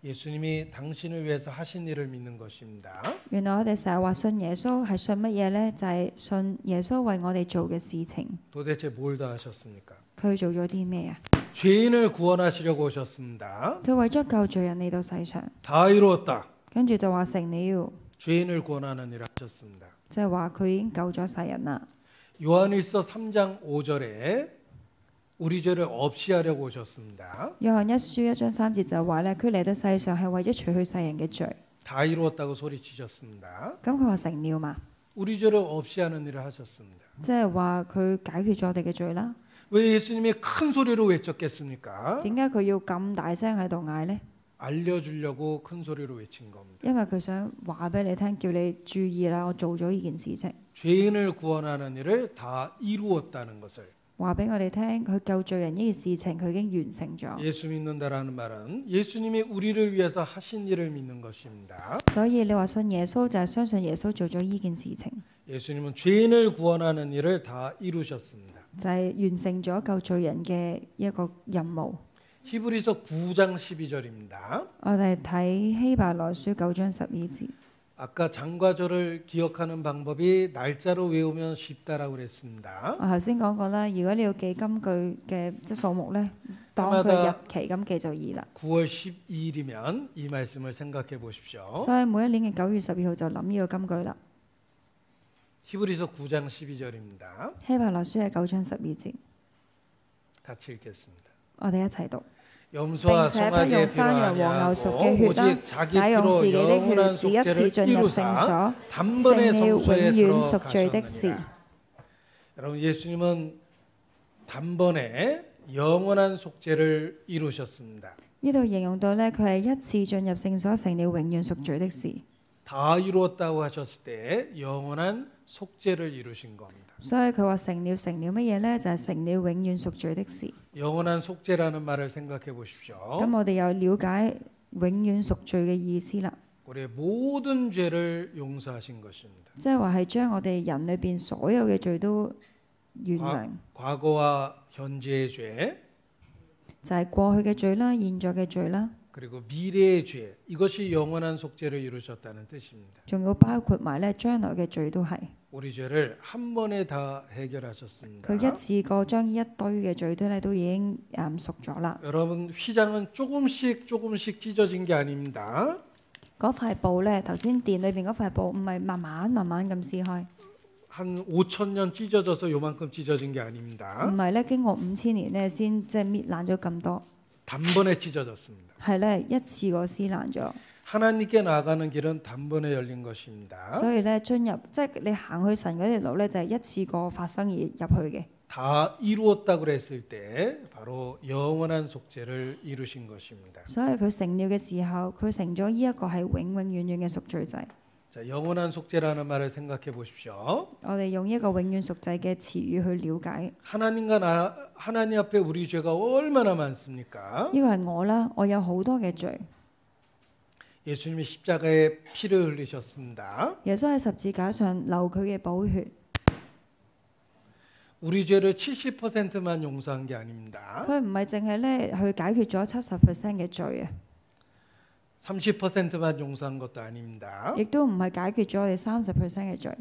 예수님이 당신을 위해서 하신 일을 믿는 것입니다. 原來我哋成日話信耶穌係信乜嘢呢？就係信耶穌為我哋做嘅事情。 도대체 뭘 다 하셨습니까? 佢做咗啲咩啊？ 죄인을 구원하시려고 오셨습니다. 佢為咗救罪人嚟到世上， 다 이루었다. 跟住就話成了， 죄인을 구원하는 일을 하셨습니다. 即係話佢已經救咗世人啦。 요한일서 3장 5절에 우리 죄를 없이 하려고 오셨습니다. 約翰一書1章3節就話咧，佢嚟到世上係為咗除去世人嘅罪。 다 이루었다고 소리치셨습니다. 咁佢話成了嘛， 우리 죄를 없이 하는 일을 하셨습니다. 即係話佢解決咗我哋嘅罪啦。 왜 예수님이 큰 소리로 외쳤겠습니까? 點解佢要咁大聲喺度嗌呢？ 알려주려고 큰 소리로 외친 겁니다. 因為佢想話俾你聽，叫你注意啦，我做咗呢件事情， 죄인을 구원하는 일을 다 이루었다는 것을 話俾我哋聽，佢救罪人呢件事情佢已經完成咗。 예수 믿는다라는 말은 예수님이 우리를 위해서 하신 일을 믿는 것입니다. 所以你話信耶穌就係相信耶穌做咗呢件事情， 예수님은 죄인을 구원하는 일을 다 이루셨습니다. 就係完成咗救罪人嘅一個任務。 히브리서 9장 12절입니다. 我哋睇希伯來書9章12節。 아까 장과절을 기억하는 방법이 날짜로 외우면 쉽다라고 그랬습니다. 我頭先講過啦，如果你要記金句嘅即係數目呢，當佢日期咁記就易啦。 9월 12일이면 이 말씀을 생각해 보십시오. 所以每一年嘅9月12號就諗呢個金句啦。 히브리서 9장 12절입니다. 希伯來書係9章12節， 같이 읽겠습니다. 我哋一齊讀。 염소와 並且不 송아지의 用 피로 山羊和牛 아니하고 屬嘅血啦， 오직 자기 乃用 피로 自己的 영원한 血，只一次 속죄를 進入聖 이루사 所， 단번에 成了永 성소에 遠贖罪的事。 들어가셨느니라. 여러분 예수님은 단번에 영원한 속죄를 이루셨습니다. 呢度形容到呢，佢係一次進入聖所，成了永遠贖罪的事。 다 이루었다고 하셨을 때 영원한 속죄를 이루신 겁니다. 所以佢話成了乜嘢呢？就係成了永遠贖罪的事。 영원한 속죄라는 말을 생각해 보십시오. 咁我哋又了解永遠贖罪嘅意思啦， 우리의 모든 죄를 용서하신 것입니다. 即係話係將我哋人裏邊所有嘅罪都原諒， 과거와 현재의 죄, 就係過去嘅罪啦、現在嘅罪啦， 그리고 미래의 죄, 이것이 영원한 속죄를 이루셨다는 뜻입니다. 仲要包括埋咧將來嘅罪都係。 우리 죄를 한 번에 다 해결하셨습니다. 佢一次過將呢一堆嘅罪都已經贖咗啦。 여러분 휘장은 조금씩 찢어진 게 아닙니다. 嗰塊布呢，頭先殿裏邊嗰塊布唔係慢慢咁撕開， 한 5,000년 찢어져서 요만큼 찢어진 게 唔 아닙니다. 係呢經過5000年呢先即係搣爛咗咁多， 단번에 찢어졌습니다. 係呢一次過撕爛咗。 하나님께 나아가는 길은 단번에 열린 것입니다. 所以呢，進入即係你行去神嗰條路呢，就係一次過發生而入去嘅。 다 이루었다고 그랬을 때 바로 영원한 속죄를 이루신 것입니다. 所以佢成了嘅時候，佢成咗呢一個係永遠嘅贖罪祭。 자, 영원한 속죄라는 말을 생각해 보십시오. 我哋用一個永遠贖祭嘅詞語去了解， 하나님 앞에 우리 죄가 얼마나 많습니까? 呢個係我啦，我有好多嘅罪。 예수님이 십자가에 피를 흘리셨습니다. 耶穌喺十字架上流佢嘅寶血， 우리 죄를 70%만 용서한 게 아닙니다. 佢唔係淨係咧去解決咗70%嘅罪啊， 30%만 용서한 것도 아닙니다. 亦都唔係解決咗我哋30%嘅罪。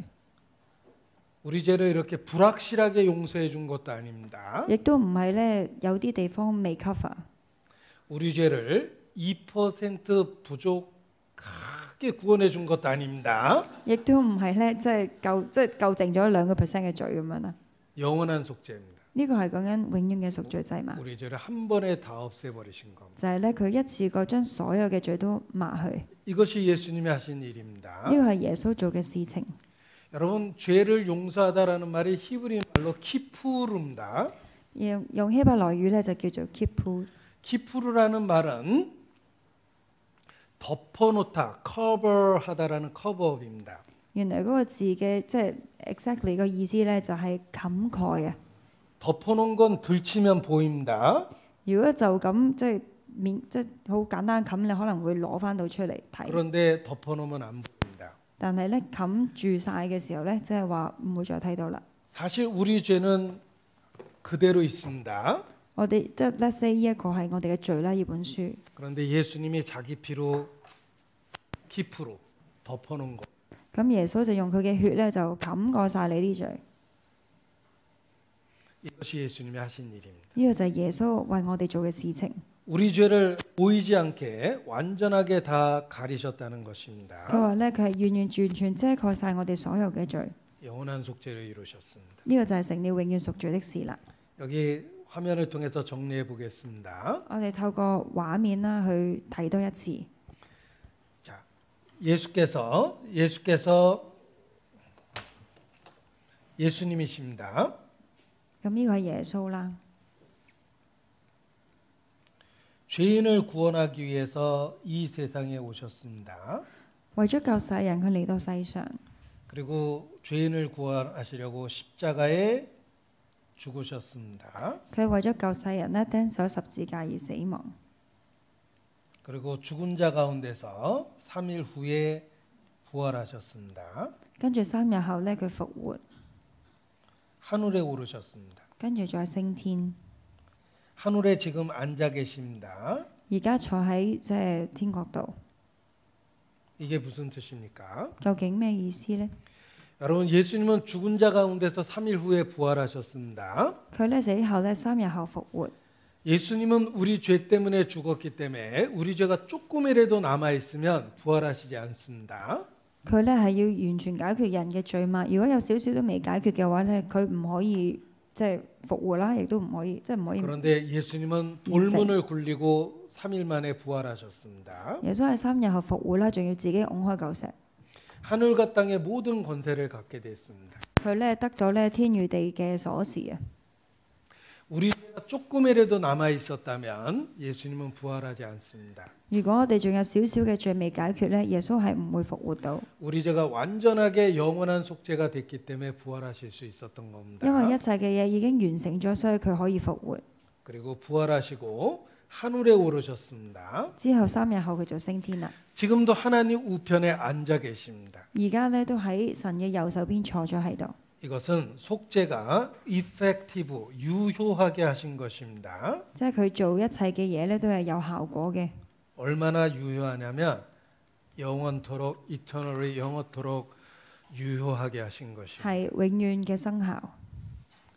우리 죄를 이렇게 불확실하게 용서해 준 것도 아닙니다. 亦都唔係咧有啲地方未 cover， 우리 죄를 2% 부족하게 구원해 준 것도 아닙니다. 亦都唔係咧夠淨咗2% 嘅罪咁樣啦。 영원한 속죄입니다. 呢個係講緊永遠嘅贖罪祭嘛， 우리 죄를 한 번에 다 없애버리신 겁니다. 就係咧佢一次過將所有嘅罪都抹去。 이것이 예수님이 하신 일입니다. 呢個係耶穌做嘅事情。 여러분 죄를 용서하다라는 말이 히브리 말로 키푸르입니다. 用希伯來語咧就叫做 kippur。 키푸르라는 말은 덮어놓다, cover하다라는 커버업입니다. 原來嗰個字嘅即係 exactly 個意思咧就係冚蓋啊。 덮어놓은 건 들치면 보입니다. 如果就咁即係好簡單冚，你可能會攞翻到出嚟睇。 그런데 덮어놓으면 안 보입니다. 但係咧冚住晒嘅時候咧，即係話唔會再睇到啦。 사실 우리 죄는 그대로 있습니다. 我哋即係 let's say 呢一個係我哋嘅罪啦，呢本書。 그런데 예수님이 자기 피로 키프로 덮어놓은 것. 咁耶穌就用佢嘅血咧就冚過晒你啲罪。 이것이 예수님이 하신 일입니다. 呢個就係耶穌為我哋做嘅事情。 우리 죄를 보이지 않게 완전하게 다 가리셨다는 佢 것입니다. 話咧佢係完全遮蓋晒我哋所有嘅罪。 영원한 속죄를 이루셨습니다. 呢個就係成了永遠贖罪的事啦。 여기 화면을 통해서 정리해 보겠습니다. 我哋透過畫面啦去睇多一次。 자, 예수께서 예수님이십니다. 咁呢個係耶穌啦。 죄인을 구원하기 위해서 이 세상에 오셨습니다. 為咗救世人，佢嚟到世上， 그리고 죄인을 구원하시려고 십자가에 죽으셨습니다. 佢為咗救世人呢，釘上十字架而死亡。 그리고 죽은 자 가운데서 3일 후에 부활하셨습니다. 跟住3日後呢，佢復活， 하늘에 오르셨습니다. 跟住再升天。 하늘에 지금 앉아 계십니다. 而家坐喺即係天國度， 이게 무슨 뜻입니까? 究竟咩意思呢？ 여러분 예수님은 죽은 자 가운데서 3일 후에 부활하셨습니다. 佢呢死後呢3日後復活。 예수님은 우리 죄 때문에 죽었기 때문에 우리 죄가 조금이라도 남아 있으면 부활하시지 않습니다. 佢呢係要完全解決人嘅罪嘛。如果有少少都未解決嘅話呢，佢唔可以即係復活啦，亦都唔可以即係唔可以。 그런데 예수님은 돌문을 굴리고 3일 만에 부활하셨습니다. 耶穌係3日後復活啦，仲要自己拱開嚿石。 하늘과 땅의 모든 권세를 갖게 됐습니다. 佢呢得咗呢天與地嘅鎖匙啊！ 우리 죄가 조금이라도 남아 있었다면 예수님은 부활하지 않습니다. 如果我哋仲有少少嘅罪未解決呢，耶穌係唔會復活到， 우리 죄가 완전하게 영원한 속죄가 됐기 때문에 부활하실 수 있었던 겁니다. 因為一切嘅嘢已經完成咗，所以佢可以復活。 그리고 부활하시고 하늘에 오르셨습니다. 之後3日後佢就升天啦。 지금도 하나님 우편에 앉아 계십니다. 而家呢都喺神嘅右手邊坐咗喺度。 이것은 속죄가 effective, 유효하게 하신 것입니다. 即係佢做一切嘅嘢呢都係有效果嘅。 얼마나 유효하냐면 영원토록 eternally 영원토록 유효하게 하신 것입니다. 係永遠嘅生效。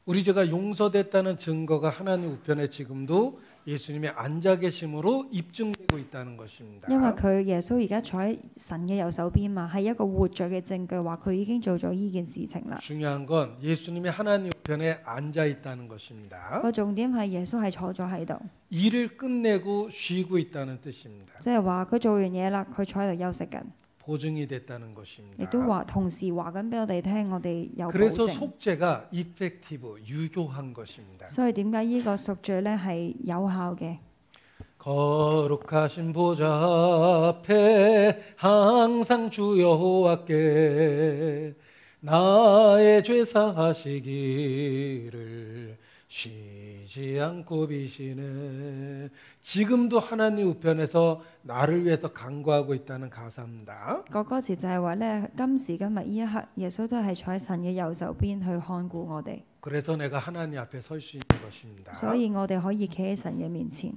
우리 죄가 용서됐다는 증거가 하나님 우편에 지금도 예수님의 앉아 계심으로 입증되고 있다는 것입니다. 因為佢耶穌而家坐喺神嘅右手邊嘛，係一個活着嘅證據，話佢已經做咗呢件事情啦。 중요한 건 예수님이 하나님 우편에 앉아 있다는 것입니다. 個重點係耶穌係坐咗喺度， 일을 끝내고 쉬고 있다는 뜻입니다. 即係話佢做完嘢啦，佢坐喺度休息緊， 보증이 됐다는 亦 것입니다. 都話同時話緊俾我哋聽，我哋有保 그래서 證。 속죄가 effective, 유효한 것입니다. 所以點解呢個贖罪呢係有效嘅？ 거룩하신 보좌 앞에 항상 주 여호와께 나의 죄 사하시기를 쉬지 않고 비시네. 지금도 하나님 우편에서 나를 위해서 간구하고 있다는 가사입니다. 個歌詞就係話呢，今時今日呢一刻，耶穌都係坐喺神嘅右手邊去看顧我哋， 그래서 내가 하나님 앞에 설 수 있는 것입니다. 所以我哋可以企喺神嘅面前。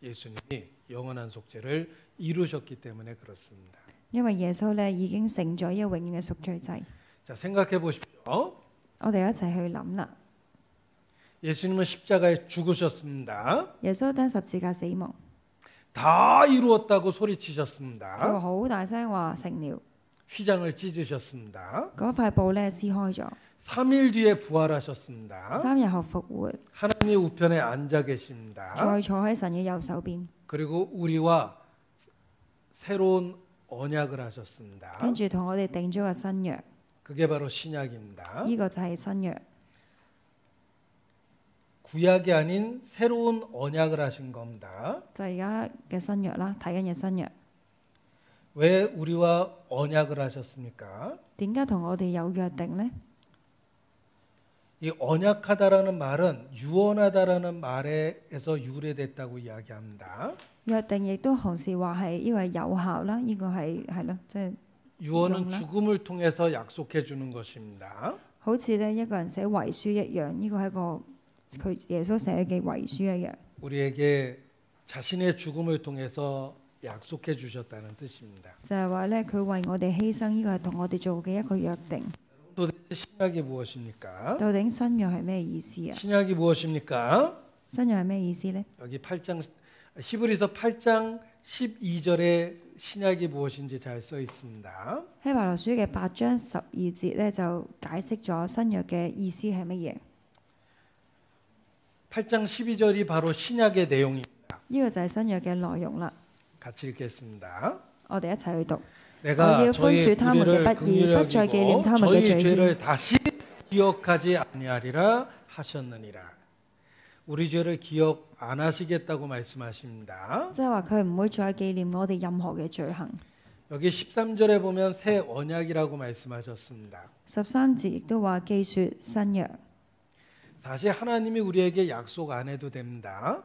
예수님이 영원한 속죄를 이루셨기 때문에 그렇습니다. 因為耶穌呢已經成咗呢個永遠嘅贖罪祭。 자, 생각해 보십시오. 我哋一齊去諗啦。 예수님은 십자가에 죽으셨습니다. 耶穌釘十字架死亡， 다 이루었다고 佢 소리치셨습니다. 話好大聲話成了， 휘장을 찢으셨습니다. 嗰塊布咧撕開咗。 3일 뒤에 부활하셨습니다. 3日後復活， 하나님의 우편에 앉아 계십니다. 再坐喺神嘅右手邊， 그리고 우리와 새로운 언약을 하셨습니다. 跟住同我哋定咗個新約， 그게 바로 신약입니다. 呢、個就係新約。 구약이 아닌 새로운 언약을 하신 겁니다. 就係而家嘅新約啦，睇緊嘅新約。 왜 우리와 언약을 하셨습니까? 點解同我哋有約定呢？ 이 언약하다라는 말은 유언하다라는 말에서 유래됐다고 이야기합니다. 約定亦都同時話係呢個係有效啦，呢、個係咯，即係 유언은 용라? 죽음을 통해서 약속해 주는 것입니다. 好似咧一個人寫遺書一樣，呢、個係一個佢耶穌寫嘅遺書一樣。 우리에게 자신의 죽음을 통해서 약속해 주셨다는 뜻입니다. 就係話咧，佢為我哋犧牲，呢、個係同我哋做嘅一個約定。 도대체 신약이 무엇입니까? 究竟新約係咩意思啊？ 신약이 무엇입니까? 新約係咩意思呢？ 여기 8장 히브리서 8장 12절에 신약이 무엇인지 잘 써 있습니다. 希伯來書嘅8章12節咧就解釋咗新約嘅意思係乜嘢。 8장 12절이 바로 신약의 내용입니다. 呢、個就係新約嘅內容啦。 같이 읽겠습니다. 我哋一齊去讀。 내가 어디에 저희 분수 타문의 우리를 밭이 긍휼히 밭저기 여기고 림 타문의 저희 죄인. 죄를 다시 기억하지 아니하리라 하셨느니라. 우리 죄를 기억 안 하시겠다고 말씀하십니다. 即係話佢唔會再紀念我哋任何嘅罪行。 여기 13절에 보면 새 언약이라고 말씀하셨습니다. 13節亦都話記説新約。 사실 하나님이 우리에게 약속 안 해도 됩니다.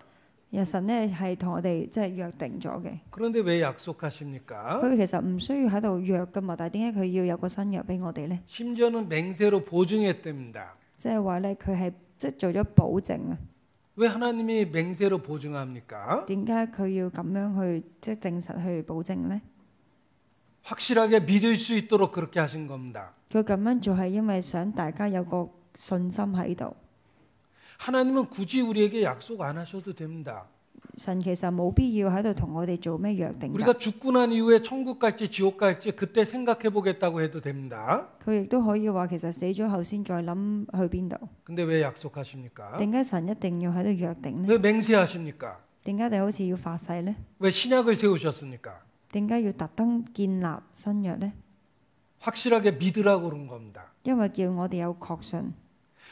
神咧係同我哋即係約定咗嘅。 그런데 왜 약속하십니까? 佢其實唔需要喺度約噶嘛，但係點解佢要有個新約俾我哋呢？ 심지어는 맹세로 보증했답니다. 即係話咧，佢係即係做咗保證啊。 왜 하나님이 맹세로 보증합니까? 點解佢要咁樣去即係證實去保證呢？ 확실하게 믿을 수 있도록 그렇게 하신 겁니다. 佢咁樣做係因為想大家有個信心喺度。 하나님은 굳이 우리에게 약속 안 하셔도 됩니다. 神其實冇必要喺度同我哋做咩約定㗎。 우리가 죽고 난 이후에 천국 갈지 지옥 갈지 그때 생각해 보겠다고 해도 됩니다. 佢亦都可以話其實死咗後先再諗去邊度。 근데 왜 약속하십니까? 點解神一定要喺度約定呢？ 왜 맹세하십니까? 點解你好似要發誓呢？ 왜 신약을 세우셨습니까? 點解要特登建立新約呢？ 확실하게 믿으라고 그런 겁니다. 因為叫我哋有確信。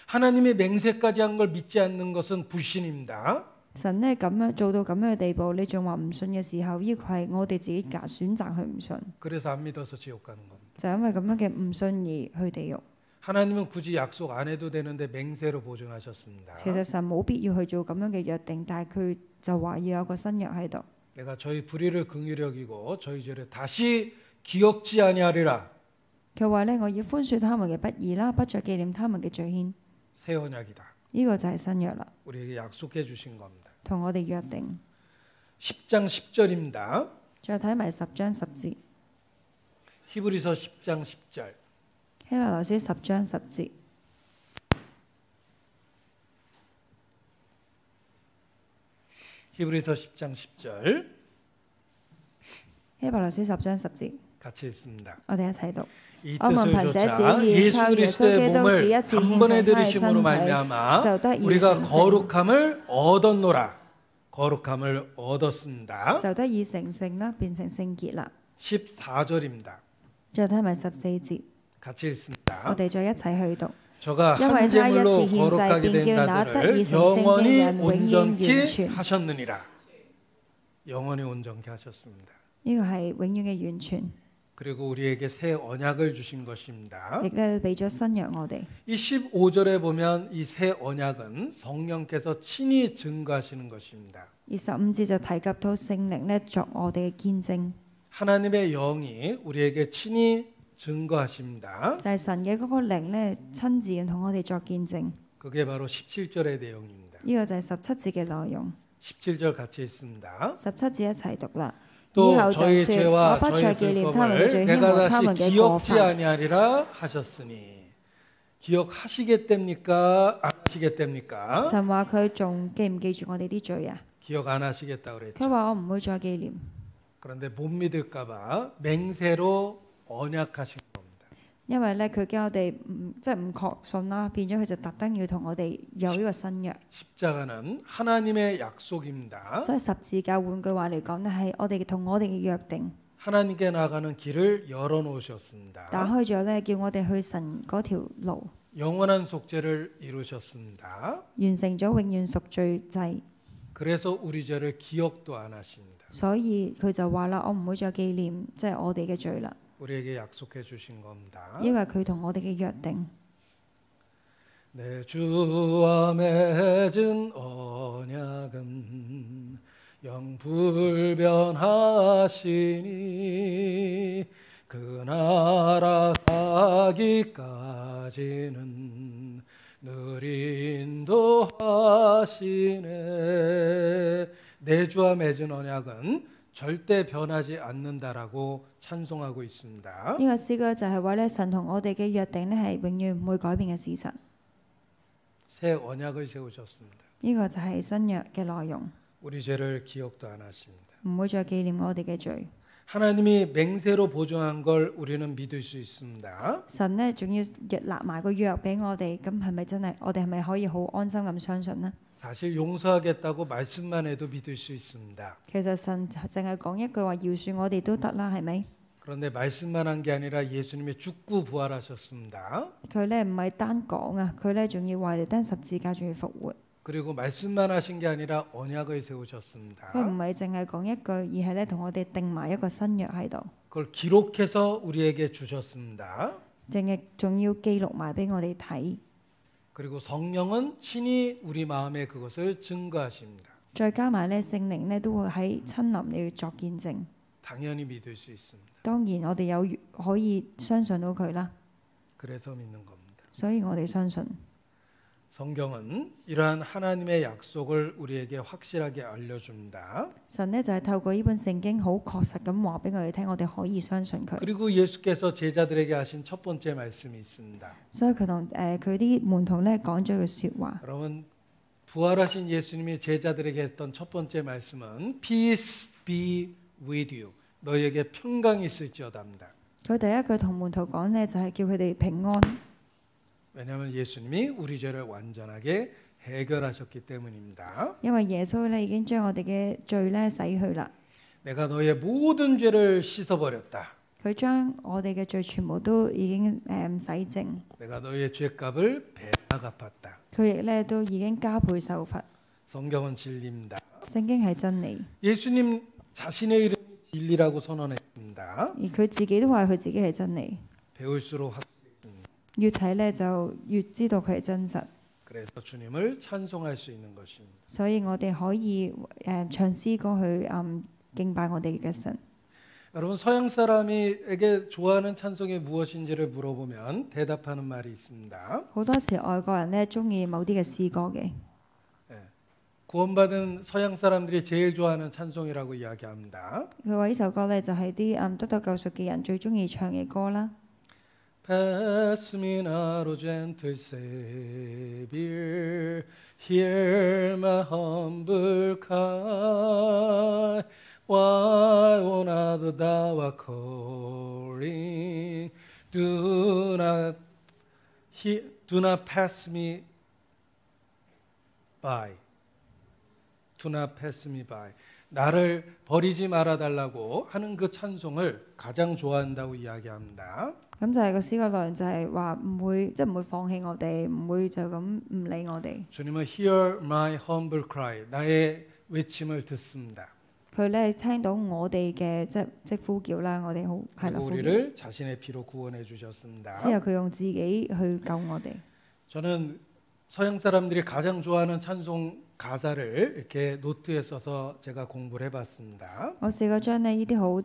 하나님의 맹세까지 한 걸 믿지 않는 것은 불신입니다. 神呢咁樣做到咁樣嘅地步，你仲話唔信嘅時候，呢個係我哋自己選擇去唔信， 그래서 안 믿어서 지옥 가는 겁니다. 就因為咁樣嘅唔信而去地獄。 하나님은 굳이 약속 안 해도 되는데 맹세로 보증하셨습니다. 其實神冇必要去做咁樣嘅約定，但係佢就話要有個新約喺度。 내가 저희 불의를 긍휼히 여기고 저희 죄를 다시 기억지 아니하리라. 佢話呢，我要寬恕他們嘅不義啦，不再紀念他們嘅罪愆。 새 언약이다. 呢、個就係新約啦， 우리에게 약속해 주신 겁니다. 同我哋約定。 10장 10절입니다. 再睇埋10章10節， 히브리서 10장 10절. 希伯來書10章10節。 히브리서 10장 10절. 希伯來書10章10節， 같이 읽습니다. 我哋一齊讀。 이 我們 뜻을 憑這 좇아 旨意， 예수 靠耶穌基 그리스도의 督只 몸을 一次 한 獻 번에 上他的 들이심으로 身體， 말미암아 就得以 우리가 成聖， 거룩함을 얻었노라. 거룩함을 얻었습니다. 就得以成聖啦，變成聖潔啦。 14절입니다. 再睇埋14節， 같이 我 읽습니다. 哋再一齊去讀。 저가 因為 한 他一次 제물로 獻祭， 거룩하게 便 된 叫那得以 자들을 成聖嘅 영원히 人永遠 온전케 完全。 하셨느니라. 영원히 온전케 하셨습니다. 呢個係永遠嘅完全， 그리고 우리에게 새 언약을 주신 것입니다. 亦咧俾咗新約我哋。 이 15절에 보면 이 새 언약은 성령께서 친히 증거하시는 것입니다. 25節就提及到聖靈咧作我哋嘅見證， 하나님의 영이 우리에게 친히 증거하십니다. 就係神嘅嗰個靈咧親自同我哋作見證。 그게 바로 17절의 내용입니다. 呢、個就係17節嘅內容。 17절 같이 읽습니다. 17節一齊讀啦。또 以後就 저희 說 죄와 我不再 저희 紀念他們嘅 불법을 罪愆 내가 和他們 다시 嘅過 기억지 犯。 아니하리라 하셨으니 기억하시겠답니까? 안 하시겠답니까? 神話佢仲記唔記住我哋啲罪啊？ 기억 안 하시겠다 佢 그랬죠. 話我唔會再紀念， 그런데 못 믿을까봐 맹세로 언약하신 겁니다. 因為咧佢驚我哋即係唔確信啦，變咗佢就特登要同我哋有呢個新約。 십자가는 하나님의 약속입니다. 所以十字架換句話嚟講咧，係我哋同我哋嘅約定， 하나님께 나가는 길을 打 열어놓으셨습니다. 開咗咧，叫我哋去神嗰條路， 영원한 속죄를 이루셨습니다. 完成咗永遠贖罪祭。 그래서 우리 죄를 기억도 안 하십니다. 所以佢就話啦：我唔會再紀念即係我哋嘅罪啦。 우리에게 약속해 주신 겁니다. 呢個係佢同我哋嘅約定。 내 주와 맺은 언약은 영불변하시니 그 나라 가기까지는 늘 인도하시네. 내 주와 맺은 언약은 절대 변하지 않는다라고 찬송하고 있습니다. 呢個詩歌就係話咧，神同我哋嘅約定咧係永遠唔會改變嘅事實。 새 언약을 세우셨습니다. 呢個就係新約嘅內容， 우리 죄를 기억도 안 하십니다. 唔會再紀念我哋嘅罪。 하나님이 맹세로 보증한 걸 우리는 믿을 수 있습니다. 神呢仲要立埋個約俾我哋，咁係咪真係我哋係咪可以好安心咁相信呢？ 사실 용서하겠다고 말씀만 해도 믿을 수 있습니다. 其實神淨係講一句話饒恕我哋都得啦，係咪？ 그런데 말씀만 한 게 아니라 예수님이 죽고 부활하셨습니다. 佢呢唔係單講啊，佢呢仲要為我哋釘十字架，仲要復活。 그리고 말씀만 하신 게 아니라 언약을 세우셨습니다. 佢唔係淨係講一句，而係呢同我哋定埋一個新約喺度， 그걸 기록해서 우리에게 주셨습니다. 仲要記錄埋俾我哋睇。 그리고 성령은 친히 우리 마음에 그것을 증거하십니다. 再加埋呢聖靈呢都會喺親臨你要作見證。 당연히 믿을 수 있습니다. 當然我哋可以相信到佢啦， 그래서 믿는 겁니다. 所以我哋相信。 성경은 이러한 하나님의 약속을 우리에게 확실하게 알려줍니다. 神呢就係透過呢本聖經好確實咁話俾我哋聽，我哋可以相信佢。 그리고 예수께서 제자들에게 하신 첫 번째 말씀이 있습니다. 所以佢同佢啲門徒呢講咗句説話。 여러분 부활하신 예수님이 제자들에게 했던 첫 번째 말씀은 Peace be with you. 너희에게 평강이 있을지어다입니다. 佢第一句同門徒講呢，就係叫佢哋平安， 왜냐하면 예수님이 우리 죄를 완전하게 해결하셨기 때문입니다. 因為耶穌呢已經將我哋嘅罪呢洗去啦。 내가 너희의 모든 죄를 씻어버렸다. 佢將我哋嘅罪全部都已經洗淨， 내가 너희의 죄값을 배나 갚았다. 佢亦呢都已經加倍受罰。 성경은 진리입니다. 聖經係真理， 예수님 자신의 이름이 진리라고 선언했습니다. 而佢自己都話佢自己係真理。 배울수록 확. 越睇呢，就越知道佢係真實， 그래서 주님을 찬송할 수 있는 것입니다. 所以我哋可以唱詩歌去敬拜我哋嘅神。 여러분 서양 사람에게 좋아하는 찬송이 무엇인지를 물어보면 대답하는 말이 있습니다. 好多時外國人呢中意某啲嘅詩歌嘅， 구원받은 서양 사람들이 제일 좋아하는 찬송이라고 이야기합니다. 佢話呢首歌呢，就係啲得到救贖嘅人最中意唱嘅歌啦。 Pass me not, O gentle Savior, hear my humble cry. While not thou art calling, do not pass me by. Do not pass me by. 나를 버리지 말아 달라고 하는 그 찬송을 가장 좋아한다고 이야기합니다. 咁就係個詩歌內容就係話唔會放棄我哋，唔會就咁唔理我哋。 주님은 hear my humble cry. 나의 외침을 듣습니다. 佢呢聽到我哋嘅即呼叫啦，我哋好係啦 그리고 呼叫。 우리를 자신의 피로 구원해 주셨습니다. 之後佢用自己去救我哋。 저는 서양 사람들이 가장 좋아하는 찬송 가사를 이렇게 노트에 써서 제가 공부를 해봤습니다. 我試過將呢啲好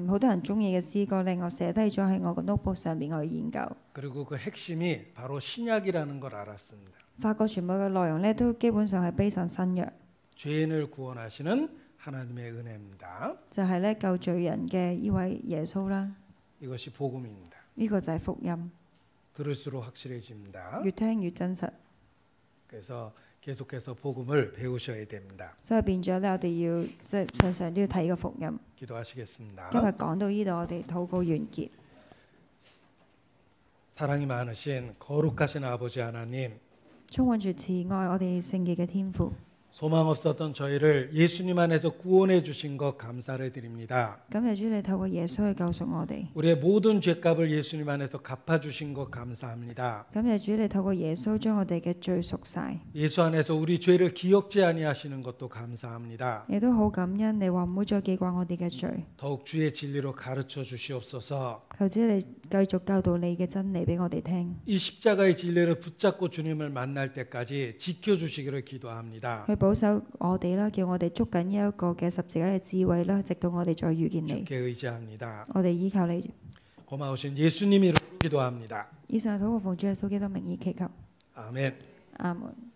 好多人中意嘅詩歌呢，我寫低咗喺我個 notebook 上面去研究。 그리고 그 핵심이 바로 신약이라는 걸 알았습니다. 發覺全部嘅內容呢，都基本上係背上新約。 죄인을 구원하시는 하나님의 은혜입니다. 就係咧救罪人嘅呢位耶穌啦。 이것이 복음입니다. 呢、個就係福音， 들을수록 확실해집니다. 越聽越真實。 그래서 계속해서 복음을 배우셔야 됩니다. 所以變咗咧，我哋要即係常常都要睇個福音。 기도하시겠습니다. 今日講到呢度，我哋禱告完結。 사랑이 많으신 거룩하신 아버지 하나님, 充滿住慈愛，我哋聖潔嘅天父， 소망 없었던 저희를 예수님 안에서 구원해 주신 것 감사를 드립니다. 感謝主你透過耶穌去救贖我哋。 우리의 모든 죄값을 예수님 안에서 갚아 주신 것 감사합니다. 感謝主你透過耶穌將我哋嘅罪贖晒， 예수 안에서 우리 죄를 기억지 아니하시는 것도 감사합니다. 亦都好感恩你話唔會再記掛我哋嘅罪。 더욱 주의 진리로 가르쳐 주시옵소서. 求主你繼續教導你嘅真理俾我哋聽， 이 십자가의 진리를 붙잡고 주님을 만날 때까지 지켜 주시기를 기도합니다. 去保守我哋啦，叫我哋捉緊呢一個嘅十字架嘅智慧啦，直到我哋再遇見你。 주께 의지합니다. 我哋依靠你。 고마우신 예수님 이름으로 기도합니다. 以上禱告奉主耶穌基督名義祈求， 아멘. 阿門。